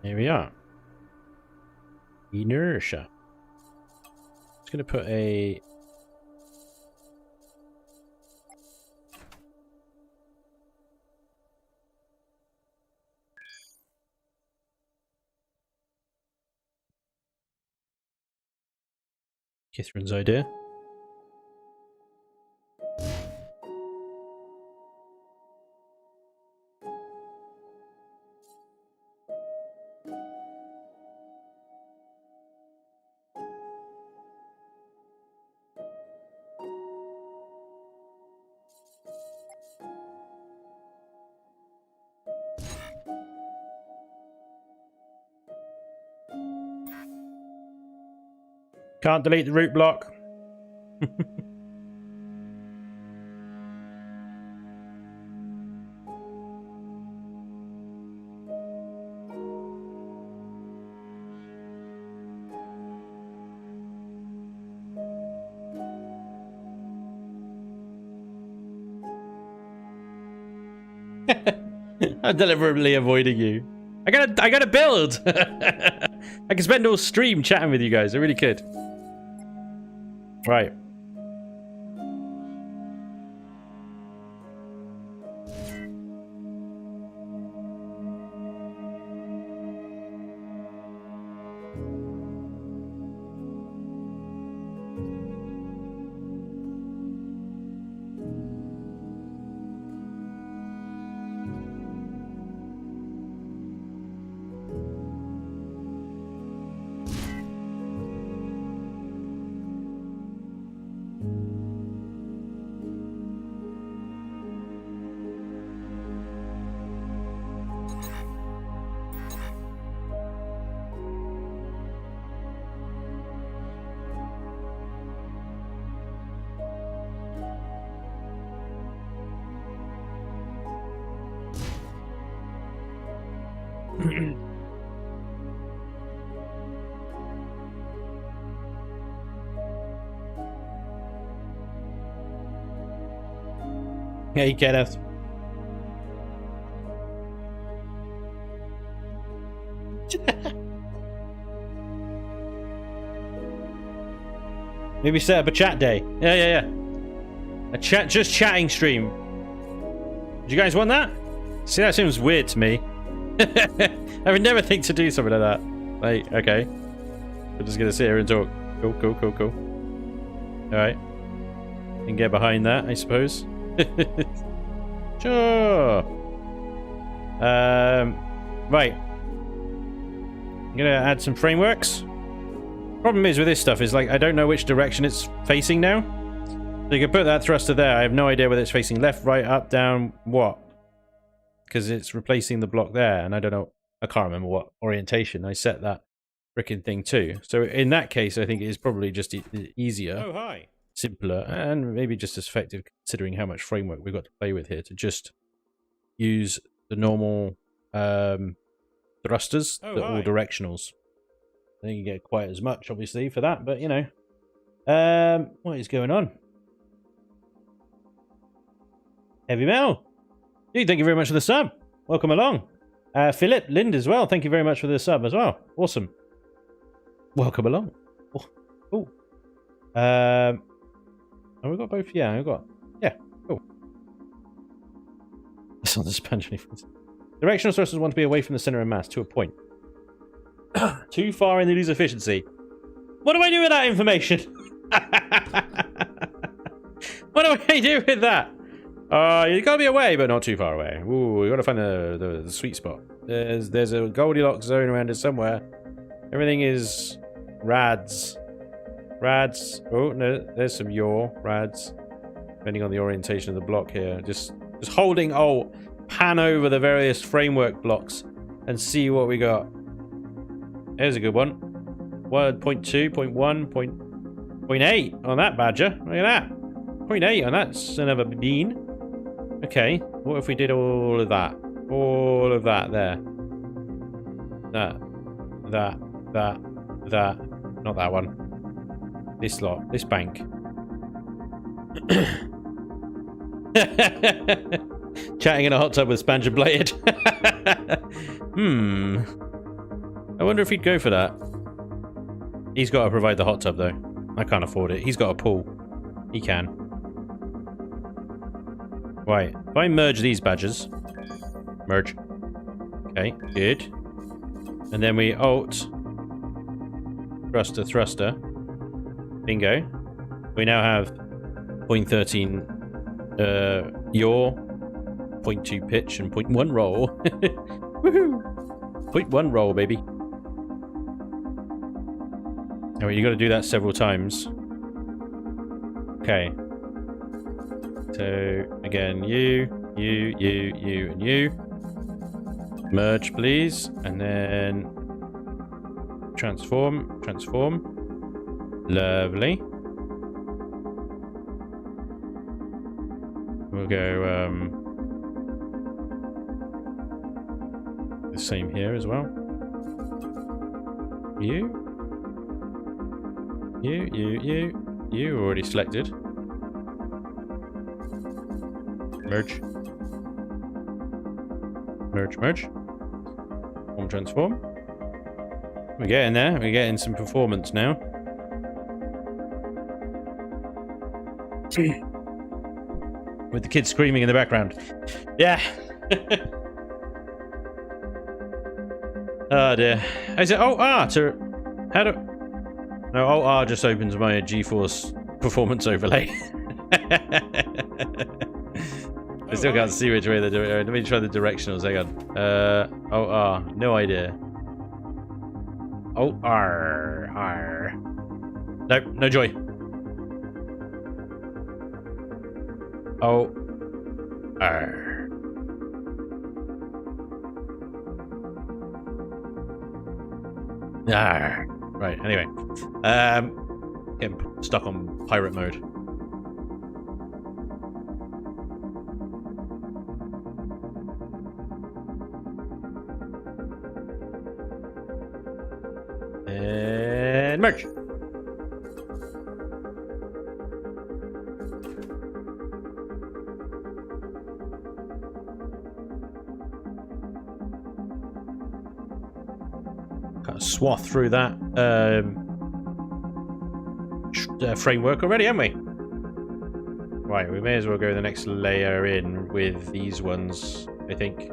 Here we are. Inertia. Just going to put a... Catherine's idea. Can't delete the root block. I'm deliberately avoiding you. I gotta build. I can spend all stream chatting with you guys. I really could. Right. Hey, Kenneth. Maybe set up a chat day. Yeah. A just chatting stream. Do you guys want that? See, that seems weird to me. I would never think to do something like that. Like, okay. We're just gonna sit here and talk. Cool. Alright. Can get behind that, I suppose. Sure. Right. I'm gonna add some frameworks. Problem is with this stuff is, like, I don't know which direction it's facing now. So you can put that thruster there. I have no idea whether it's facing left, right, up, down, what. because it's replacing the block there, and I don't know, I can't remember what orientation I set that frickin' thing to. So in that case, I think it is probably just easier, Oh, hi. simpler, and maybe just as effective considering how much framework we've got to play with here to just use the normal thrusters Oh, that are all hi. directionals. I think you get quite as much, obviously, for that, but you know. What is going on? Heavy Metal. Dude, thank you very much for the sub. Welcome along. Philip, Lind as well. Thank you very much for the sub as well. Awesome. Welcome along. Oh, cool. Have we got both? Yeah, we've got. Yeah, cool. That's not the Spanj anything. Directional thrusters want to be away from the center of mass to a point. Too far and they lose efficiency. What do I do with that information? What do I do with that? You gotta be away, but not too far away. Ooh, you gotta find the sweet spot. There's a Goldilocks zone around it somewhere. Everything is rads. Rads. Oh no, there's some yaw rads. Depending on the orientation of the block here. Just holding. Oh, pan over the various framework blocks and see what we got. There's a good one. 1.2, 0.1, 0.8 on that badger. Look at that. 0.8 on that son of a bean. Okay, what if we did all of that? All of that there. That. Not that one. This lot. This bank. Chatting in a hot tub with Spanj and Bladed. I wonder if he'd go for that. He's got to provide the hot tub, though. I can't afford it. He's got a pool. He can. Right. If I merge these badges. Merge. Okay, good. And then we alt. Thruster, thruster. Bingo. We now have 0.13 yaw, 0.2 pitch, and 0.1 roll. Woohoo! 0.1 roll, baby. Oh, you got to do that several times. Okay. So, again, you, and you. Merge, please. And then... Transform. Lovely. We'll go, the same here as well. You already selected. Merge. Transform. We're getting there. We're getting some performance now. With the kids screaming in the background. Yeah. Oh dear. Is it Alt-R to... How do... No, Alt-R just opens my GeForce performance overlay. I still can't see which way they're doing it. Let me try the directionals. Hang on. Alt-R. No idea. Alt-R. Nope, no joy. Alt-R. Right, anyway. Getting stuck on pirate mode. And merge. Kind of swath through that framework already, haven't we? Right, we may as well go the next layer in with these ones, I think.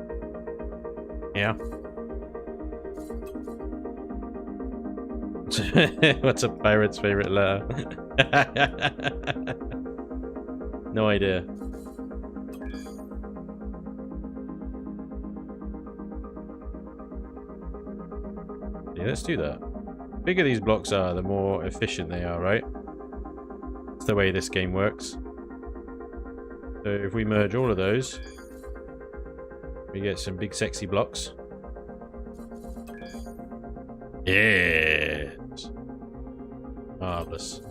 Yeah. What's a pirate's favorite letter? No idea. Yeah, let's do that. The bigger these blocks are, the more efficient they are, right? That's the way this game works. So if we merge all of those, We get some big sexy blocks. Yes. Marvelous.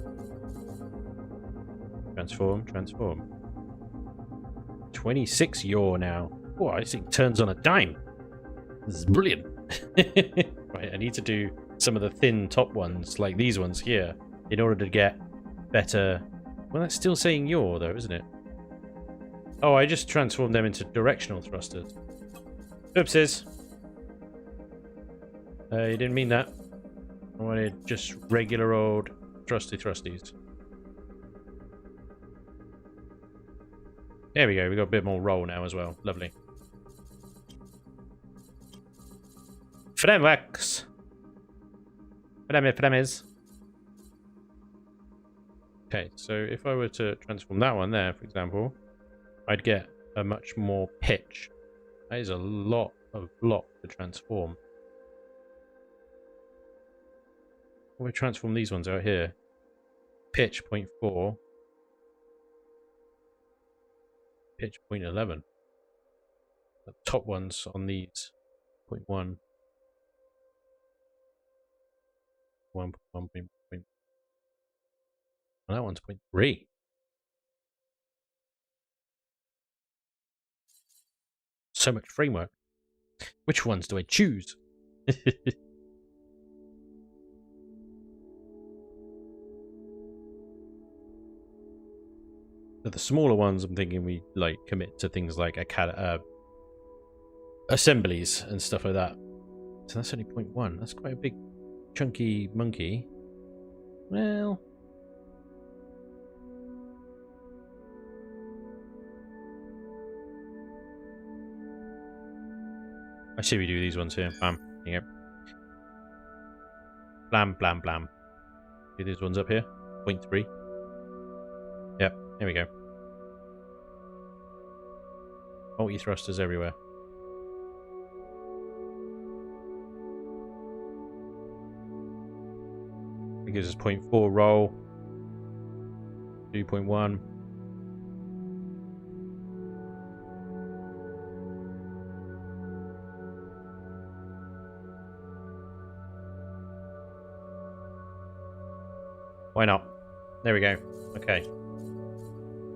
Transform, transform. 26 yaw now. Oh, this thing turns on a dime. This is brilliant. Right, I need to do some of the thin top ones, like these ones here, in order to get better... Well, that's still saying yaw, though, isn't it? Oh, I just transformed them into directional thrusters. Oopsies. You didn't mean that. I wanted just regular old thrusties. There we go. We got a bit more roll now as well. Lovely. Frameworks. Frames. Okay, so if I were to transform that one there, for example, I'd get a much more pitch. That is a lot of block to transform. We transform these ones out here. Pitch 0.4. Pitch 0.11. The top ones on these 0.1. 1.1. And that one's 0.3. So much framework. Which ones do I choose? The smaller ones, I'm thinking we like commit to things like assemblies and stuff like that. So that's only 0.1. That's quite a big, chunky monkey. Well, I see we do these ones here. Bam. There you go. Blam, blam, blam. Do these ones up here. 0.3. Yep. There we go. Multi-thrusters everywhere. It gives us 0.4 roll. 2.1. Why not? There we go. Okay.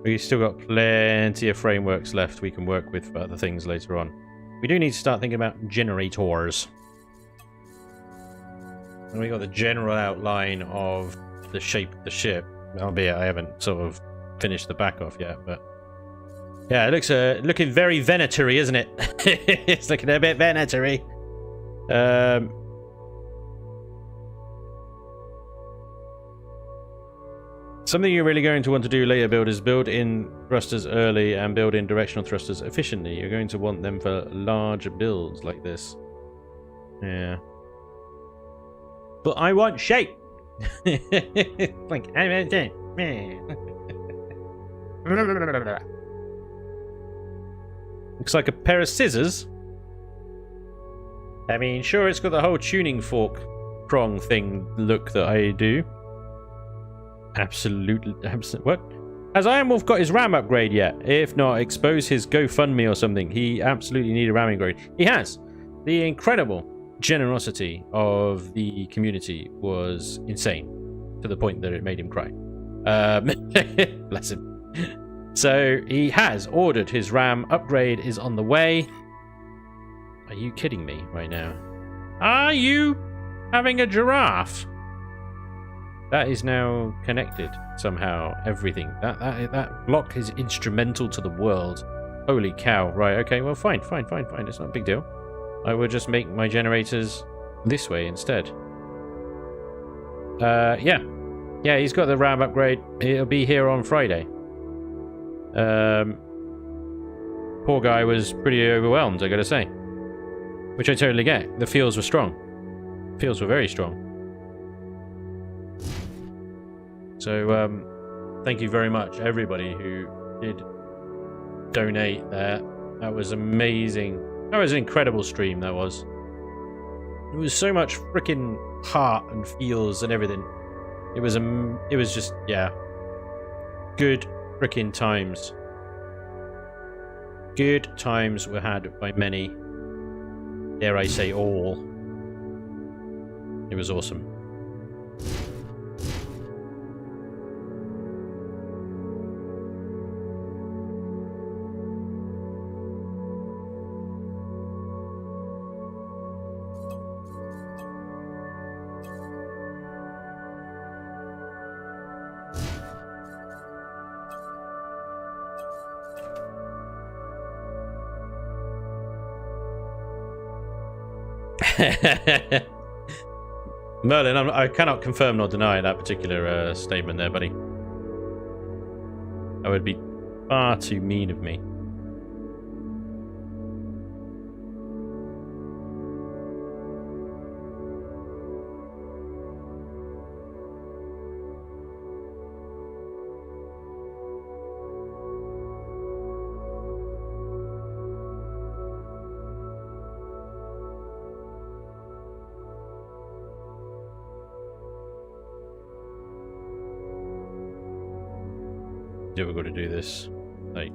We've still got plenty of frameworks left we can work with for other things later on. We do need to start thinking about generators. And we got the general outline of the shape of the ship, albeit I haven't sort of finished the back off yet, but yeah, it looks looking very venatory, isn't it? It's looking a bit venatory. Something you're really going to want to do later, builders, build in thrusters early and build in directional thrusters efficiently. You're going to want them for large builds like this. Yeah. But I want shape! Like, looks like a pair of scissors. I mean, sure, it's got the whole tuning fork prong thing look that I do. Absolutely. What? Has Iron Wolf got his RAM upgrade yet? If not, expose his GoFundMe or something. He absolutely needs a RAM upgrade. He has. The incredible generosity of the community was insane, to the point that it made him cry. Bless him. So he has ordered his RAM upgrade, is on the way. Are you kidding me right now? Are you having a giraffe? That is now connected somehow. Everything. That block is instrumental to the world. Holy cow. Right, okay, well fine. It's not a big deal. I will just make my generators this way instead. Yeah, he's got the RAM upgrade. It'll be here on Friday. Poor guy was pretty overwhelmed, I gotta say. Which I totally get. The feels were strong. Feels were very strong. So, thank you very much, everybody who did donate there. That was amazing. That was an incredible stream, that was. It was so much freaking heart and feels and everything. It was just, yeah. Good freaking times. Good times were had by many. Dare I say all. It was awesome. Merlin, I cannot confirm nor deny that particular statement there, buddy. That would be far too mean of me. Yeah, we've got to do this, like...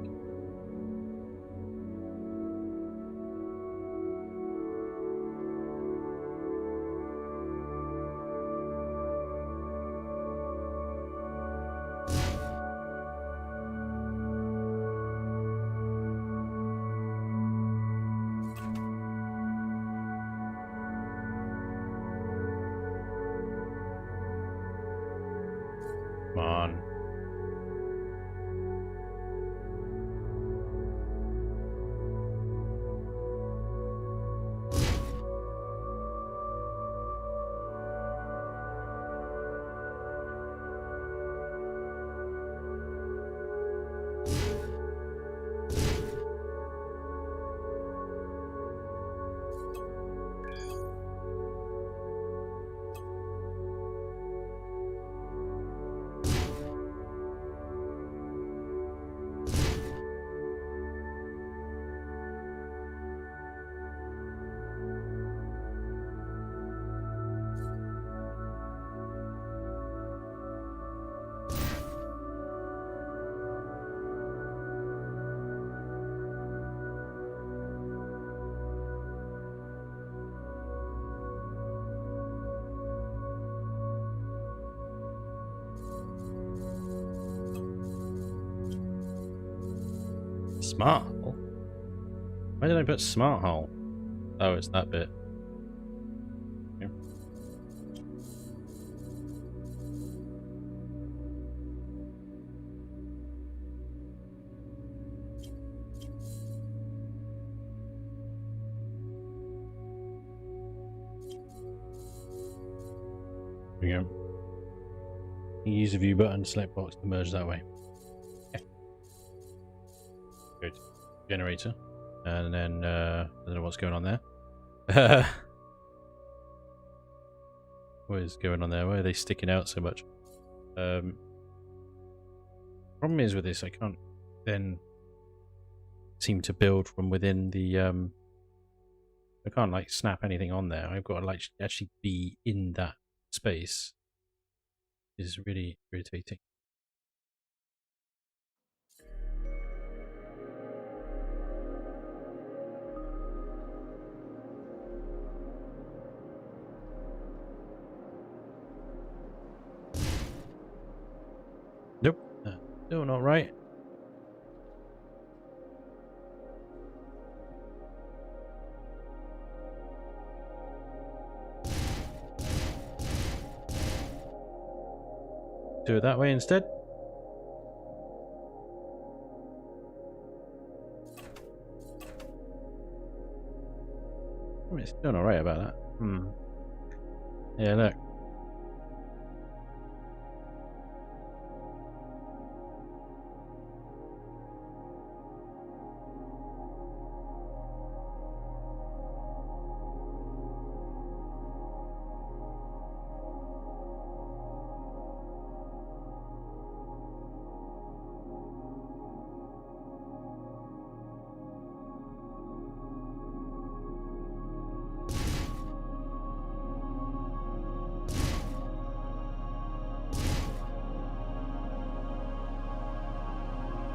Come on. Smart hole? Why did I put smart hole? Oh, it's that bit. Okay. There we go. Use the view button, select box to merge that way. Good. Generator. And then, I don't know what's going on there. What is going on there? Why are they sticking out so much? Problem is with this, I can't then seem to build from within the, I can't like snap anything on there. I've got to like actually be in that space. It is really irritating. Nope, still not right. Do it that way instead. I mean, it's still not right about that. Yeah, look.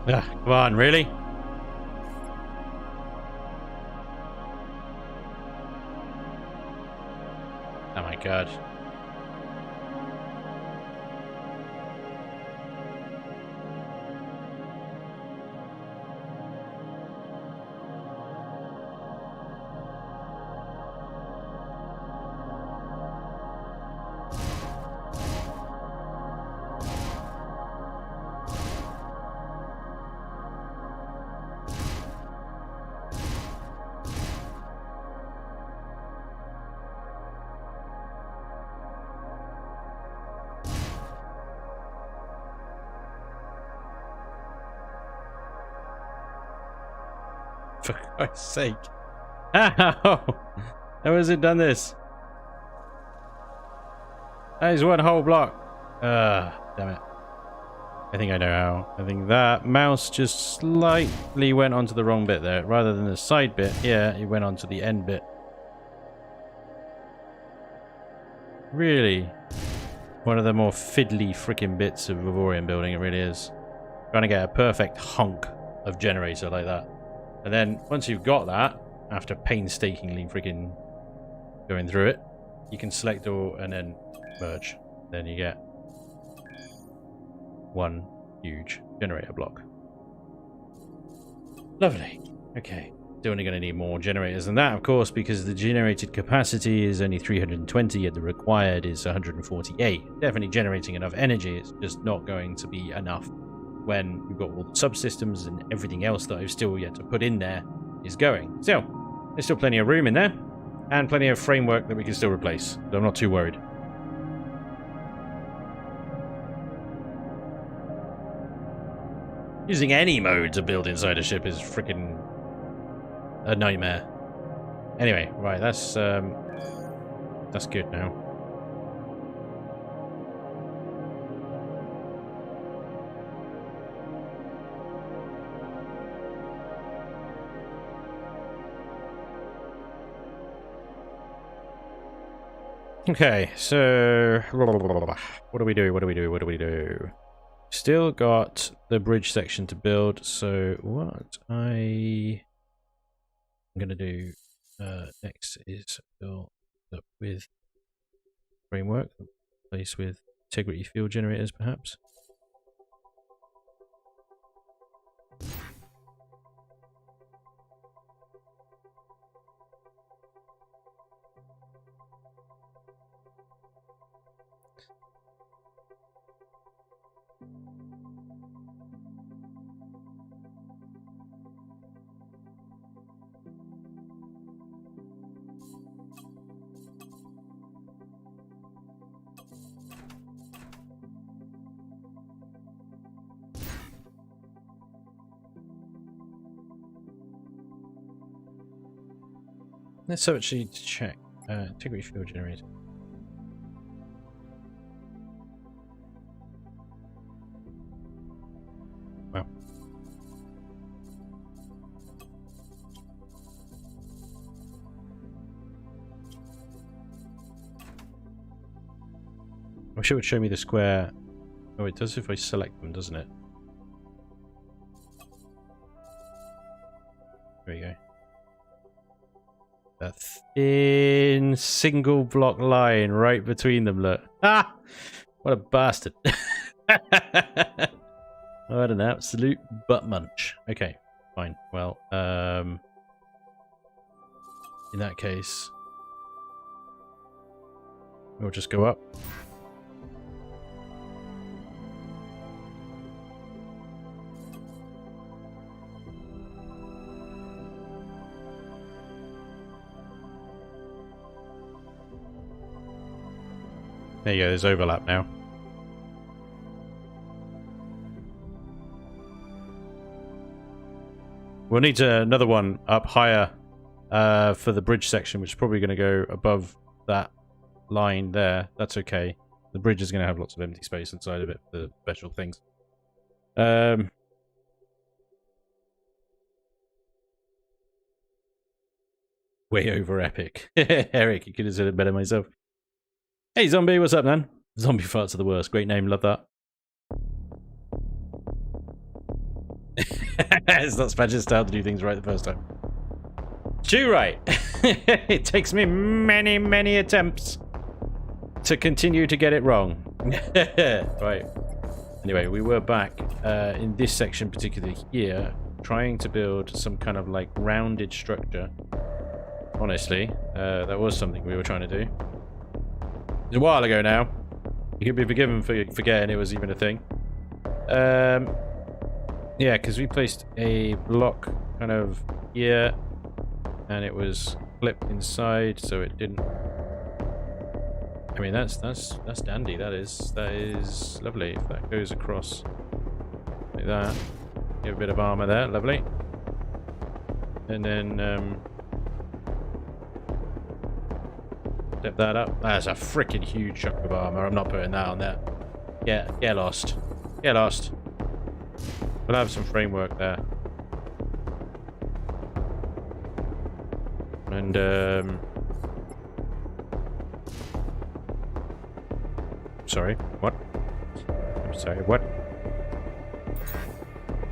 Ah, come on, really? God. For Christ's sake. How? How has it done this? That is one whole block. Damn it. I think I know how. I think that mouse just slightly went onto the wrong bit there. Rather than the side bit, yeah, it went onto the end bit. Really? One of the more fiddly freaking bits of Avorion building, it really is. Trying to get a perfect hunk of generator like that. And then, once you've got that, after painstakingly freaking going through it, you can select all and then merge. Then you get one huge generator block. Lovely. Okay. Still only going to need more generators than that, of course, because the generated capacity is only 320 yet the required is 148. Definitely generating enough energy. It's just not going to be enough when we've got all the subsystems and everything else that I've still yet to put in there is going. So, there's still plenty of room in there, and plenty of framework that we can still replace, so I'm not too worried. Using any mode to build inside a ship is freaking a nightmare. Anyway, right, that's good now. Okay, so what do we do? Still got the bridge section to build, so what I'm gonna do next is build up with framework, place with integrity field generators perhaps. Let's actually check integrity field generator. Wow. I wish it would show me the square. Oh, it does if I select them, doesn't it? There we go. A thin single block line right between them, look. Ah! What a bastard. What an absolute butt munch. Okay, fine. Well, in that case, we'll just go up. There you go, there's overlap now. We'll need another one up higher for the bridge section, which is probably going to go above that line there. That's okay. The bridge is going to have lots of empty space inside of it for the special things. Way over epic. Eric, you could have said it better myself. Hey Zombie, what's up, man? Zombie farts are the worst. Great name, love that. It's not Spanj's style to do things right the first time. Too right. It takes me many, many attempts. to continue to get it wrong. Right. Anyway, we were back in this section particularly here, trying to build some kind of like rounded structure. Honestly, that was something we were trying to do. It was a while ago now. You can be forgiven for forgetting it was even a thing. Yeah, because we placed a block kind of here, and it was clipped inside, so it didn't. I mean, that's dandy. That is lovely. If that goes across like that, give a bit of armor there, lovely. And then step that up. That's a freaking huge chunk of armor. I'm not putting that on there. Get lost. Get lost. We'll have some framework there. And sorry, what? I'm sorry, what?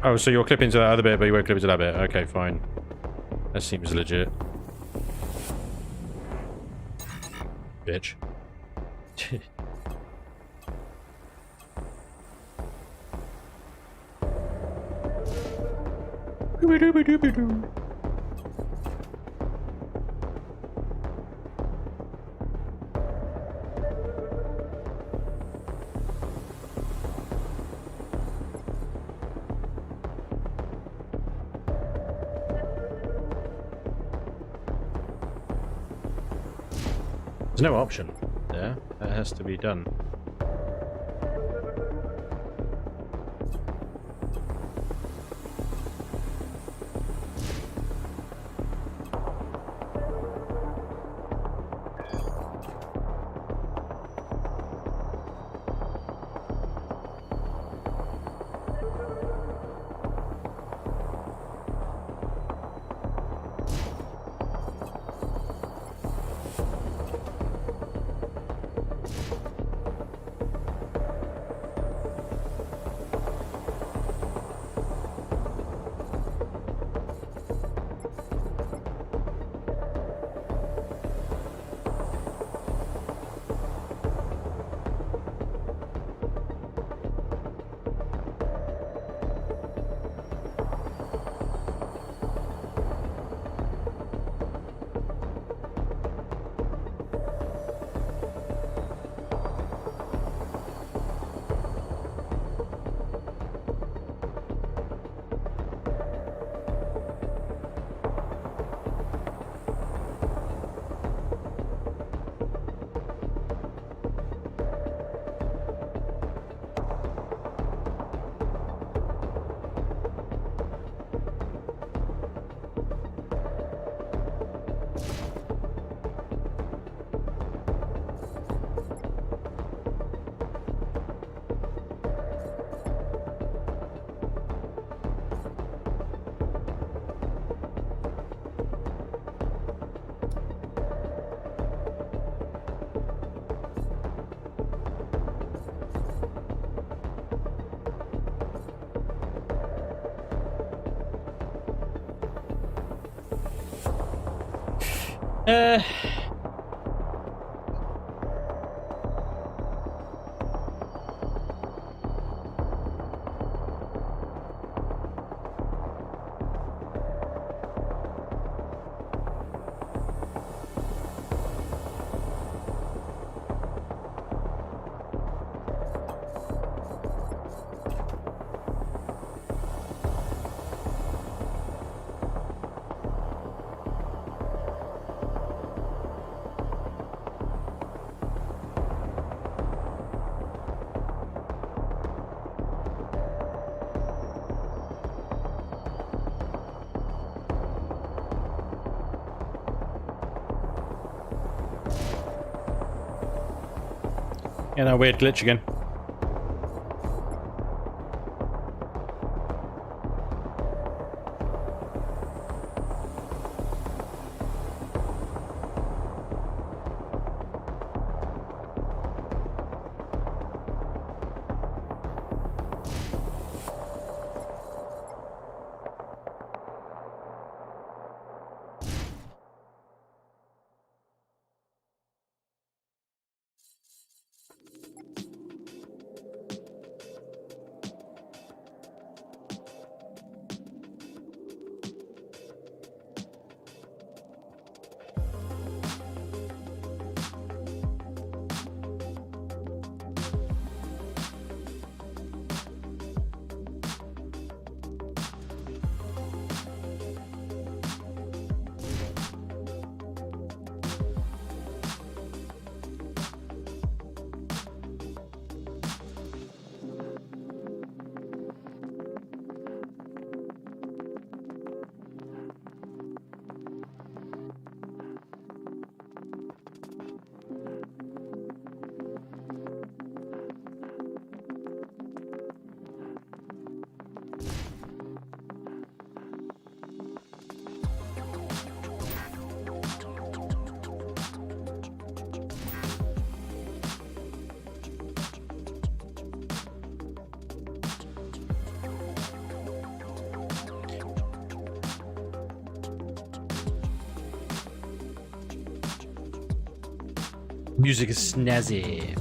Oh, so you'll clip into that other bit, but you won't clip into that bit. Okay, fine. That seems legit. Bitch. There's no option there. That has to be done. Uh... Yeah, that weird glitch again. Music is snazzy.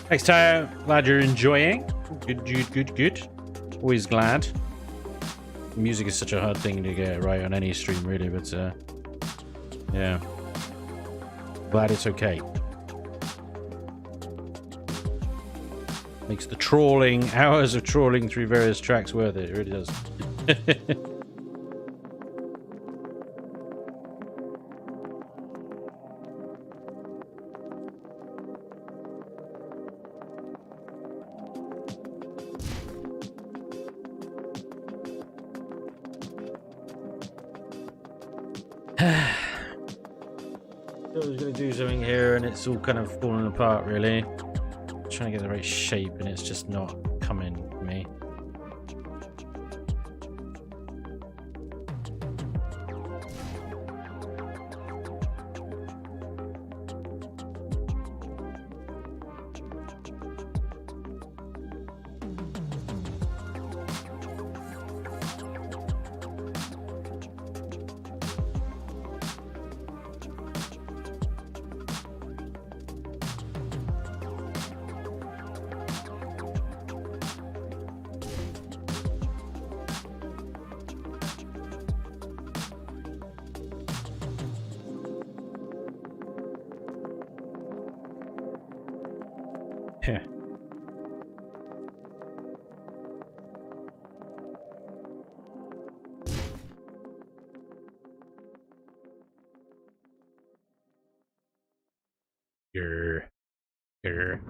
Thanks, Tayo. Glad you're enjoying. Good. Always glad. Music is such a hard thing to get right on any stream, really, but yeah. Glad it's okay. Makes the trawling, hours of trawling through various tracks worth it. It really does. I was going to do something here and it's all kind of falling apart, really. I'm trying to get the right shape and it's just not coming for me. Yeah. Here.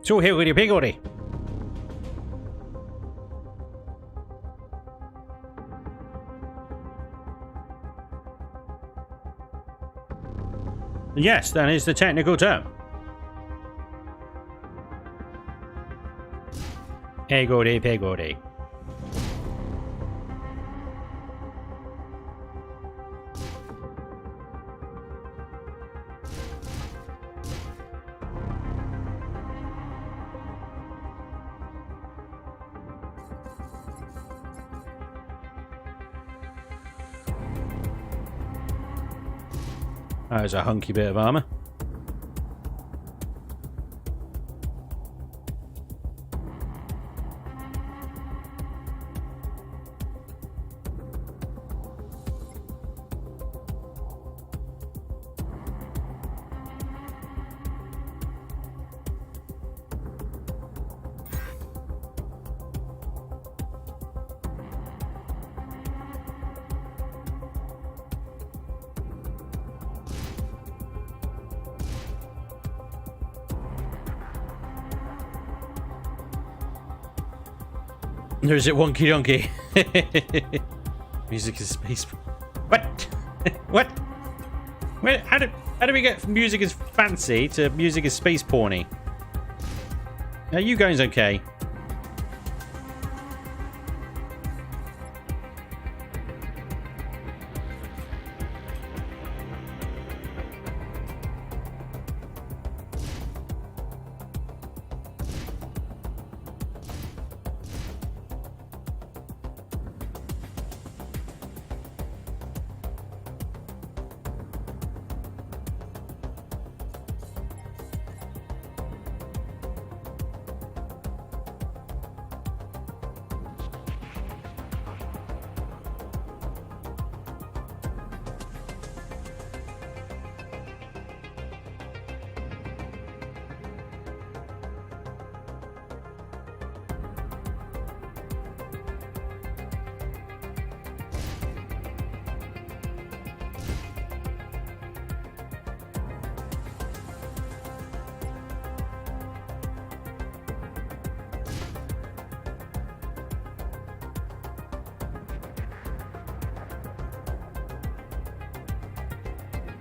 So higgledy piggledy. Yes, that is the technical term. Higgledy piggledy. That was a hunky bit of armor. Or is it wonky donkey? Music is space. What? What? Where? How do we get from music is fancy to music is space porny? Are you guys okay?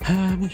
Um,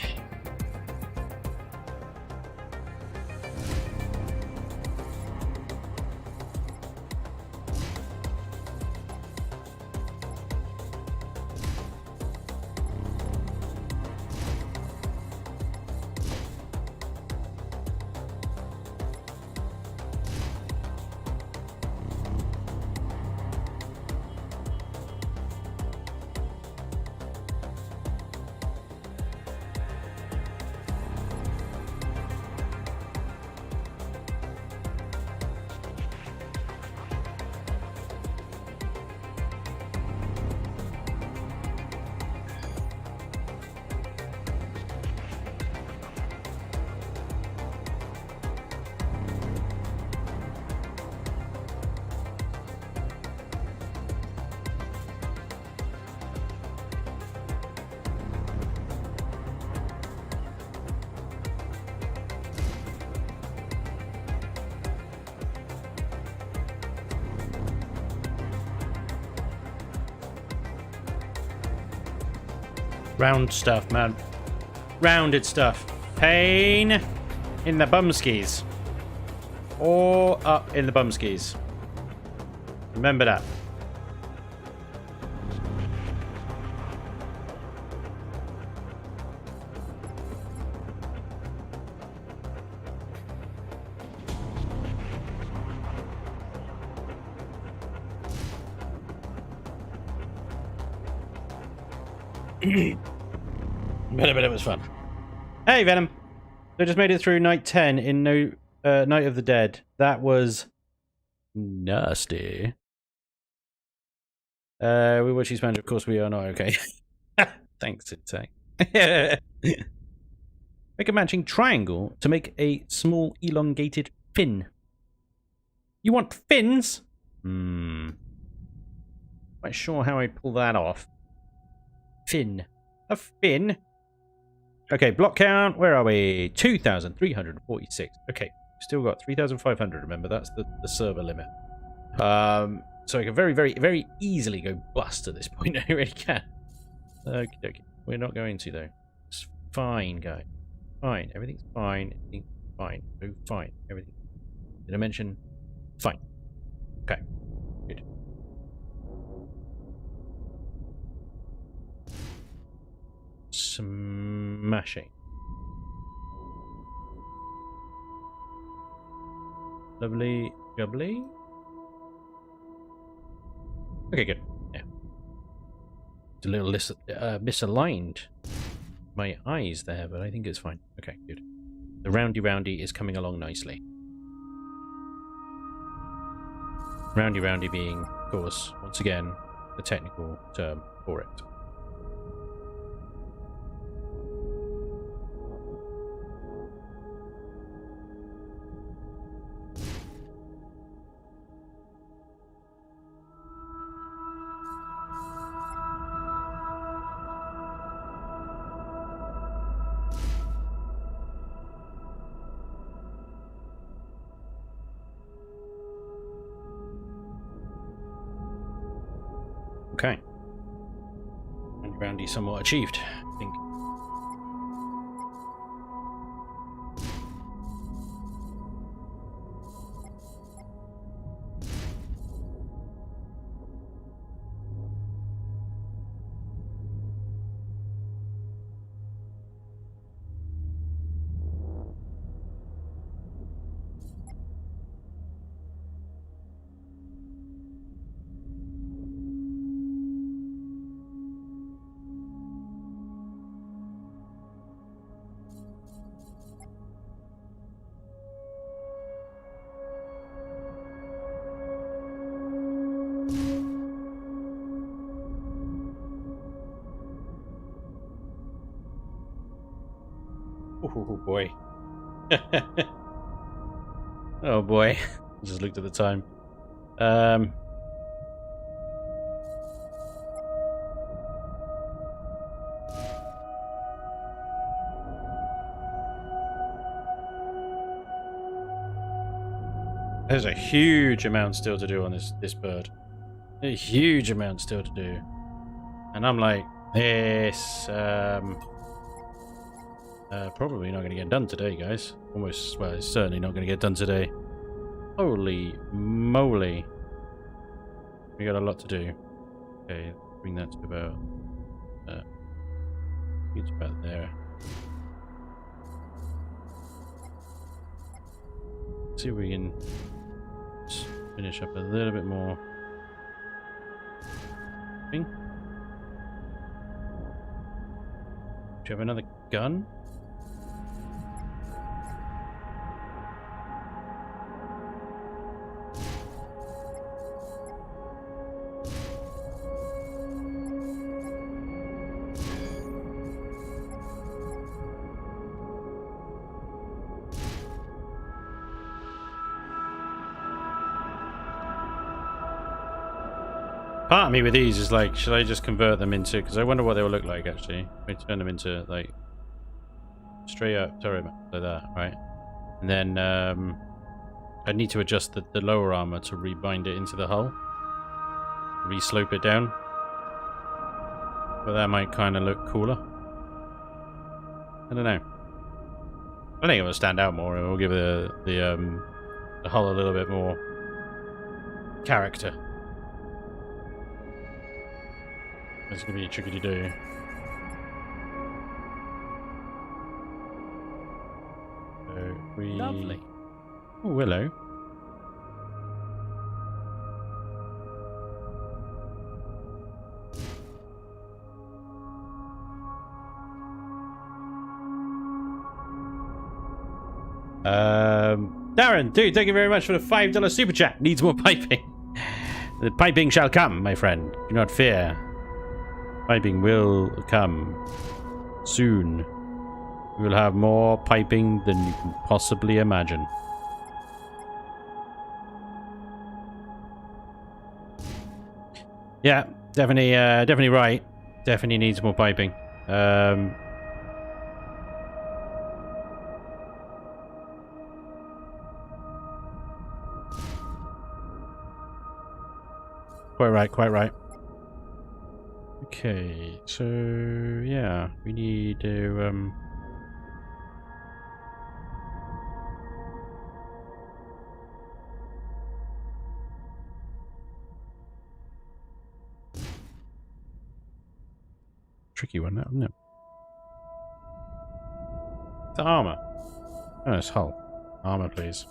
round stuff, man. Rounded stuff. Pain in the bumskis. Or up in the bumskis. Remember that. But it was fun. Hey, Venom. So I just made it through night 10 in Night of the Dead. That was nasty. We watch you, Spanj. Of course, we are not okay. Thanks, Insane. Make a matching triangle to make a small elongated fin. You want fins? Not sure how I pull that off. Fin. A fin? Okay, block count. Where are we? 2,346. Okay, still got 3,500. Remember, that's the server limit. So I can very, very, very easily go bust at this point. I really can. Okay. We're not going to, though. It's fine, guys. Fine. Everything's fine. Everything's fine. Oh, fine. Everything. Did I mention? Fine. Okay. Good. Smashing. Lovely jubbly. Okay, good. Yeah. It's a little misaligned. My eyes there, but I think it's fine. Okay, good. The roundy is coming along nicely. Roundy being, of course, once again, the technical term for it. Okay. And roundy somewhat achieved, I think. Oh boy. Oh boy. I just looked at the time. There's a huge amount still to do on this bird. A huge amount still to do. And I'm like, this Probably not going to get done today, guys. Almost, well, it's certainly not going to get done today. Holy moly. We got a lot to do. Okay, bring that to about... it's about there. See if we can just finish up a little bit more. Do you have another gun? Part of me with these is like, should I just convert them into... Because I wonder what they will look like, actually. We turn them into, like, straight up turret like that, right? And then I need to adjust the lower armor to rebind it into the hull. Re-slope it down. But that might kind of look cooler. I don't know. I think it will stand out more. It will give the hull a little bit more character. It's going to be tricky to do. So we... Lovely. Oh, hello. Darren, dude, thank you very much for the $5 super chat. Needs more piping. The piping shall come, my friend. Do not fear. Piping will come soon. We will have more piping than you can possibly imagine. Yeah, definitely, definitely right. Definitely needs more piping. Quite right, quite right. Okay, so yeah, we need to tricky one, isn't it? The armor. Oh, it's hull. Armor, please.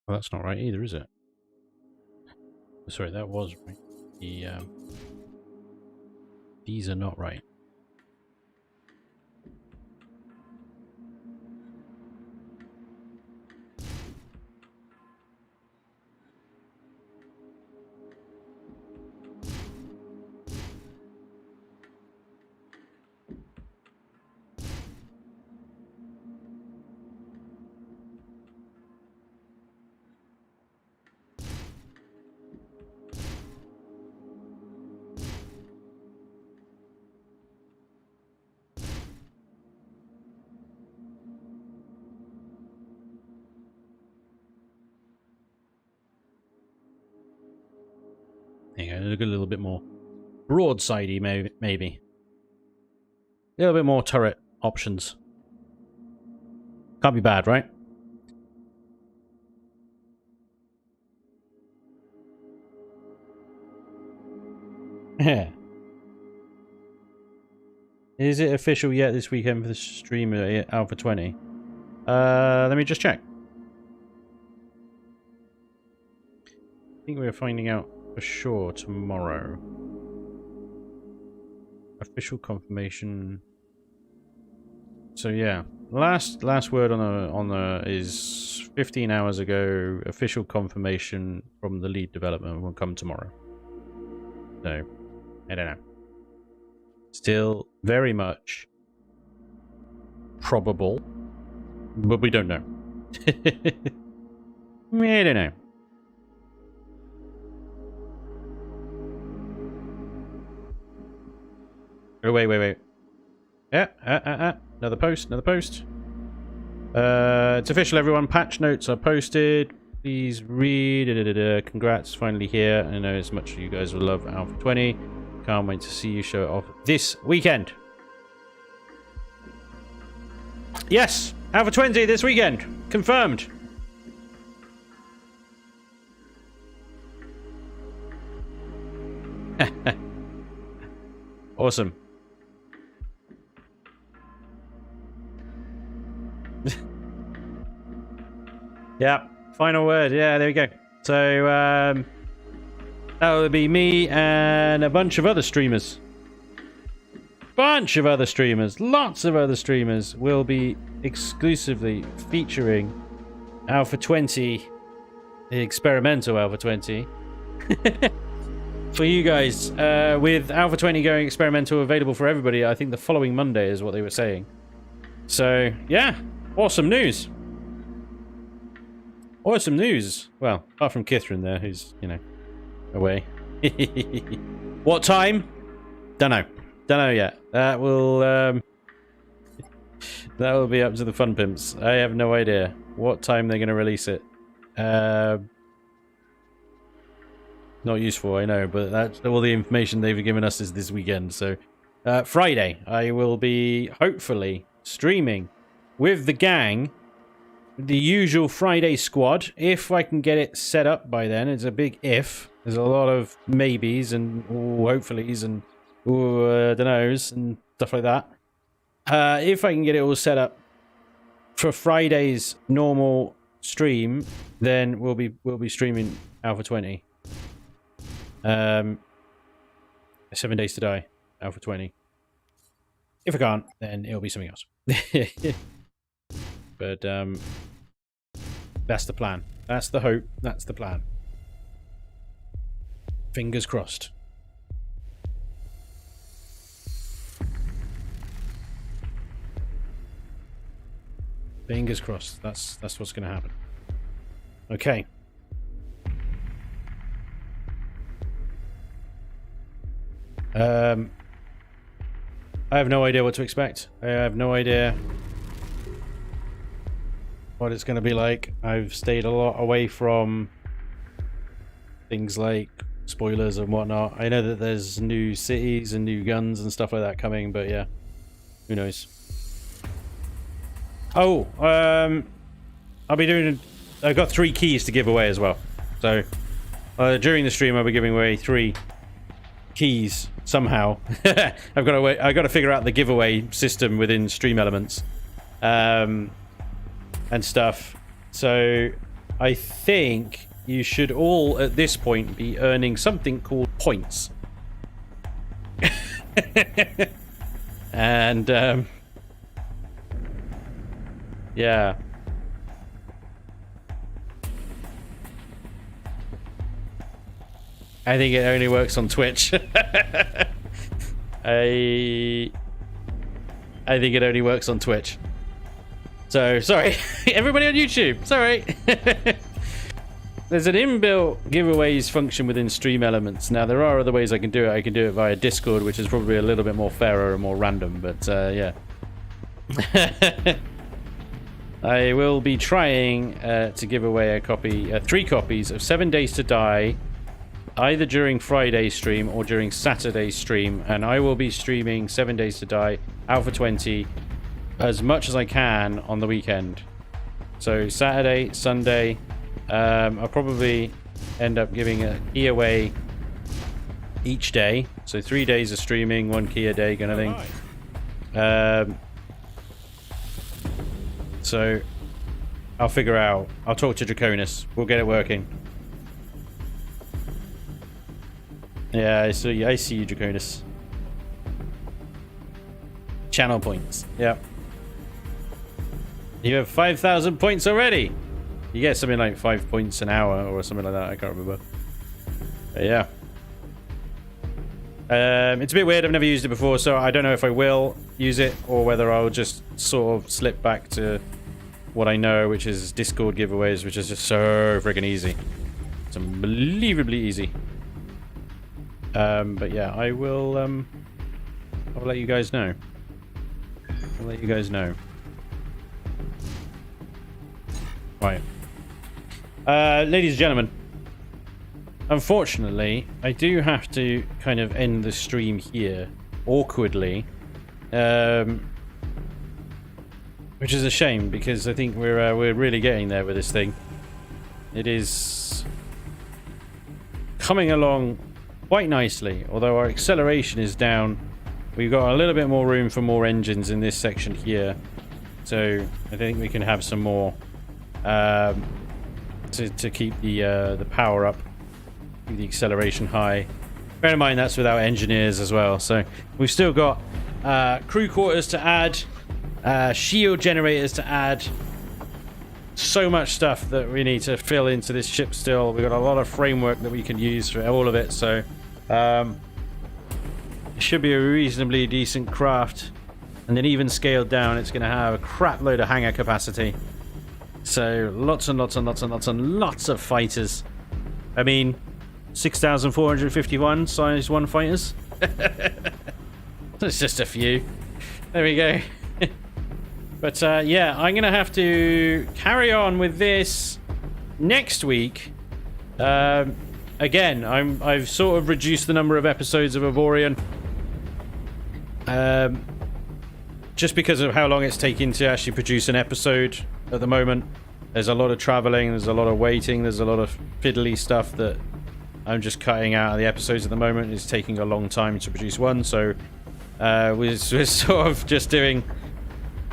Well, that's not right either, is it? Sorry, that was right. These are not right. Yeah, look a little bit more broadsidey, maybe. A little bit more turret options. Can't be bad, right? Yeah. Is it official yet this weekend for the stream at Alpha 20? Let me just check. I think we're finding out for sure tomorrow. Official confirmation. So yeah, last word on the is 15 hours ago. Official confirmation from the lead development will come tomorrow. So I don't know. Still very much probable, but we don't know. I don't know. Oh, wait. Yeah, another post. It's official, everyone. Patch notes are posted. Please read. Congrats, finally here. I know as much as you guys will love Alpha 20. Can't wait to see you show it off this weekend. Yes, Alpha 20 this weekend. Confirmed. Awesome. Yeah, final word. Yeah, there we go. So, that will be me and a bunch of other streamers. Lots of other streamers will be exclusively featuring Alpha 20, the experimental Alpha 20. For you guys, with Alpha 20 going experimental available for everybody, I think the following Monday is what they were saying. So, yeah, awesome news. Awesome news. Well, apart from Kithrin there, who's, you know, away. What time? Don't know yet. That will be up to the fun pimps. I have no idea what time they're going to release it. Not useful, I know, but that's all the information they've given us is this weekend. So Friday, I will be hopefully streaming with the gang. The usual Friday squad, if I can get it set up by then. It's a big if. There's a lot of maybes and hopefullys and dunnos and stuff like that. If I can get it all set up for Friday's normal stream, then we'll be streaming Alpha 20. 7 Days to Die, Alpha 20. If I can't, then it'll be something else. But that's the plan. That's the hope. That's the plan. Fingers crossed. Fingers crossed. That's what's going to happen. Okay. I have no idea what to expect. I have no idea what it's going to be like. I've stayed a lot away from things like spoilers and whatnot. I know that there's new cities and new guns and stuff like that coming, but yeah, who knows. Oh, I'll be doing. I've got 3 keys to give away as well. So during the stream, I'll be giving away 3 keys somehow. I've got to figure out the giveaway system within Stream Elements. And stuff. So I think you should all at this point be earning something called points. And yeah. I think it only works on Twitch. I think it only works on Twitch. So, sorry. Everybody on YouTube, sorry. There's an inbuilt giveaways function within Stream Elements. Now, there are other ways I can do it. I can do it via Discord, which is probably a little bit more fairer and more random, but yeah. I will be trying to give away a copy, 3 copies of 7 Days to Die, either during Friday's stream or during Saturday's stream, and I will be streaming 7 Days to Die, Alpha 20, as much as I can on the weekend. So Saturday, Sunday, I'll probably end up giving a key away each day. So 3 days of streaming, 1 key a day kind of thing. So I'll figure out. I'll talk to Draconis. We'll get it working. Yeah, I see you, Draconis. Channel points. Yep. You have 5,000 points already. You get something like 5 points an hour or something like that. I can't remember. But yeah. It's a bit weird. I've never used it before, so I don't know if I will use it or whether I'll just sort of slip back to what I know, which is Discord giveaways, which is just so freaking easy. It's unbelievably easy. But yeah, I will. I'll let you guys know. I'll let you guys know. Right. Ladies and gentlemen, unfortunately, I do have to kind of end the stream here awkwardly, which is a shame because I think we're really getting there with this thing. It is coming along quite nicely, although our acceleration is down. We've got a little bit more room for more engines in this section here, so I think we can have some more to keep the power up, keep the acceleration high. Bear in mind that's without engineers as well, so we've still got crew quarters to add, shield generators to add, so much stuff that we need to fill into this ship still. We've got a lot of framework that we can use for all of it, so it should be a reasonably decent craft. And then even scaled down, it's going to have a crap load of hangar capacity. So lots and lots and lots and lots and lots of fighters. I mean, 6,451 size 1 fighters. It's just a few. There we go. But yeah, I'm going to have to carry on with this next week. Again, I've sort of reduced the number of episodes of Avorion. Just because of how long it's taking to actually produce an episode at the moment. There's a lot of traveling, there's a lot of waiting, there's a lot of fiddly stuff that I'm just cutting out of the episodes at the moment. It's taking a long time to produce one, so we're sort of just doing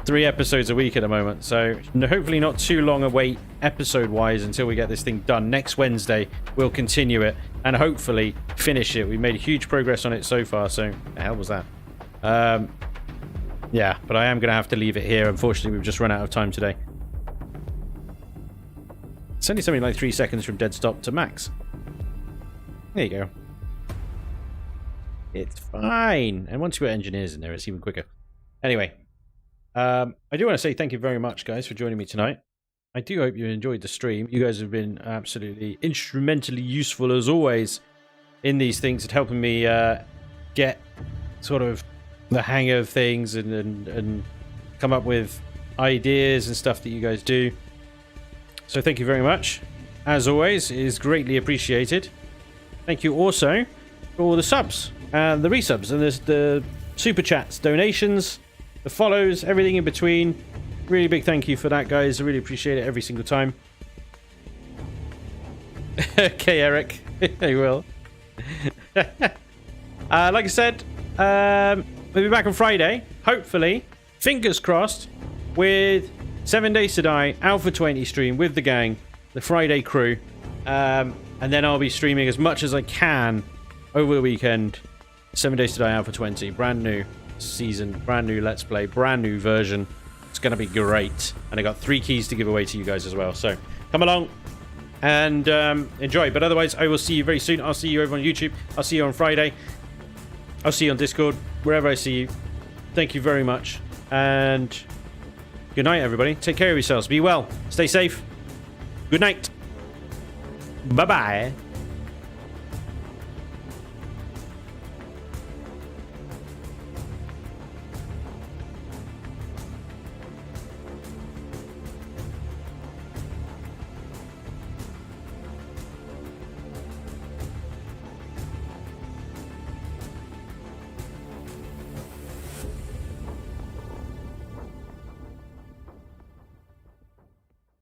3 episodes a week at the moment. So hopefully not too long a wait episode-wise until we get this thing done. Next Wednesday, we'll continue it and hopefully finish it. We made huge progress on it so far, so the hell was that? Yeah, but I am going to have to leave it here. Unfortunately, we've just run out of time today. It's only something like 3 seconds from dead stop to max. There you go. It's fine. And once you put engineers in there, it's even quicker. Anyway, I do want to say thank you very much, guys, for joining me tonight. I do hope you enjoyed the stream. You guys have been absolutely instrumentally useful, as always, in these things at helping me get sort of the hang of things and come up with ideas and stuff that you guys do. So thank you very much. As always, it is greatly appreciated. Thank you also for all the subs and the resubs and the super chats, donations, the follows, everything in between. Really big thank you for that, guys. I really appreciate it every single time. Okay, Eric. I will. Like I said, we'll be back on Friday, hopefully, fingers crossed, with 7 Days to Die, Alpha 20 stream with the gang, the Friday crew. And then I'll be streaming as much as I can over the weekend. 7 Days to Die, Alpha 20, brand new season, brand new Let's Play, brand new version. It's going to be great. And I got 3 keys to give away to you guys as well. So come along and enjoy. But otherwise, I will see you very soon. I'll see you over on YouTube. I'll see you on Friday. I'll see you on Discord, wherever I see you. Thank you very much. And good night, everybody. Take care of yourselves. Be well. Stay safe. Good night. Bye-bye.